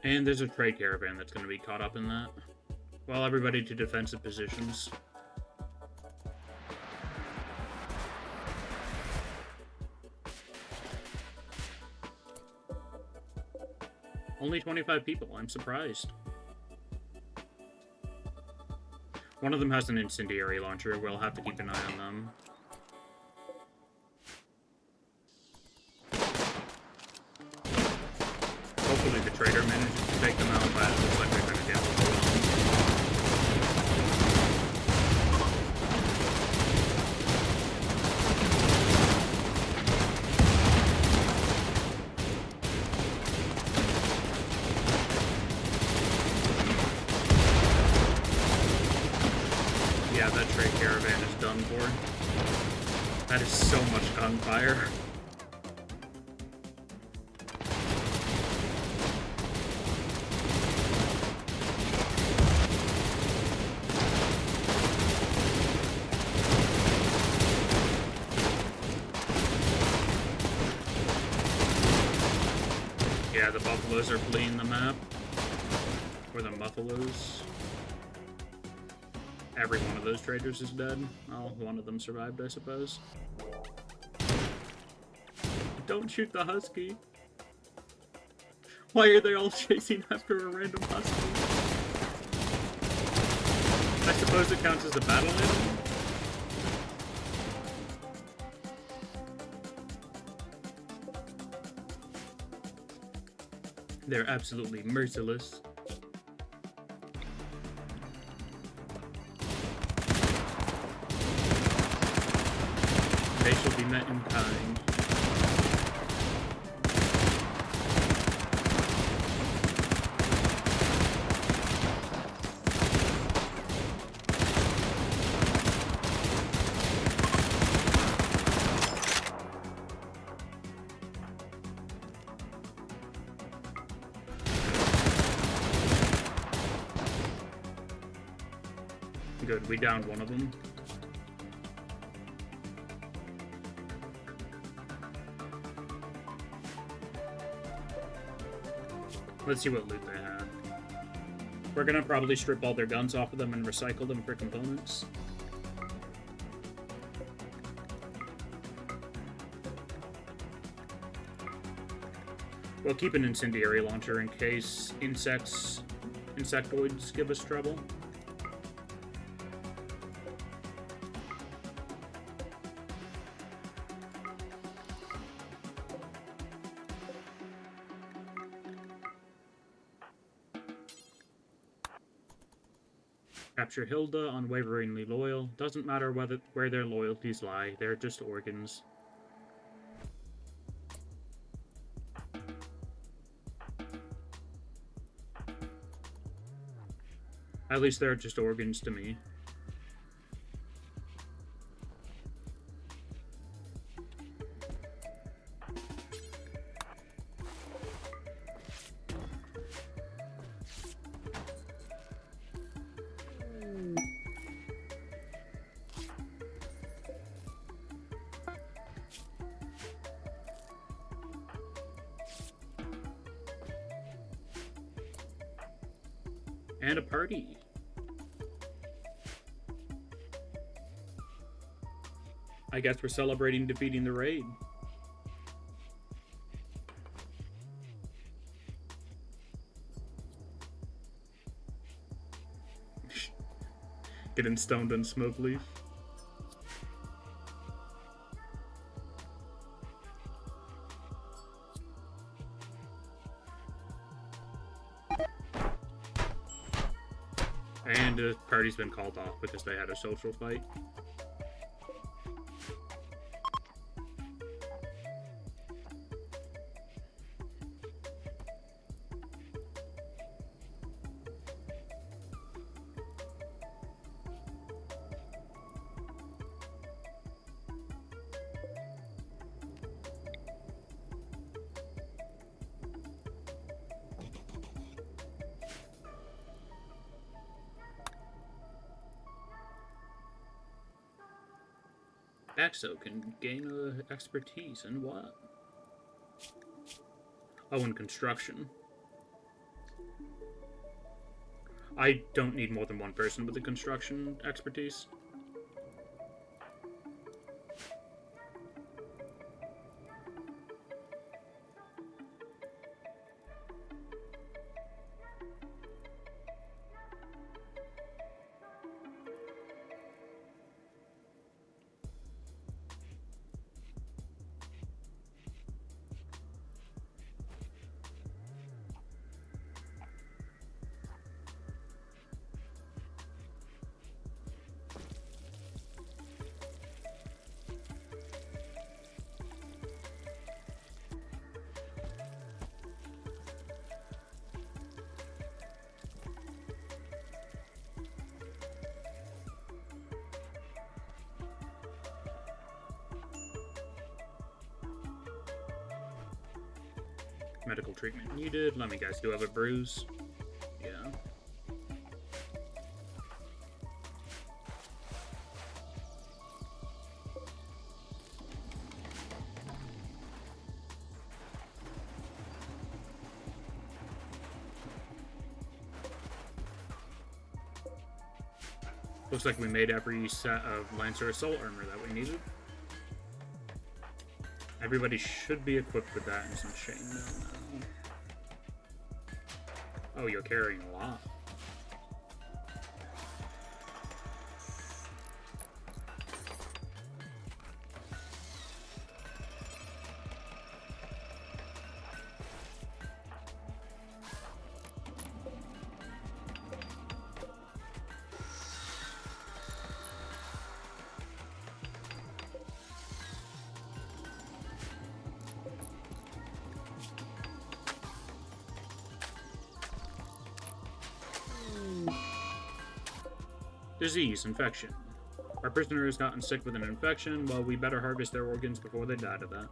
And there's a trade caravan that's going to be caught up in that. Well, everybody to defensive positions. Only 25 people, I'm surprised. One of them has an incendiary launcher, we'll have to keep an eye on them. Hopefully the trader manages to take them out, but it looks like they're going to get overwhelmed. Yeah, that trade caravan is done for. That is so much gunfire. Yeah, the buffaloes are fleeing the map. Or the buffaloes. Every one of those traders is dead. Well, one of them survived, I suppose. Don't shoot the husky. Why are they all chasing after a random husky? I suppose it counts as a battle animal? They're absolutely merciless. They shall be met in kind. Good, we downed one of them. Let's see what loot they had. We're gonna probably strip all their guns off of them and recycle them for components. We'll keep an incendiary launcher in case insectoids give us trouble. Capture Hilda, unwaveringly loyal. Doesn't matter where their loyalties lie, they're just organs. At least they're just organs to me. And a party. I guess we're celebrating defeating the raid. Getting stoned on smoke leaf. And the party's been called off because they had a social fight. Axo can gain expertise in what? Oh, in construction. I don't need more than one person with the construction expertise. Medical treatment needed. Let me guess, do you have a bruise? Yeah. Looks like we made every set of Lancer Assault armor that we needed. Everybody should be equipped with that and some chainmail now. Oh, you're carrying a lot. Disease, infection. Our prisoner has gotten sick with an infection. Well, we better harvest their organs before they die to that.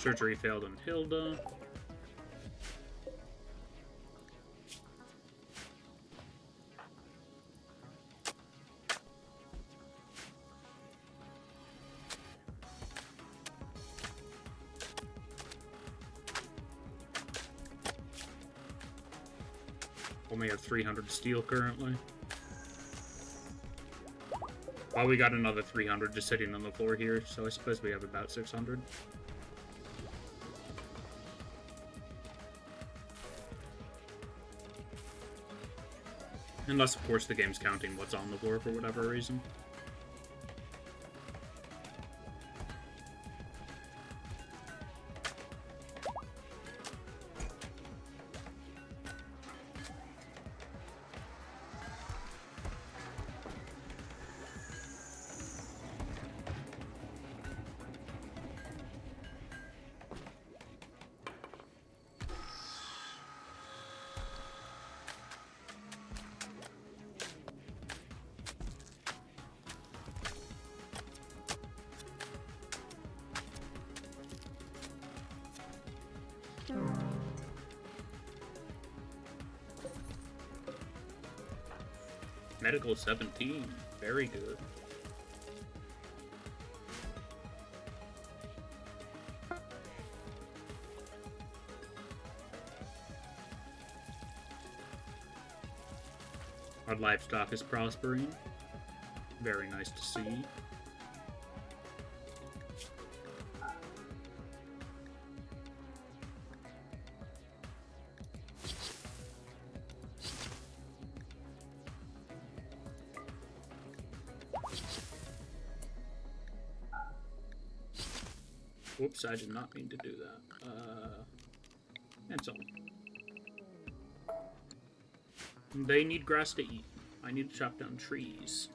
Surgery failed on Hilda. Only have 300 steel currently. Well, we got another 300 just sitting on the floor here, so I suppose we have about 600. Unless, of course, the game's counting what's on the floor for whatever reason. Medical 17. Very good. Our livestock is prospering. Very nice to see. Whoops, I did not mean to do that. That's all. They need grass to eat. I need to chop down trees.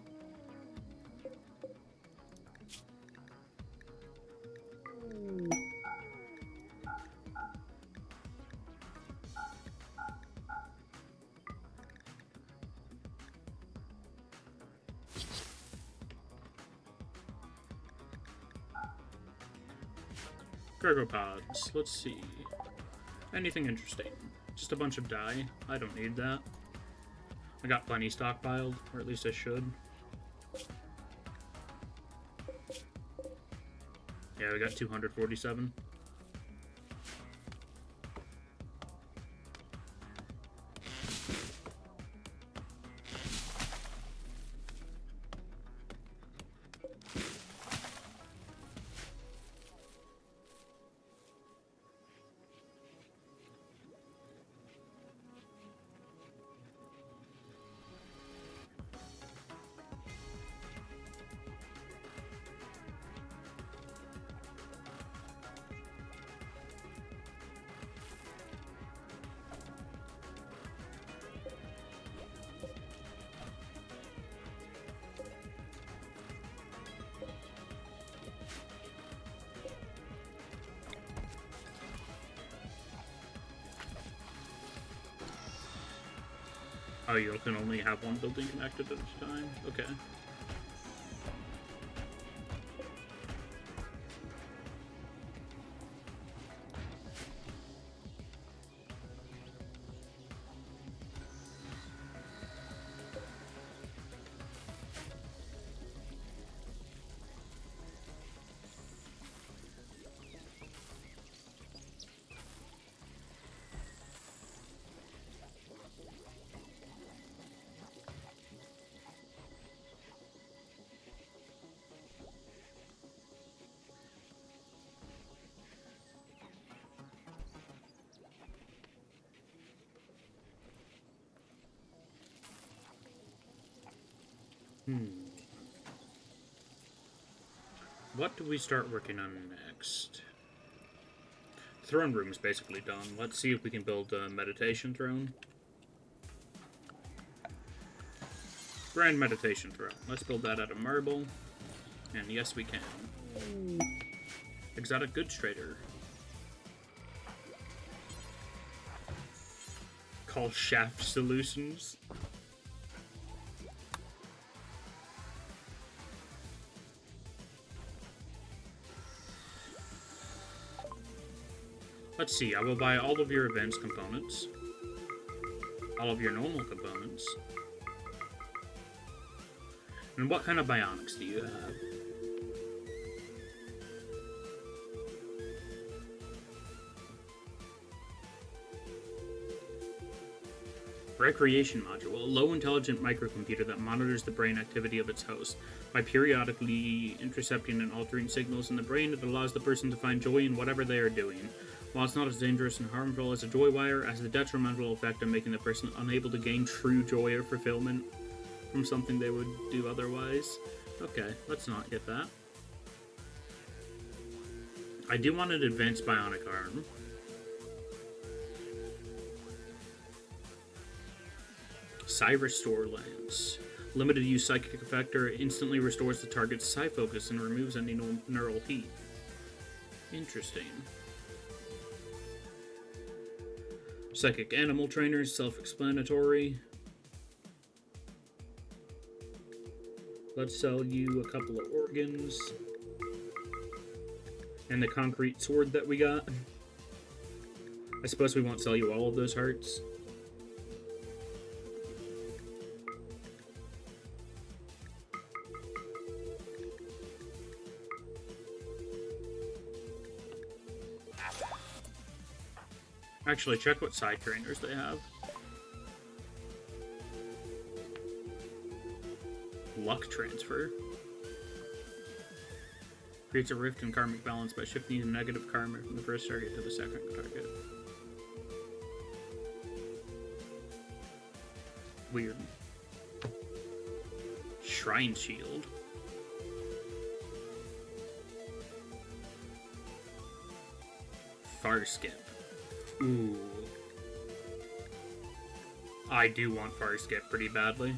Cargo pods. Let's see. Anything interesting? Just a bunch of dye. I don't need that. I got plenty stockpiled, or at least I should. Yeah, we got 247. Oh, you can only have one building connected at a time? Okay. What do we start working on next? Throne room is basically done. Let's see if we can build a meditation throne. Grand meditation throne. Let's build that out of marble. And yes, we can. Exotic goods trader. Call Shaft Solutions. Let's see, I will buy all of your advanced components. All of your normal components. And what kind of bionics do you have? Recreation module, a low-intelligent microcomputer that monitors the brain activity of its host. By periodically intercepting and altering signals in the brain, it allows the person to find joy in whatever they are doing. While it's not as dangerous and harmful as a joy wire, it has the detrimental effect of making the person unable to gain true joy or fulfillment from something they would do otherwise. Okay, let's not get that. I do want an advanced bionic arm. Psi-Restore Lance. Limited use psychic effector, instantly restores the target's psi focus and removes any neural heat. Interesting. Psychic animal trainers, self-explanatory. Let's sell you a couple of organs. And the concrete sword that we got. I suppose we won't sell you all of those hearts. Actually, check what side trainers they have. Luck transfer. Creates a rift in karmic balance by shifting the negative karma from the first target to the second target. Weird. Shrine shield. Far skip. Ooh. I do want Far Skip pretty badly.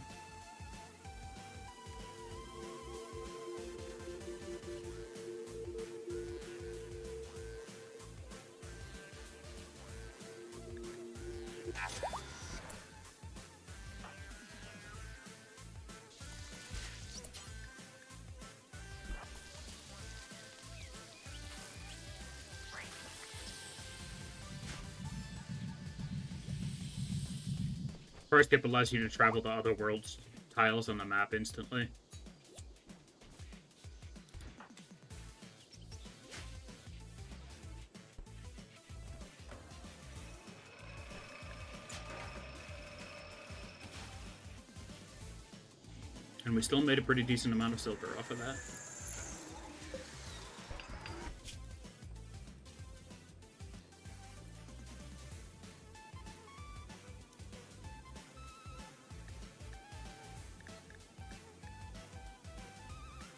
Far Skip allows you to travel to other worlds tiles on the map instantly. And we still made a pretty decent amount of silver off of that.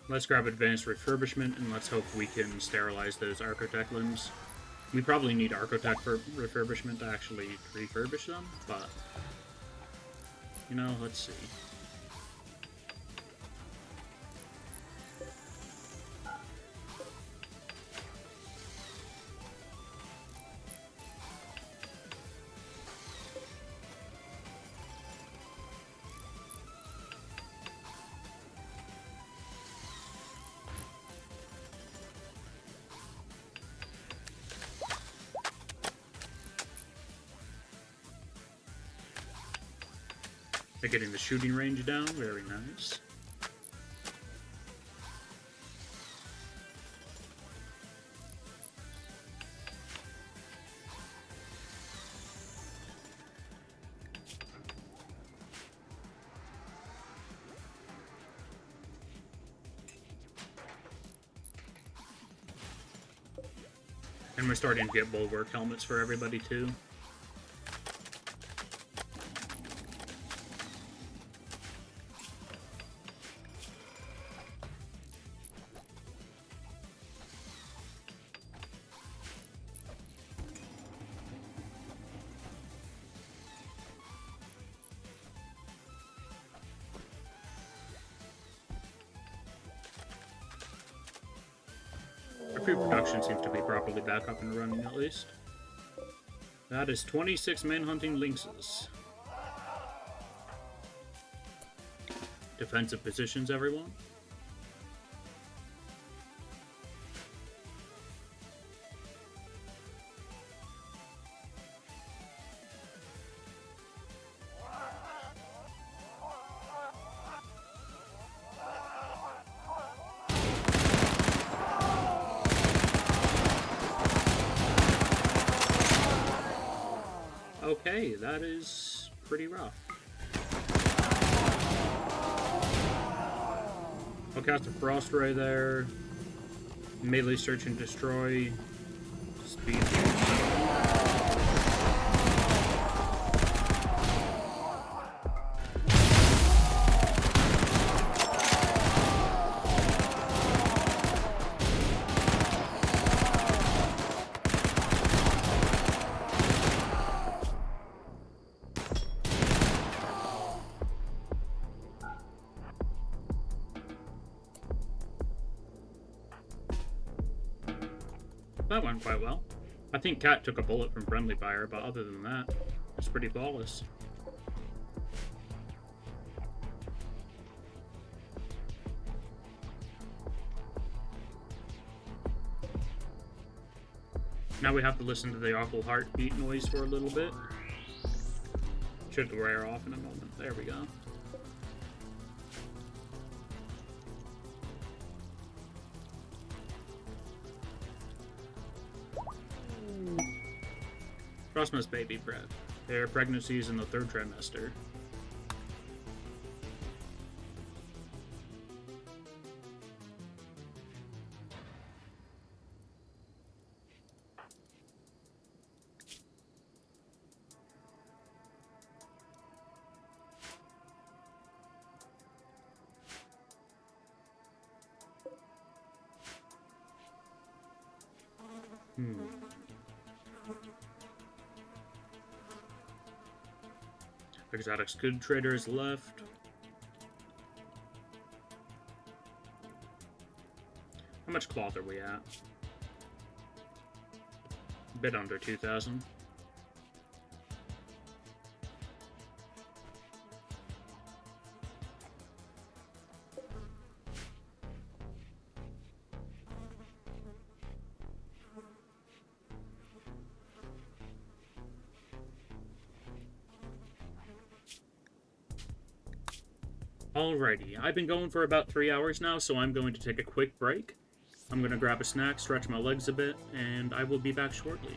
Let's grab advanced refurbishment, and let's hope we can sterilize those Archotech limbs. We probably need Archotech for refurbishment to actually refurbish them, but, you know, let's see. They're getting the shooting range down, very nice. And we're starting to get bulwark helmets for everybody too. Food production seems to be properly back up and running, at least. That is 26 manhunting lynxes. Defensive positions, everyone. Okay, that is pretty rough. I'll cast a Frost Ray there. Melee Search and Destroy. Speed boost. That went quite well. I think Cat took a bullet from friendly fire, but other than that, it's pretty flawless. Now we have to listen to the awful heartbeat noise for a little bit. Should wear off in a moment. There we go. Frostmouse baby breath. Their pregnancy is in the 3rd trimester. Exotic Good Trader is left. How much cloth are we at? A bit under 2,000. Alrighty, I've been going for about 3 hours now, so I'm going to take a quick break. I'm going to grab a snack, stretch my legs a bit, and I will be back shortly.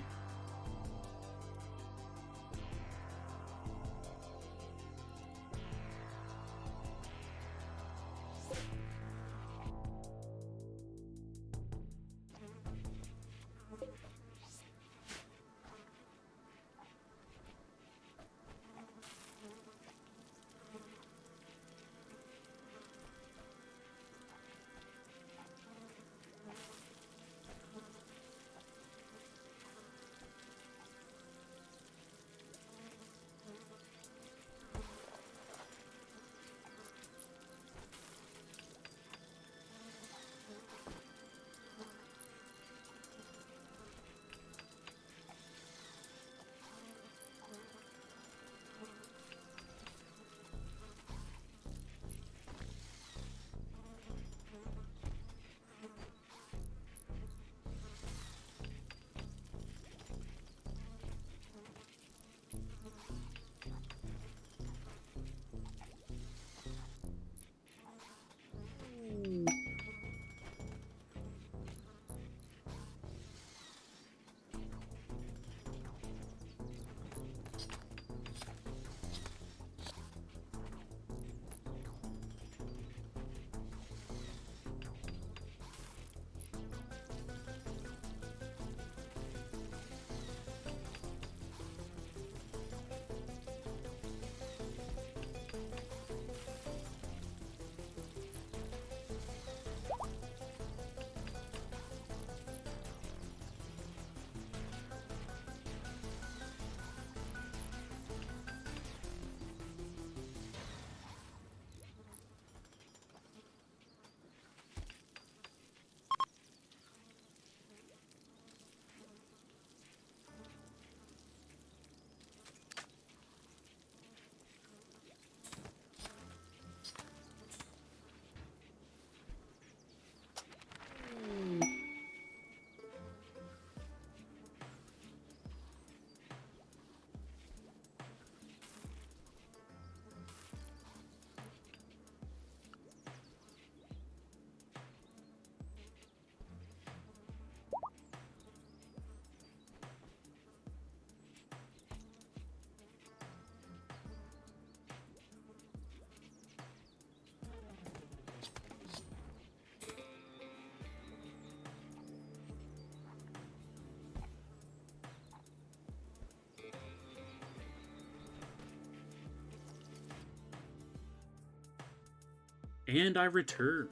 And I return.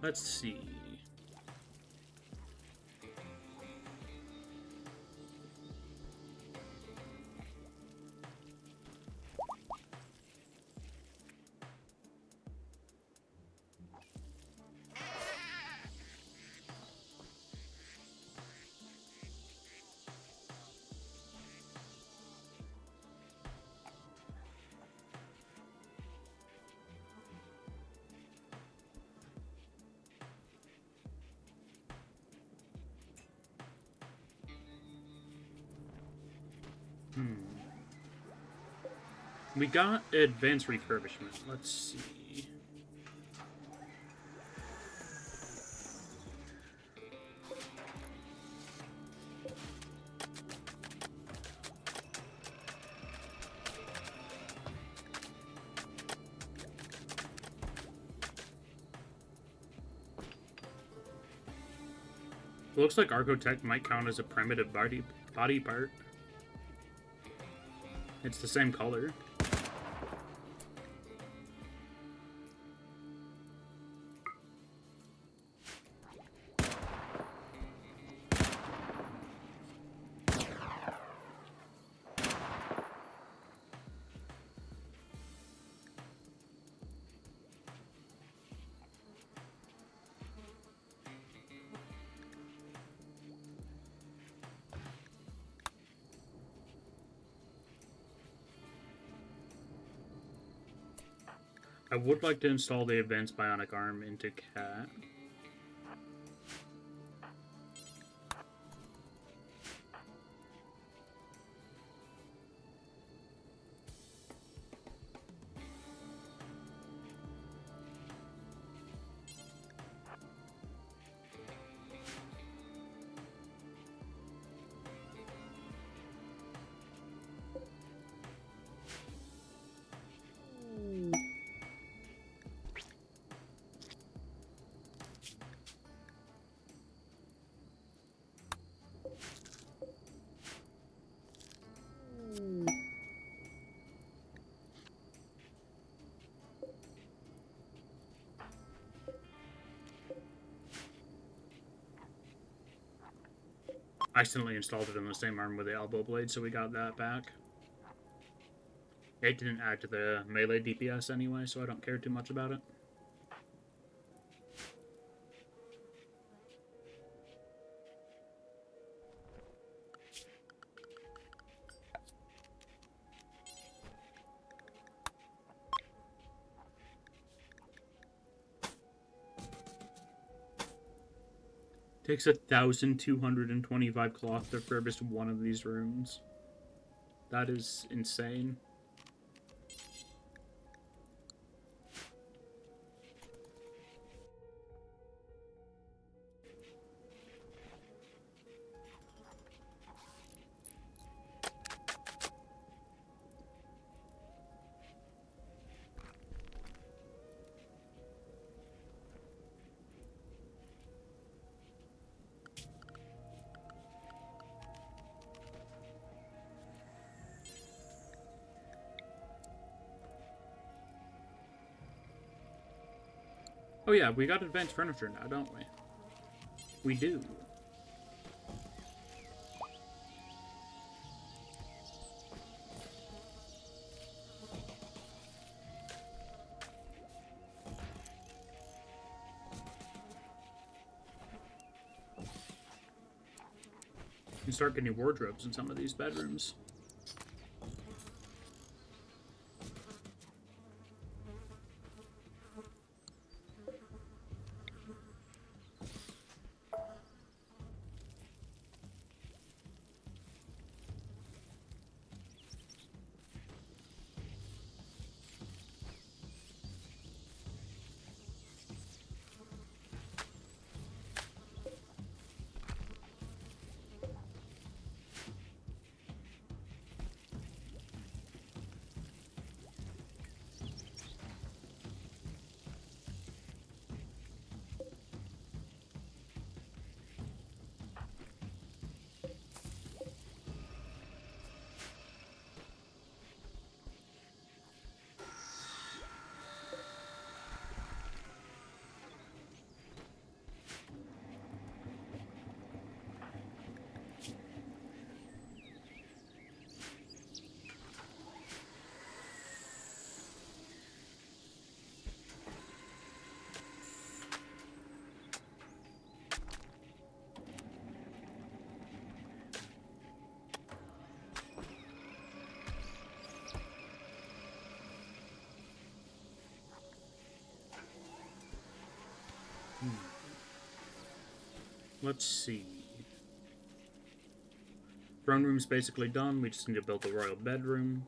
Let's see. We got advanced refurbishment. Let's see. Looks like Architect might count as a primitive body part. It's the same color. I would like to install the advanced bionic arm into Cat. I accidentally installed it on the same arm with the elbow blade, so we got that back. It didn't add to the melee DPS anyway, so I don't care too much about it. Takes 1,225 cloth to refurbish one of these rooms. That is insane. Oh yeah, we got advanced furniture now, don't we? We do. You can start getting wardrobes in some of these bedrooms. Let's see. Throne room's basically done. We just need to build the royal bedroom.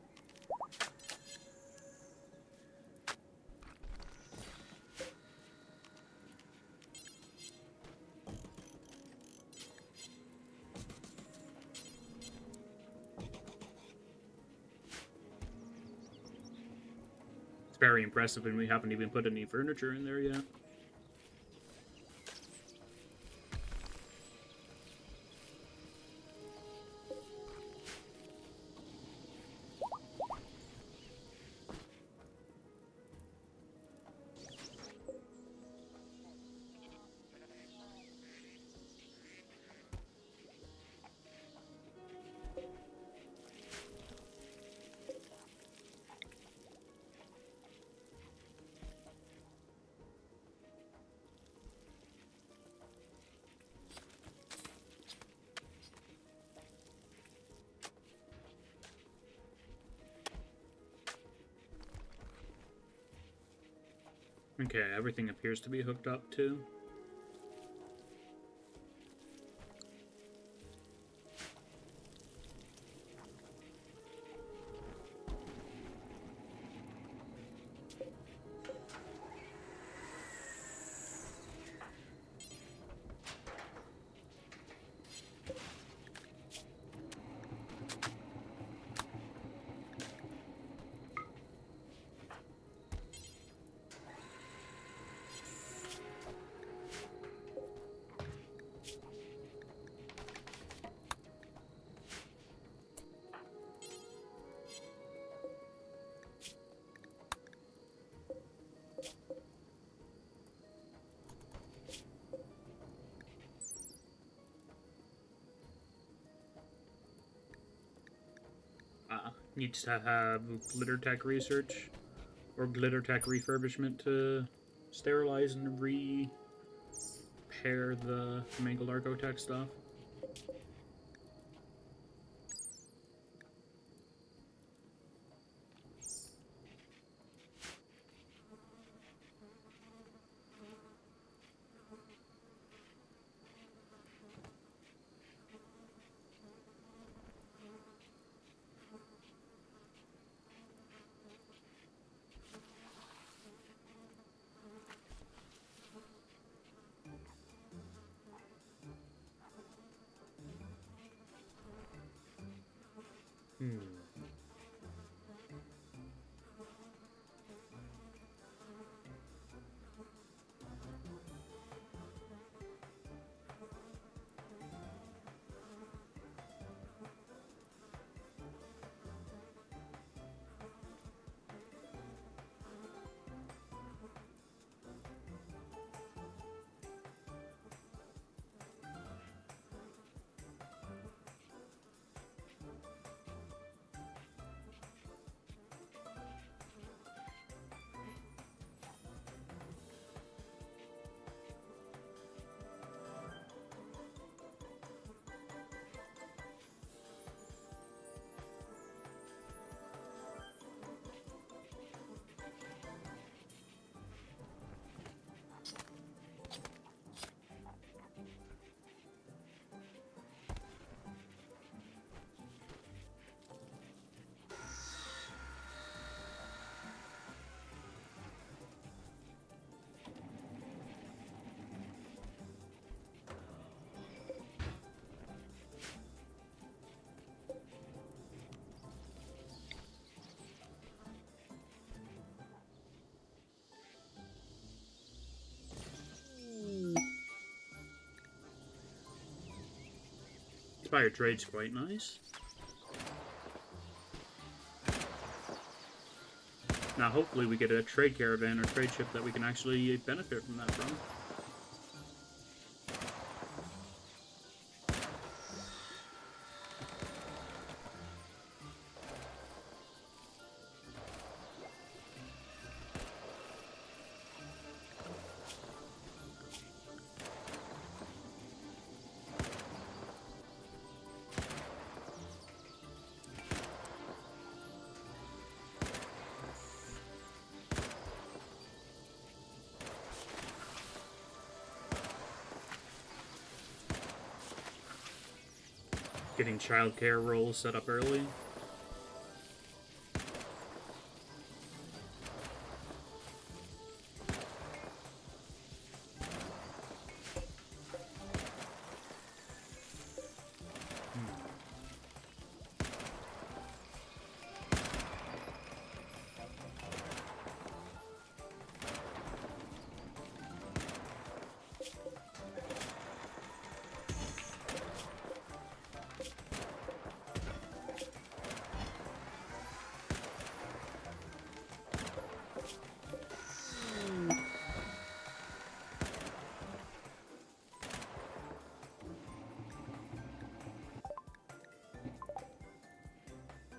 It's very impressive, and we haven't even put any furniture in there yet. Okay, everything appears to be hooked up too. Need to have glitter tech research or glitter tech refurbishment to sterilize and repair the mangled Argotech stuff. Inspired trade's quite nice. Now hopefully we get a trade caravan or trade ship that we can actually benefit from that from. Getting childcare roles set up early.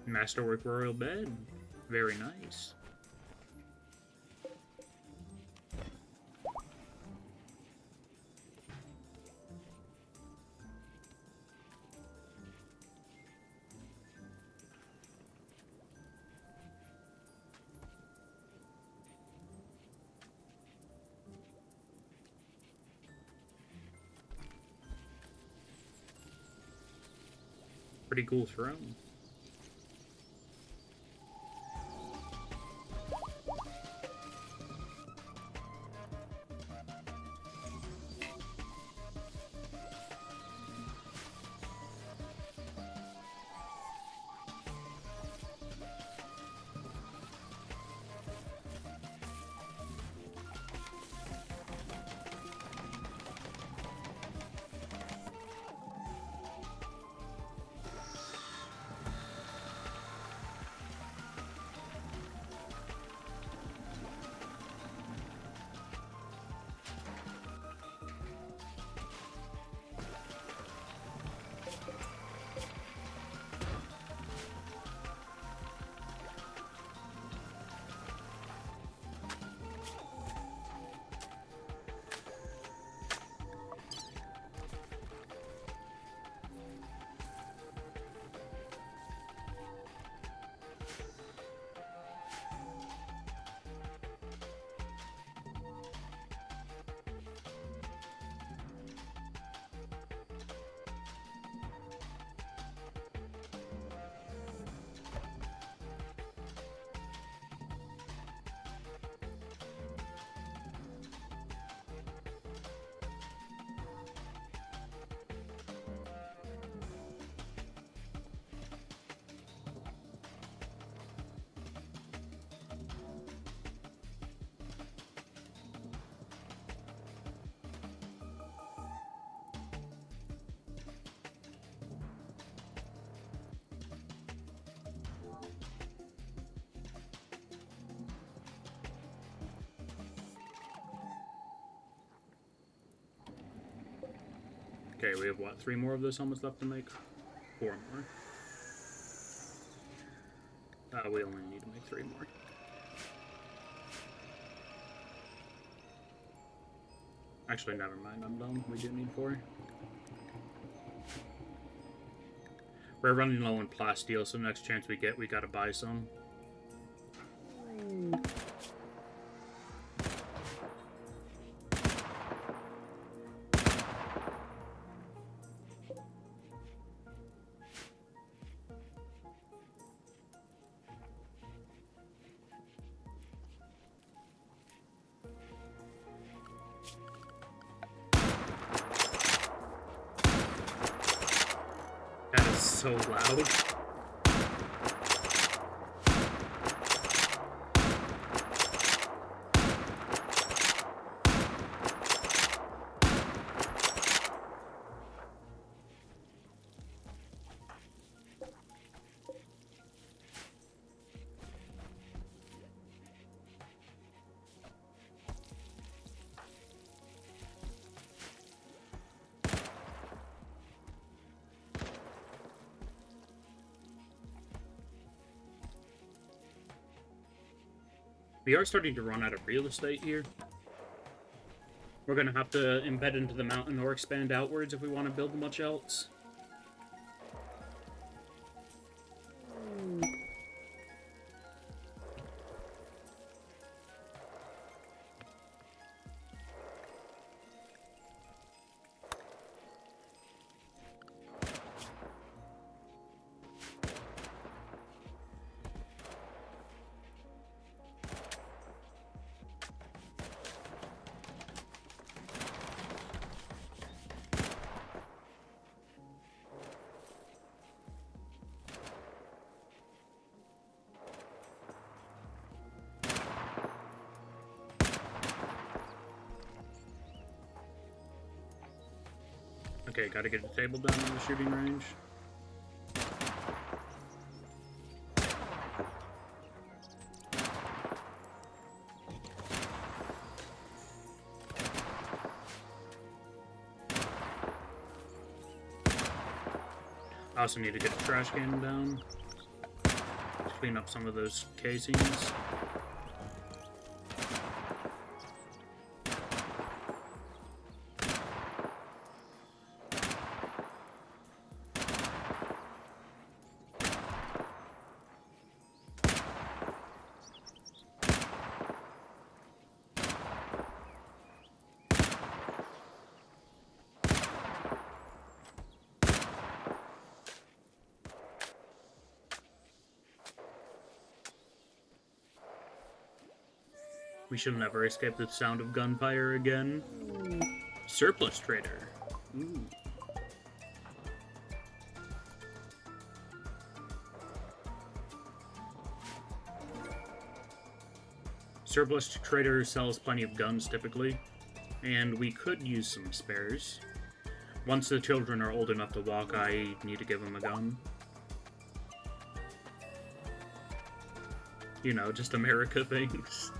Masterwork Royal Bed. Very nice. Pretty cool throne. Okay, we have what, 3 more of those helmets left to make? 4 more. We only need to make 3 more. Actually, never mind, I'm dumb. We do need 4. We're running low on plasteel, so next chance we get, we gotta buy some. That is so loud. We are starting to run out of real estate here. We're gonna have to embed into the mountain or expand outwards if we want to build much else. Okay, gotta get the table down in the shooting range. I also need to get the trash can down. Clean up some of those casings. We shall never escape the sound of gunfire again. Surplus trader. Ooh. Surplus trader sells plenty of guns typically, and we could use some spares. Once the children are old enough to walk, I need to give them a gun. You know, just America things.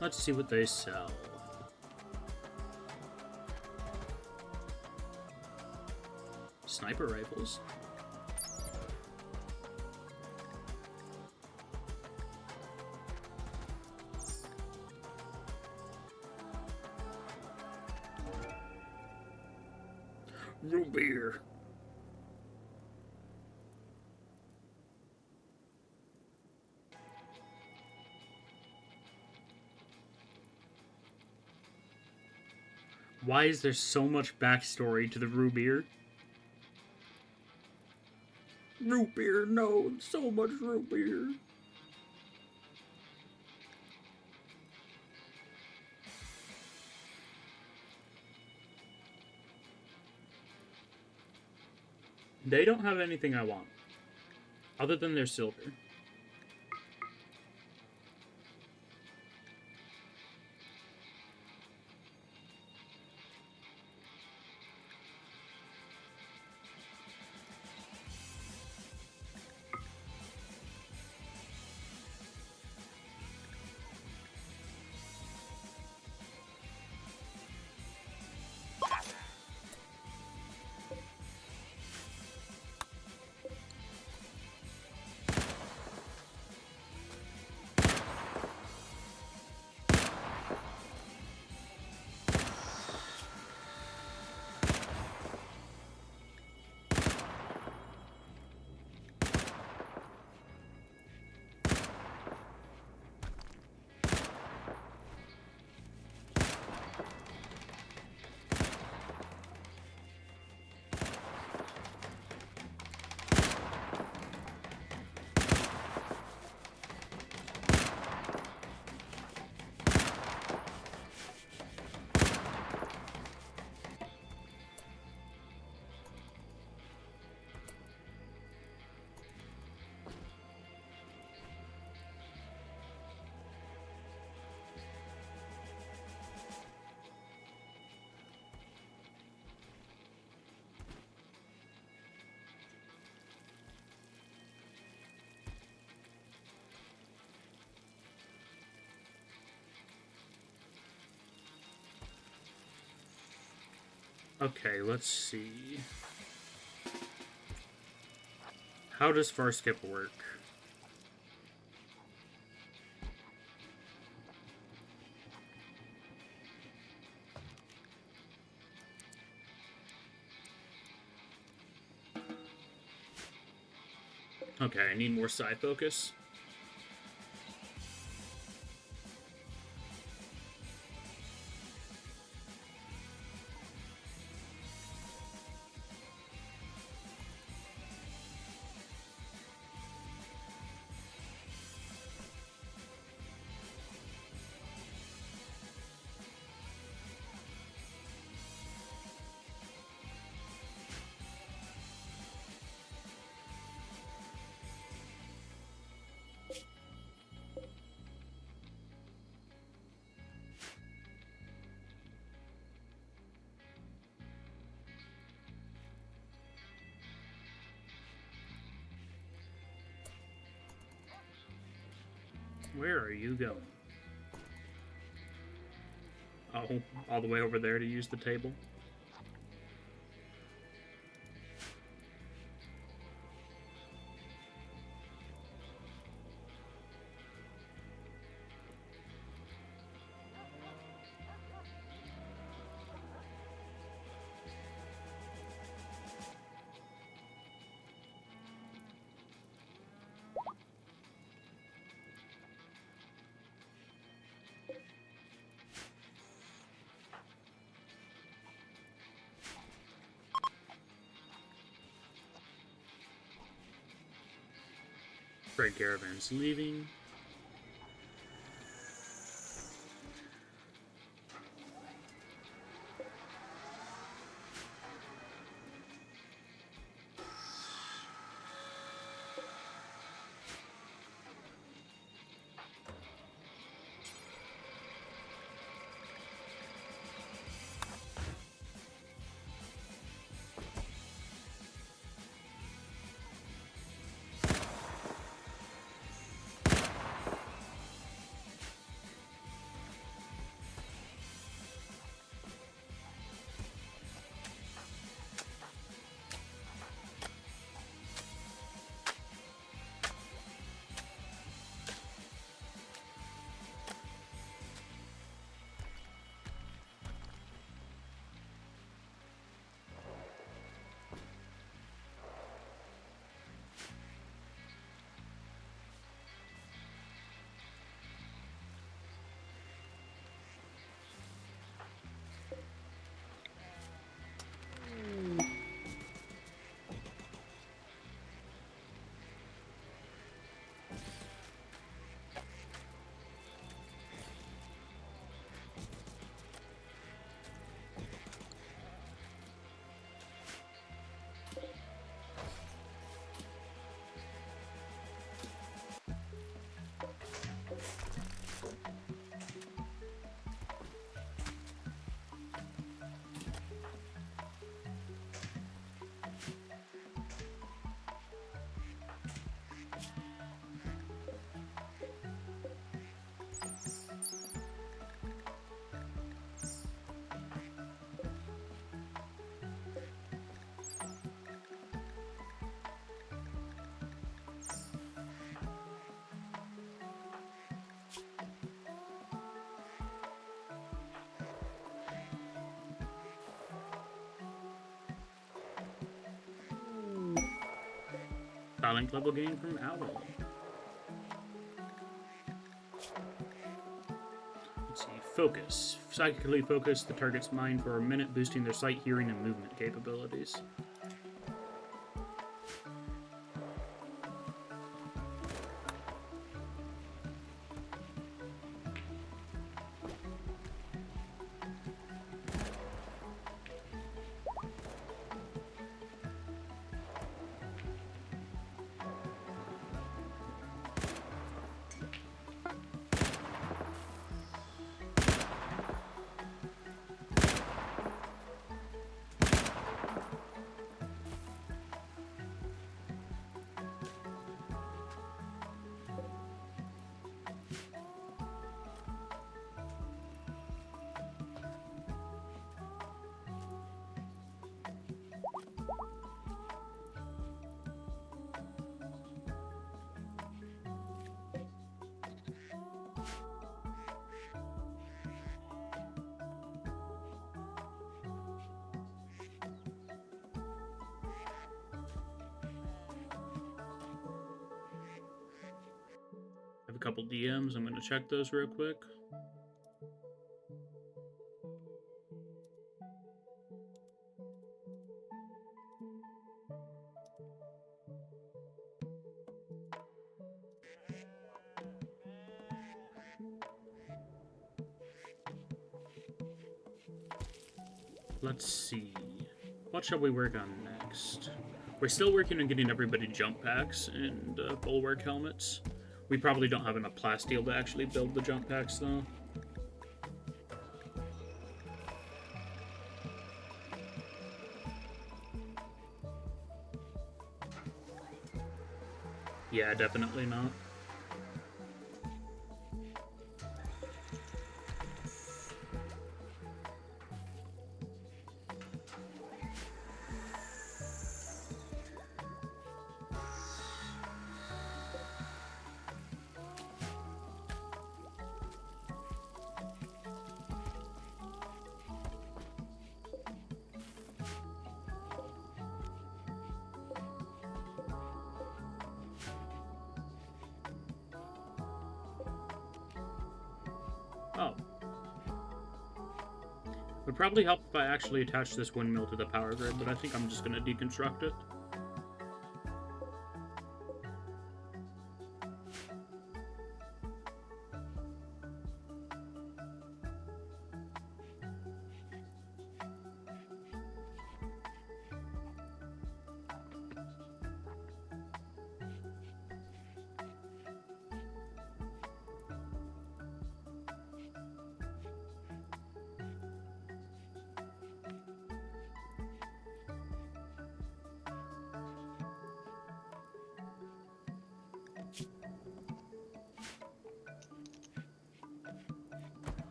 Let's see what they sell. Sniper rifles. Root beer. Why is there so much backstory to the root beer? Root beer, no, so much root beer. They don't have anything I want, other than their silver. Okay, let's see. How does far skip work? Okay, I need more side focus. Where are you going? Oh, all the way over there to use the table? Freight caravan's leaving. Talent level gain from Owl. Let's see. Focus. Psychically focus the target's mind for a minute, boosting their sight, hearing, and movement capabilities. couple DMs. I'm going to check those real quick. Let's see. What shall we work on next? We're still working on getting everybody jump packs and bulwark helmets. We probably don't have enough plasteel to actually build the jump packs, though. Yeah, definitely not. Oh. Would probably help if I actually attach this windmill to the power grid, but I think I'm just going to deconstruct it.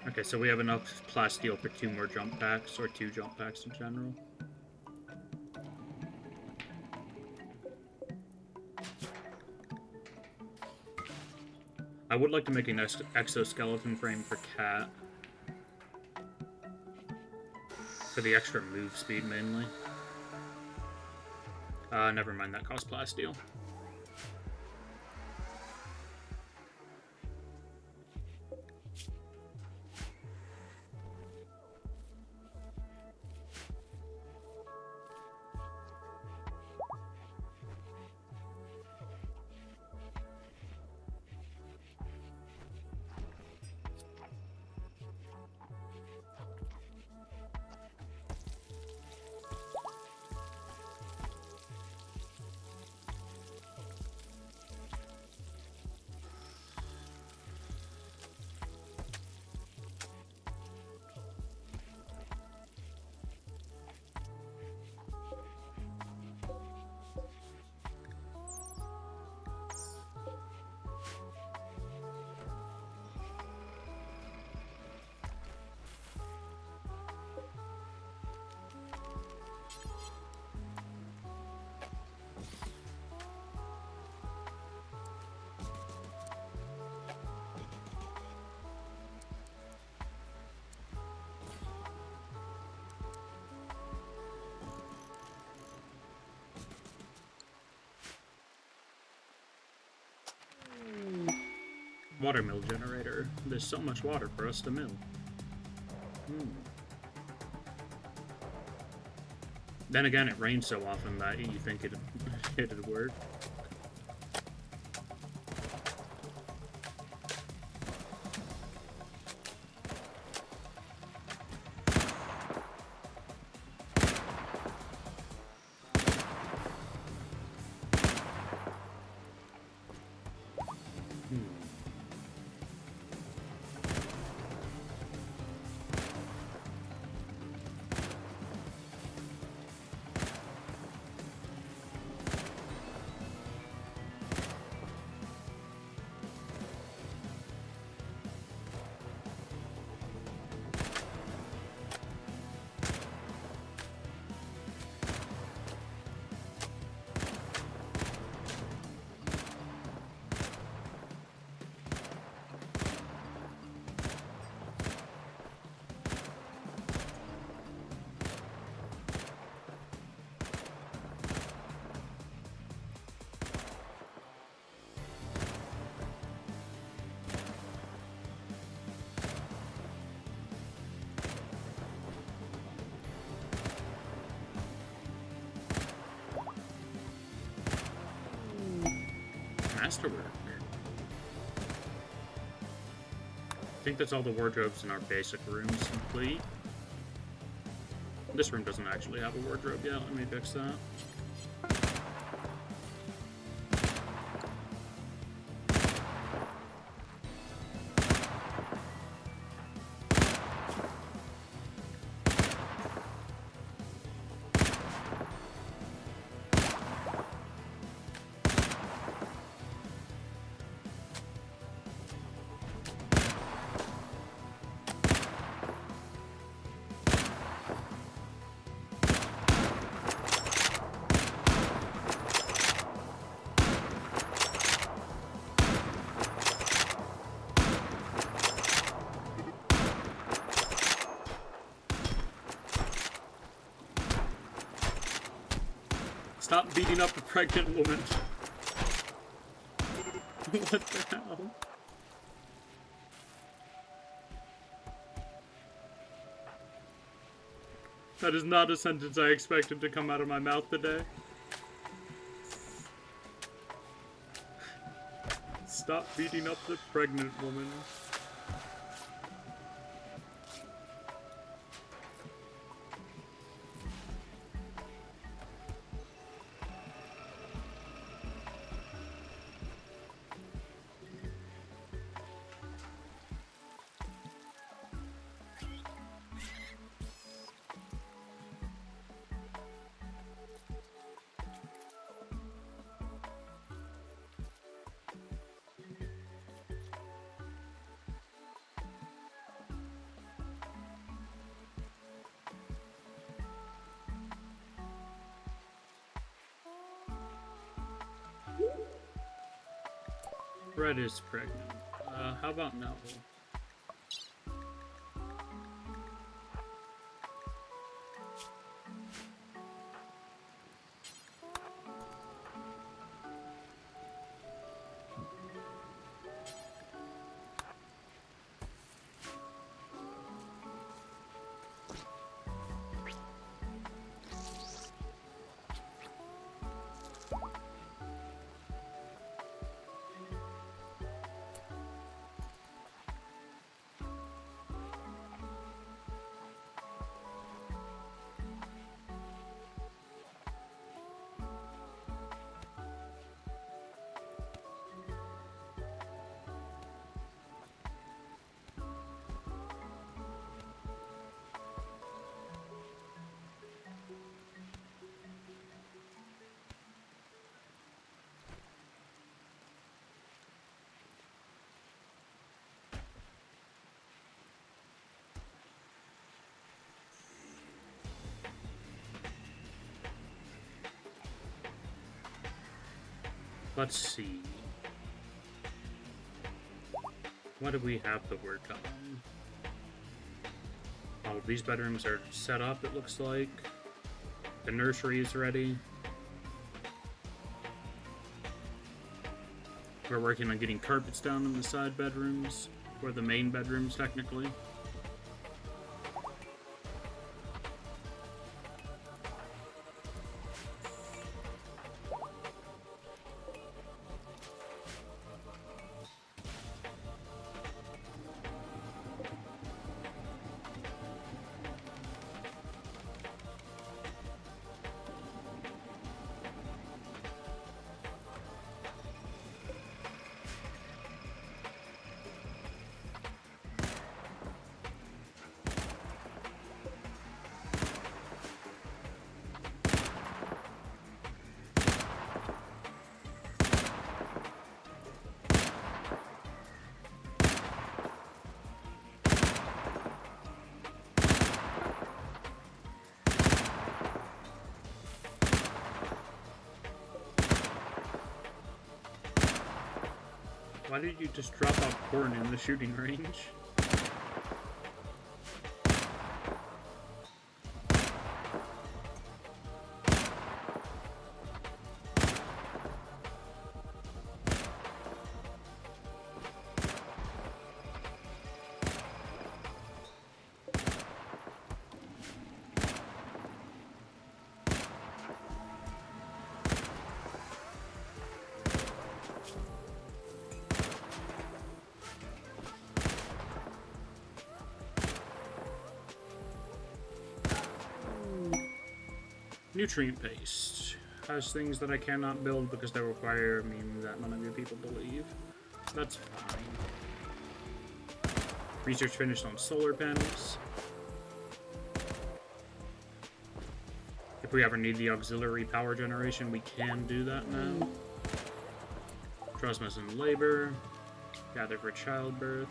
Okay, so we have enough plasteel for 2 more jump packs, or 2 jump packs in general. I would like to make an exoskeleton frame for Cat. For the extra move speed, mainly. Never mind, that costs plasteel. Watermill generator. There's so much water for us to mill. Then again, it rains so often that you think it'd work. masterwork. I think that's all the wardrobes in our basic rooms complete. This room doesn't actually have a wardrobe yet. Let me fix that. Stop beating up a pregnant woman. What the hell? That is not a sentence I expected to come out of my mouth today. Stop beating up the pregnant woman. Red is pregnant. How about Neville? Let's see. What do we have to work on? Oh, these bedrooms are set up, it looks like. The nursery is ready. We're working on getting carpets down in the side bedrooms, or the main bedrooms, technically. Why did you just drop off corn in the shooting range? Nutrient paste has things that I cannot build because they require me that none of you people believe. That's fine. Research finished on solar panels. If we ever need the auxiliary power generation, we can do that now. Trust in labor. Gather for childbirth.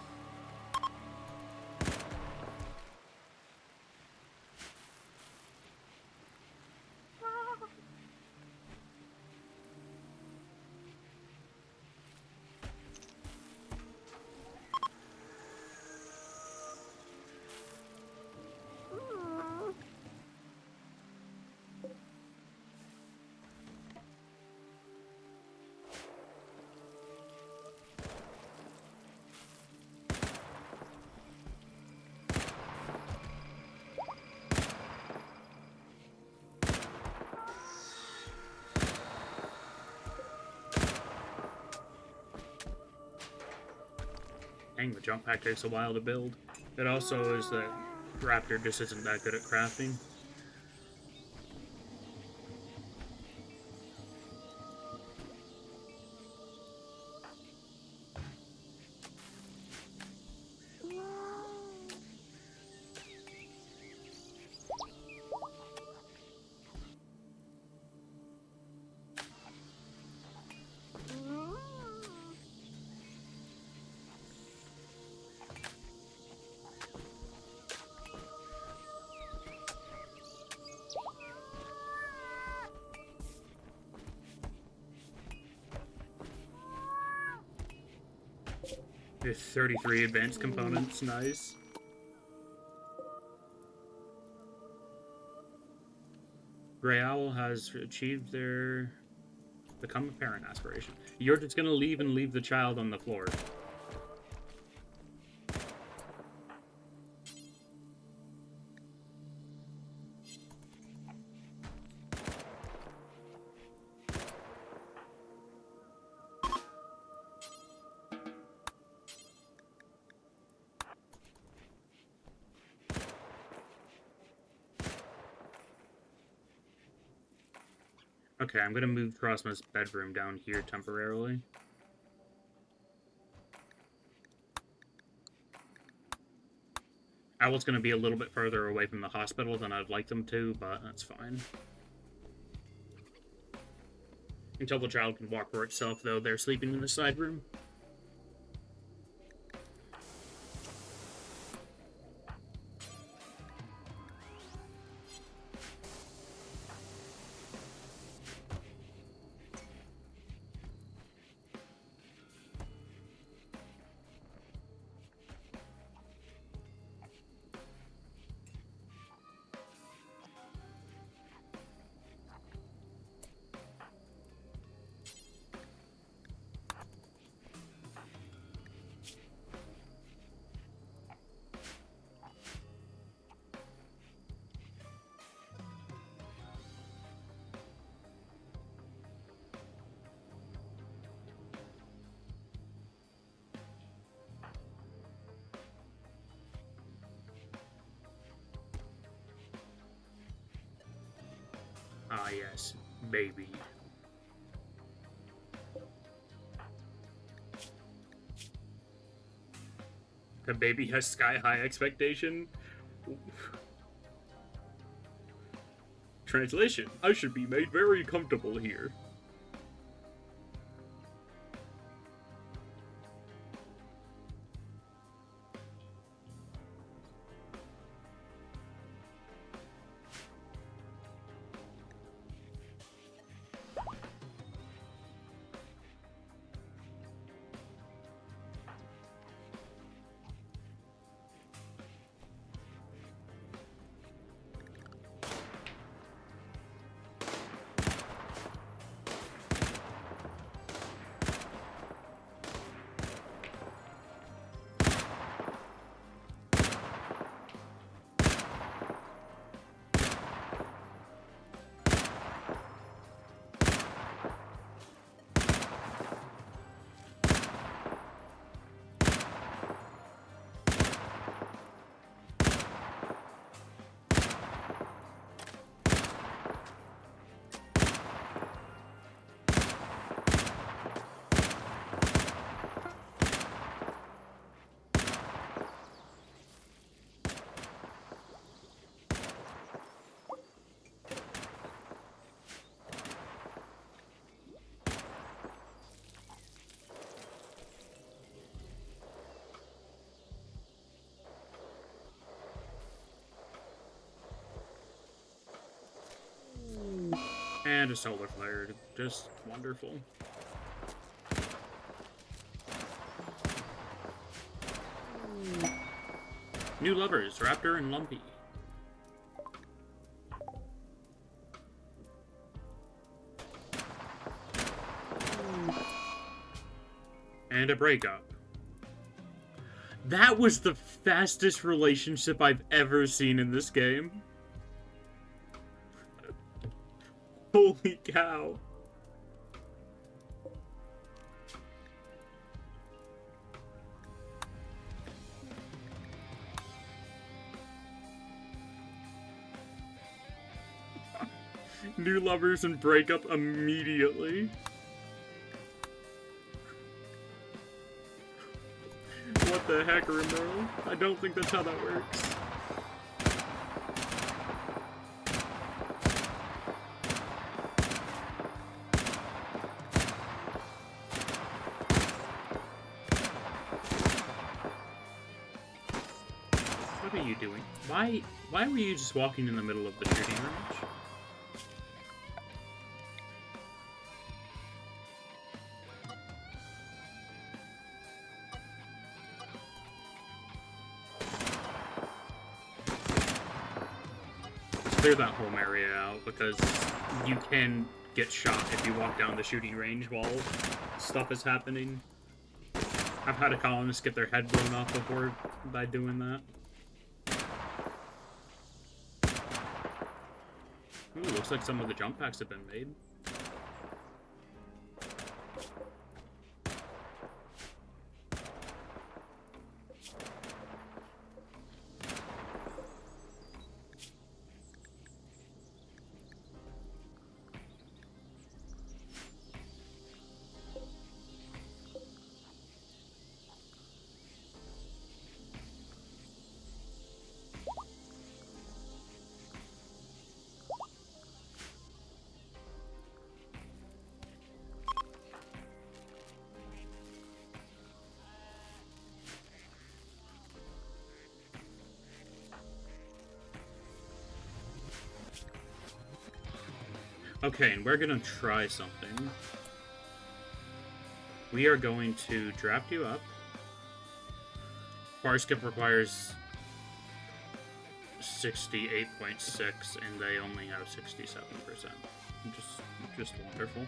Dang, the jump pack takes a while to build. It also is that Raptor just isn't that good at crafting. There's 33 advanced components, nice. Grey Owl has achieved their become a parent aspiration. You're just gonna leave and leave the child on the floor. Okay, I'm gonna move Crossma's bedroom down here temporarily. Owl's gonna be a little bit further away from the hospital than I'd like them to, but that's fine. Until the child can walk for itself, though, they're sleeping in the side room. Ah, yes, baby. The baby has sky-high expectation. Translation: I should be made very comfortable here. And a solar flare. Just wonderful. New lovers, Raptor and Lumpy. And a breakup. That was the fastest relationship I've ever seen in this game. Holy cow. New lovers and breakup immediately. What the heck, Rimro? I don't think that's how that works. What are you doing? Why were you just walking in the middle of the shooting range? Clear that home area out, because you can get shot if you walk down the shooting range while stuff is happening. I've had a colonist get their head blown off before by doing that. Ooh, looks like some of the jump packs have been made. Okay, and we're gonna try something. We are going to draft you up. Fire skip requires 68.6, and they only have 67%. Just wonderful.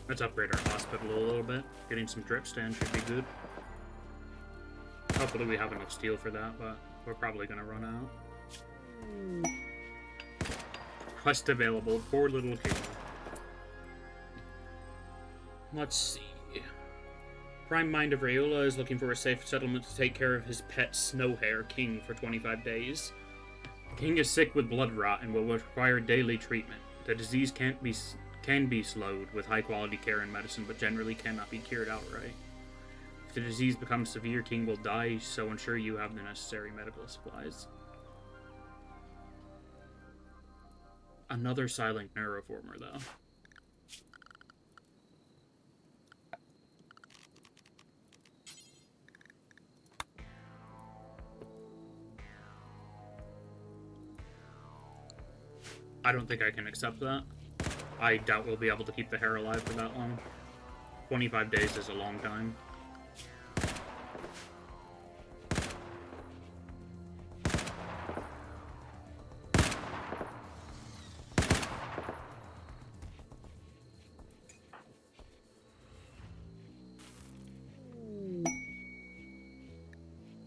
Let's upgrade our hospital a little bit. Getting some drip stand should be good. Hopefully we have enough steel for that, but we're probably gonna run out. Quest available, poor little king. Let's see. Prime Mind of Rayola is looking for a safe settlement to take care of his pet Snowhair King for 25 days. King is sick with blood rot and will require daily treatment. The disease can be slowed with high-quality care and medicine, but generally cannot be cured outright. If the disease becomes severe, King will die, so ensure you have the necessary medical supplies. Another silent neuroformer, though. I don't think I can accept that. I doubt we'll be able to keep the hair alive for that long. 25 days is a long time.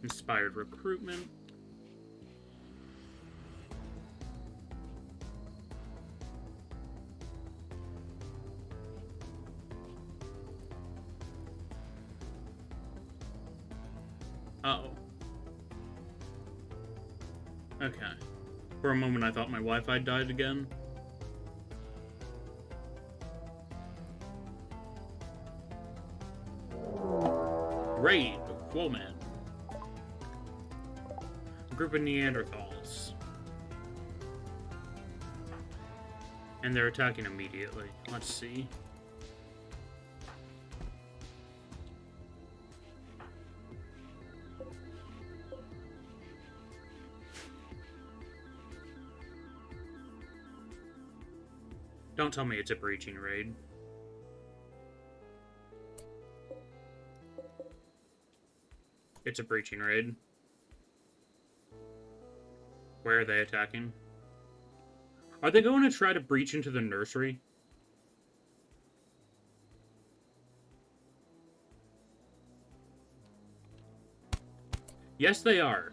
Inspired recruitment. Uh-oh. Okay. For a moment I thought my Wi-Fi died again. Raid Woman. A group of Neanderthals. And they're attacking immediately. Let's see. Don't tell me it's a breaching raid. It's a breaching raid. Where are they attacking? Are they going to try to breach into the nursery? Yes, they are.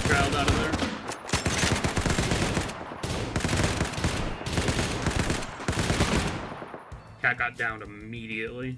Child out of there. Cat got downed immediately.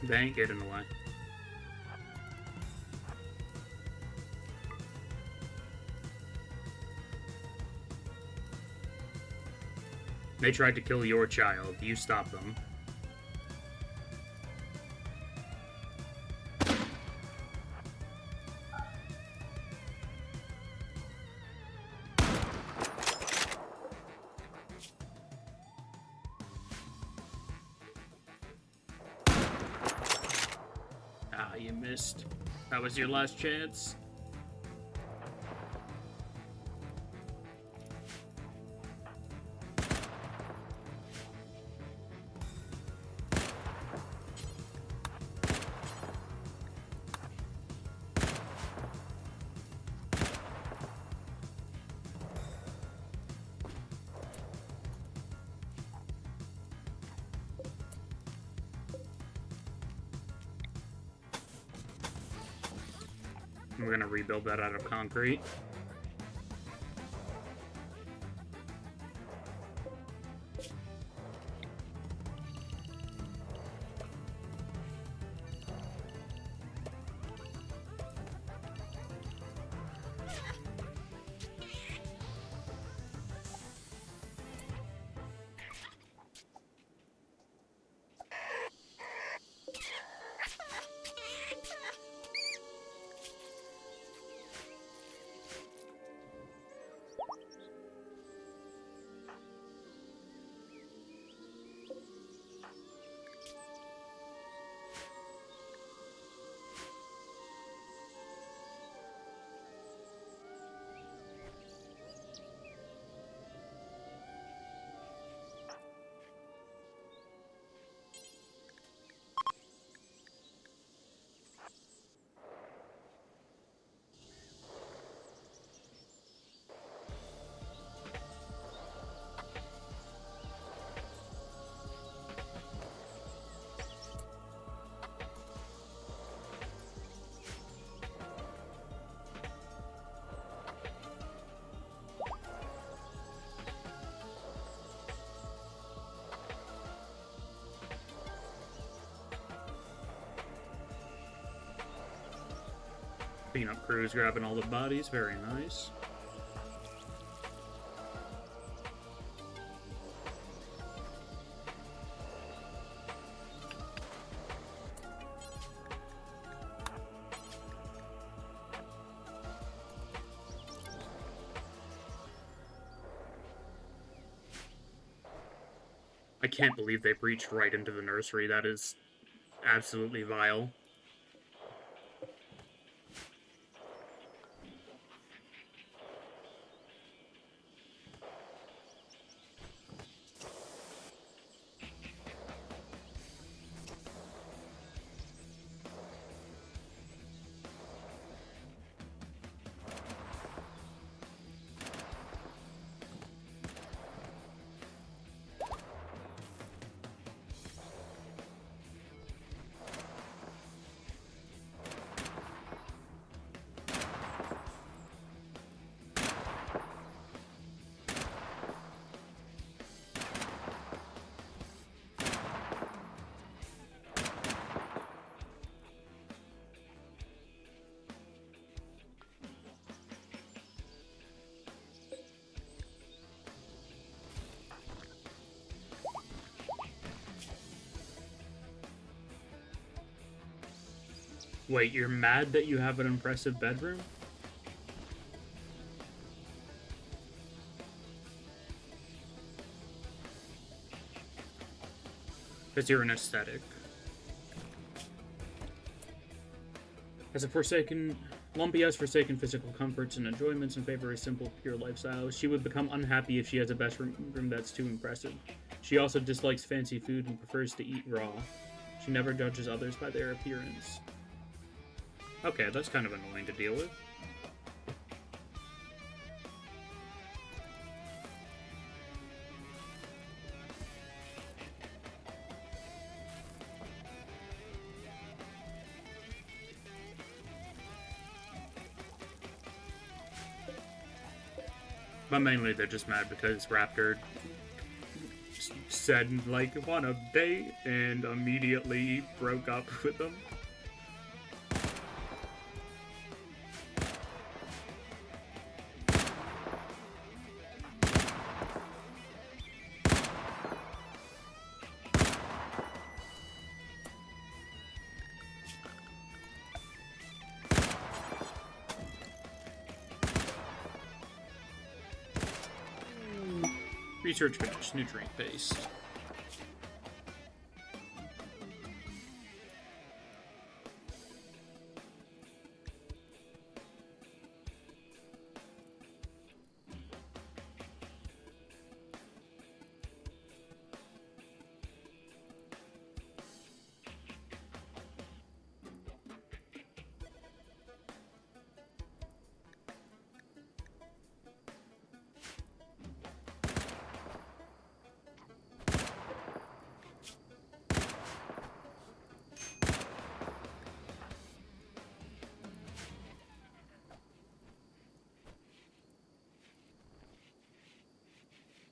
They ain't getting away. They tried to kill your child. You stopped them. You missed. That was your last chance. We're gonna rebuild that out of concrete. Cleanup crews grabbing all the bodies. Very nice. I can't believe they breached right into the nursery. That is absolutely vile. Wait, you're mad that you have an impressive bedroom? Because you're an aesthetic. Lumpy has forsaken physical comforts and enjoyments in favor of a simple, pure lifestyle. She would become unhappy if she has a bedroom that's too impressive. She also dislikes fancy food and prefers to eat raw. She never judges others by their appearance. Okay, that's kind of annoying to deal with. But mainly they're just mad because Raptor said, like, wanna date, and immediately broke up with them. Research finished. Nutrient paste.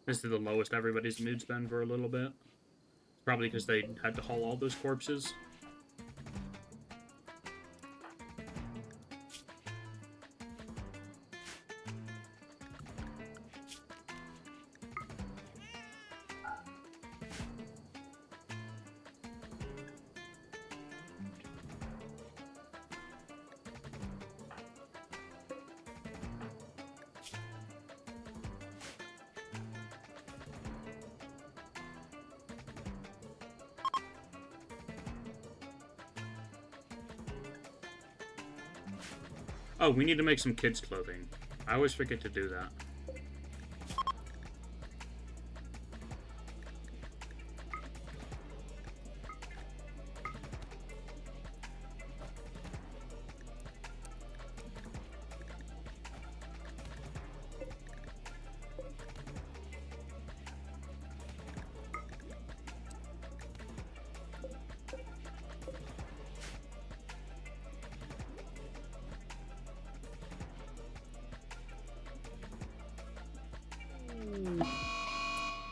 This is the lowest everybody's mood's been for a little bit. Probably because they had to haul all those corpses. Oh, we need to make some kids' clothing. I always forget to do that.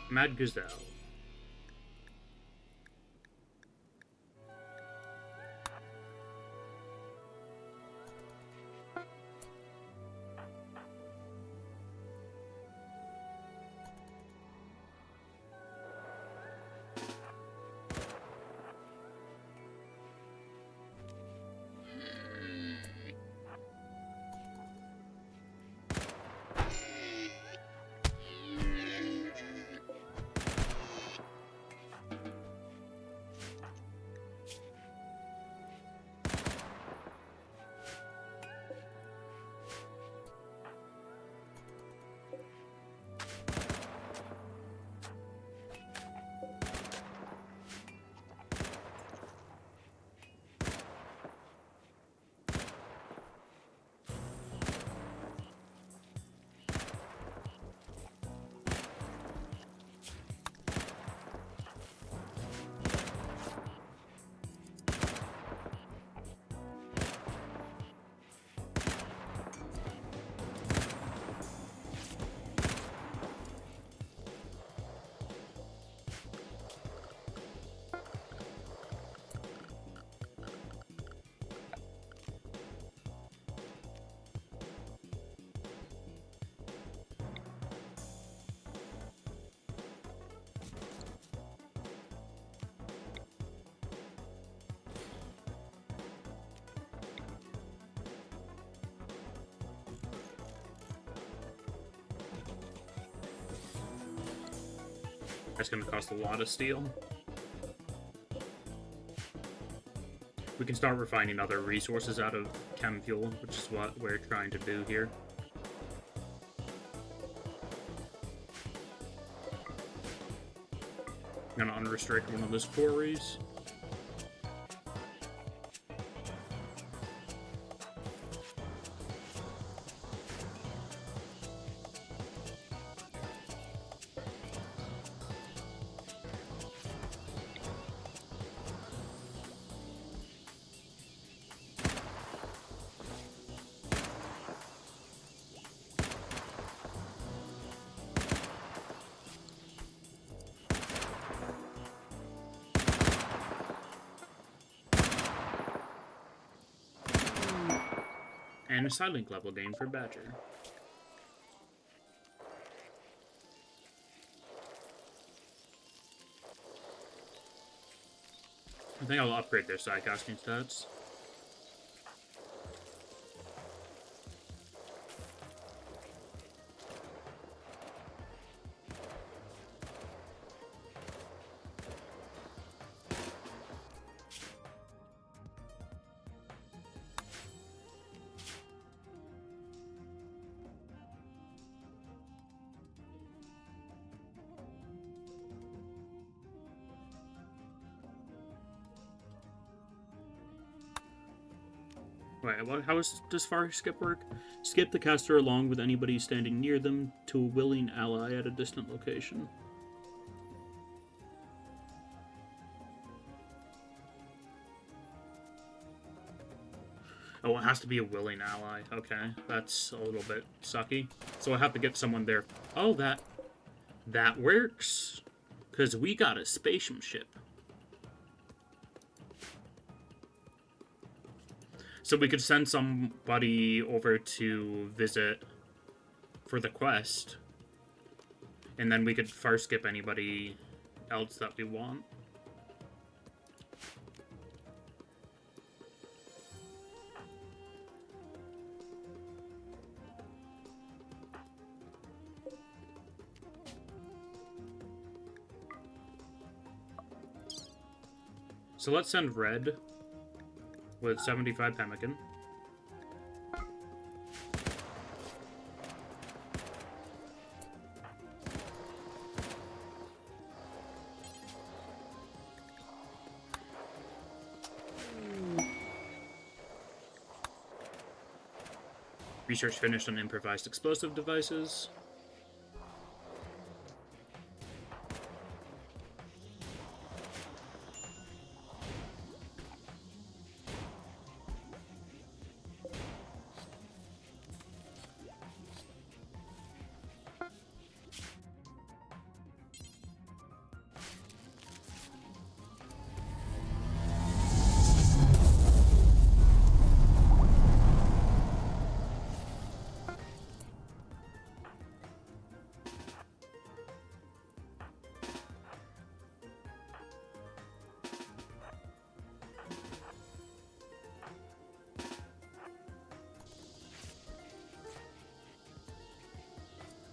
Mad Gazelle. That's going to cost a lot of steel. We can start refining other resources out of chem fuel, which is what we're trying to do here. I'm going to unrestrict one of those quarries. And a Silent level game for Badger. I think I'll upgrade their sidecasting stats. Wait, how does far skip work? Skip the caster along with anybody standing near them to a willing ally at a distant location. Oh, it has to be a willing ally. Okay, that's a little bit sucky. So I have to get someone there. Oh, that works. Because we got a spatial ship. So we could send somebody over to visit for the quest. And then we could far skip anybody else that we want. So let's send Red with 75 pemmican. Research finished on improvised explosive devices.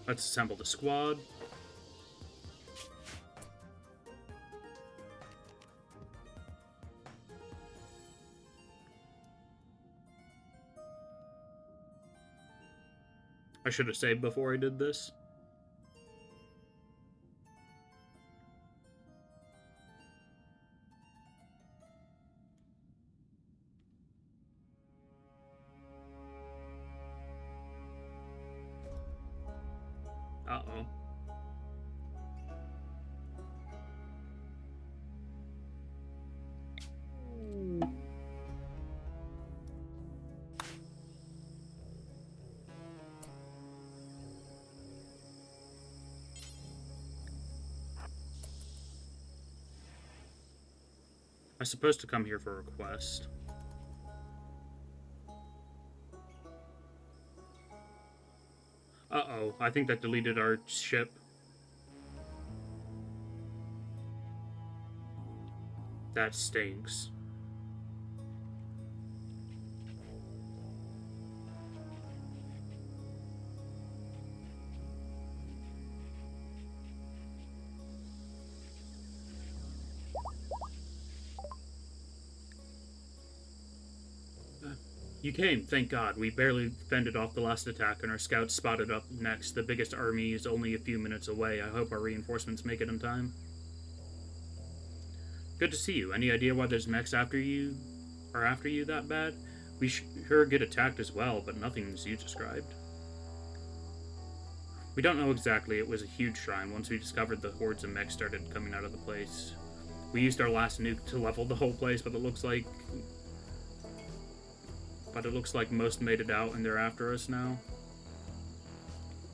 Let's assemble the squad. I should have saved before I did this. Uh-oh. I'm supposed to come here for a quest. Uh-oh, I think that deleted our ship. That stinks. You came, thank God. We barely fended off the last attack, and our scouts spotted up next. The biggest army is only a few minutes away. I hope our reinforcements make it in time. Good to see you. Any idea why there's mechs after you that bad? We sure get attacked as well, but nothing as you described. We don't know exactly. It was a huge shrine. Once we discovered the hordes of mechs started coming out of the place. We used our last nuke to level the whole place, but it looks like most made it out and they're after us now.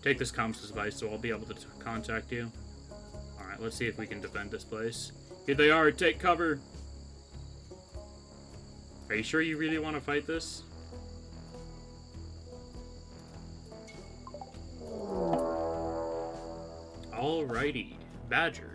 Take this comms device so I'll be able to contact you. Alright, let's see if we can defend this place. Here they are, take cover! Are you sure you really want to fight this? Alrighty, Badger.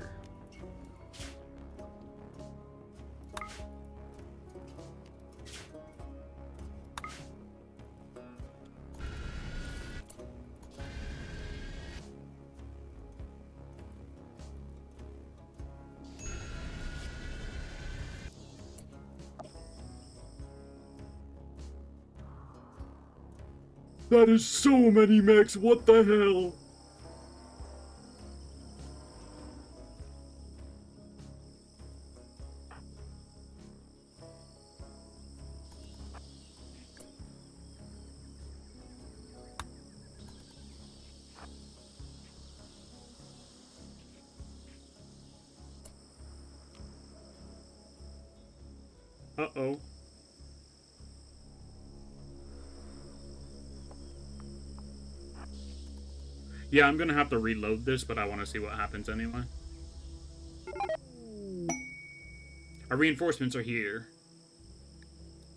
That is so many mechs, what the hell? Uh-oh. Yeah, I'm gonna have to reload this, but I want to see what happens anyway. Our reinforcements are here.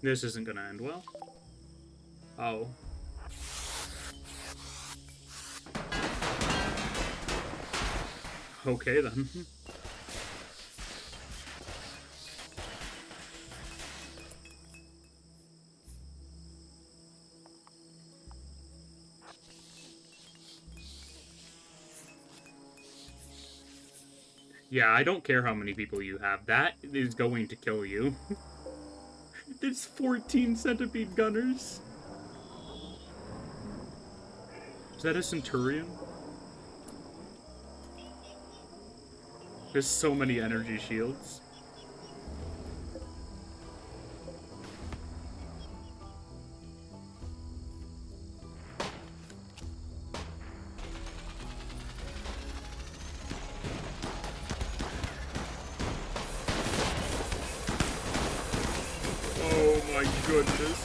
This isn't gonna end well. Oh. Okay, then. Yeah, I don't care how many people you have. That is going to kill you. There's 14 centipede gunners. Is that a Centurion? There's so many energy shields. Oh my goodness.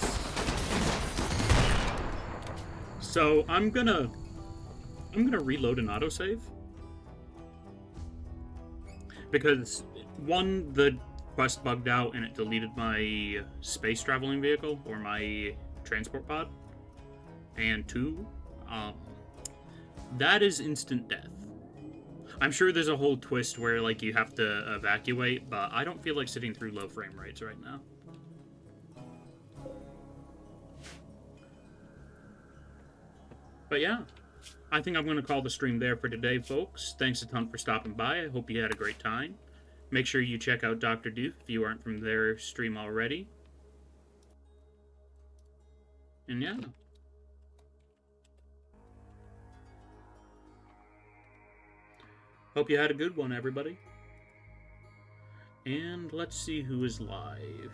So I'm gonna reload an autosave. Because one, the quest bugged out and it deleted my space traveling vehicle or my transport pod. And two, that is instant death. I'm sure there's a whole twist where like you have to evacuate, but I don't feel like sitting through low frame rates right now. But yeah, I think I'm going to call the stream there for today, folks. Thanks a ton for stopping by. I hope you had a great time. Make sure you check out Dr. Doof if you aren't from their stream already. And yeah. Hope you had a good one, everybody. And let's see who is live.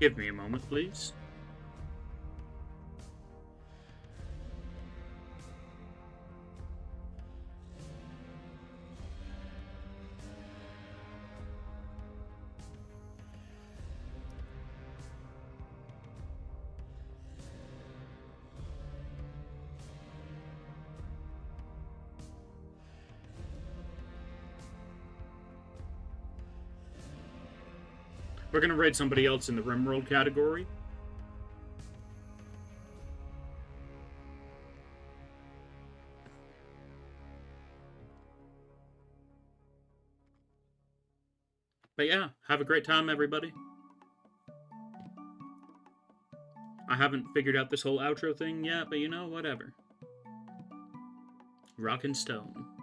Give me a moment, please. We're gonna raid somebody else in the RimWorld category. But yeah, have a great time, everybody. I haven't figured out this whole outro thing yet, but you know, whatever. Rockin' Stone.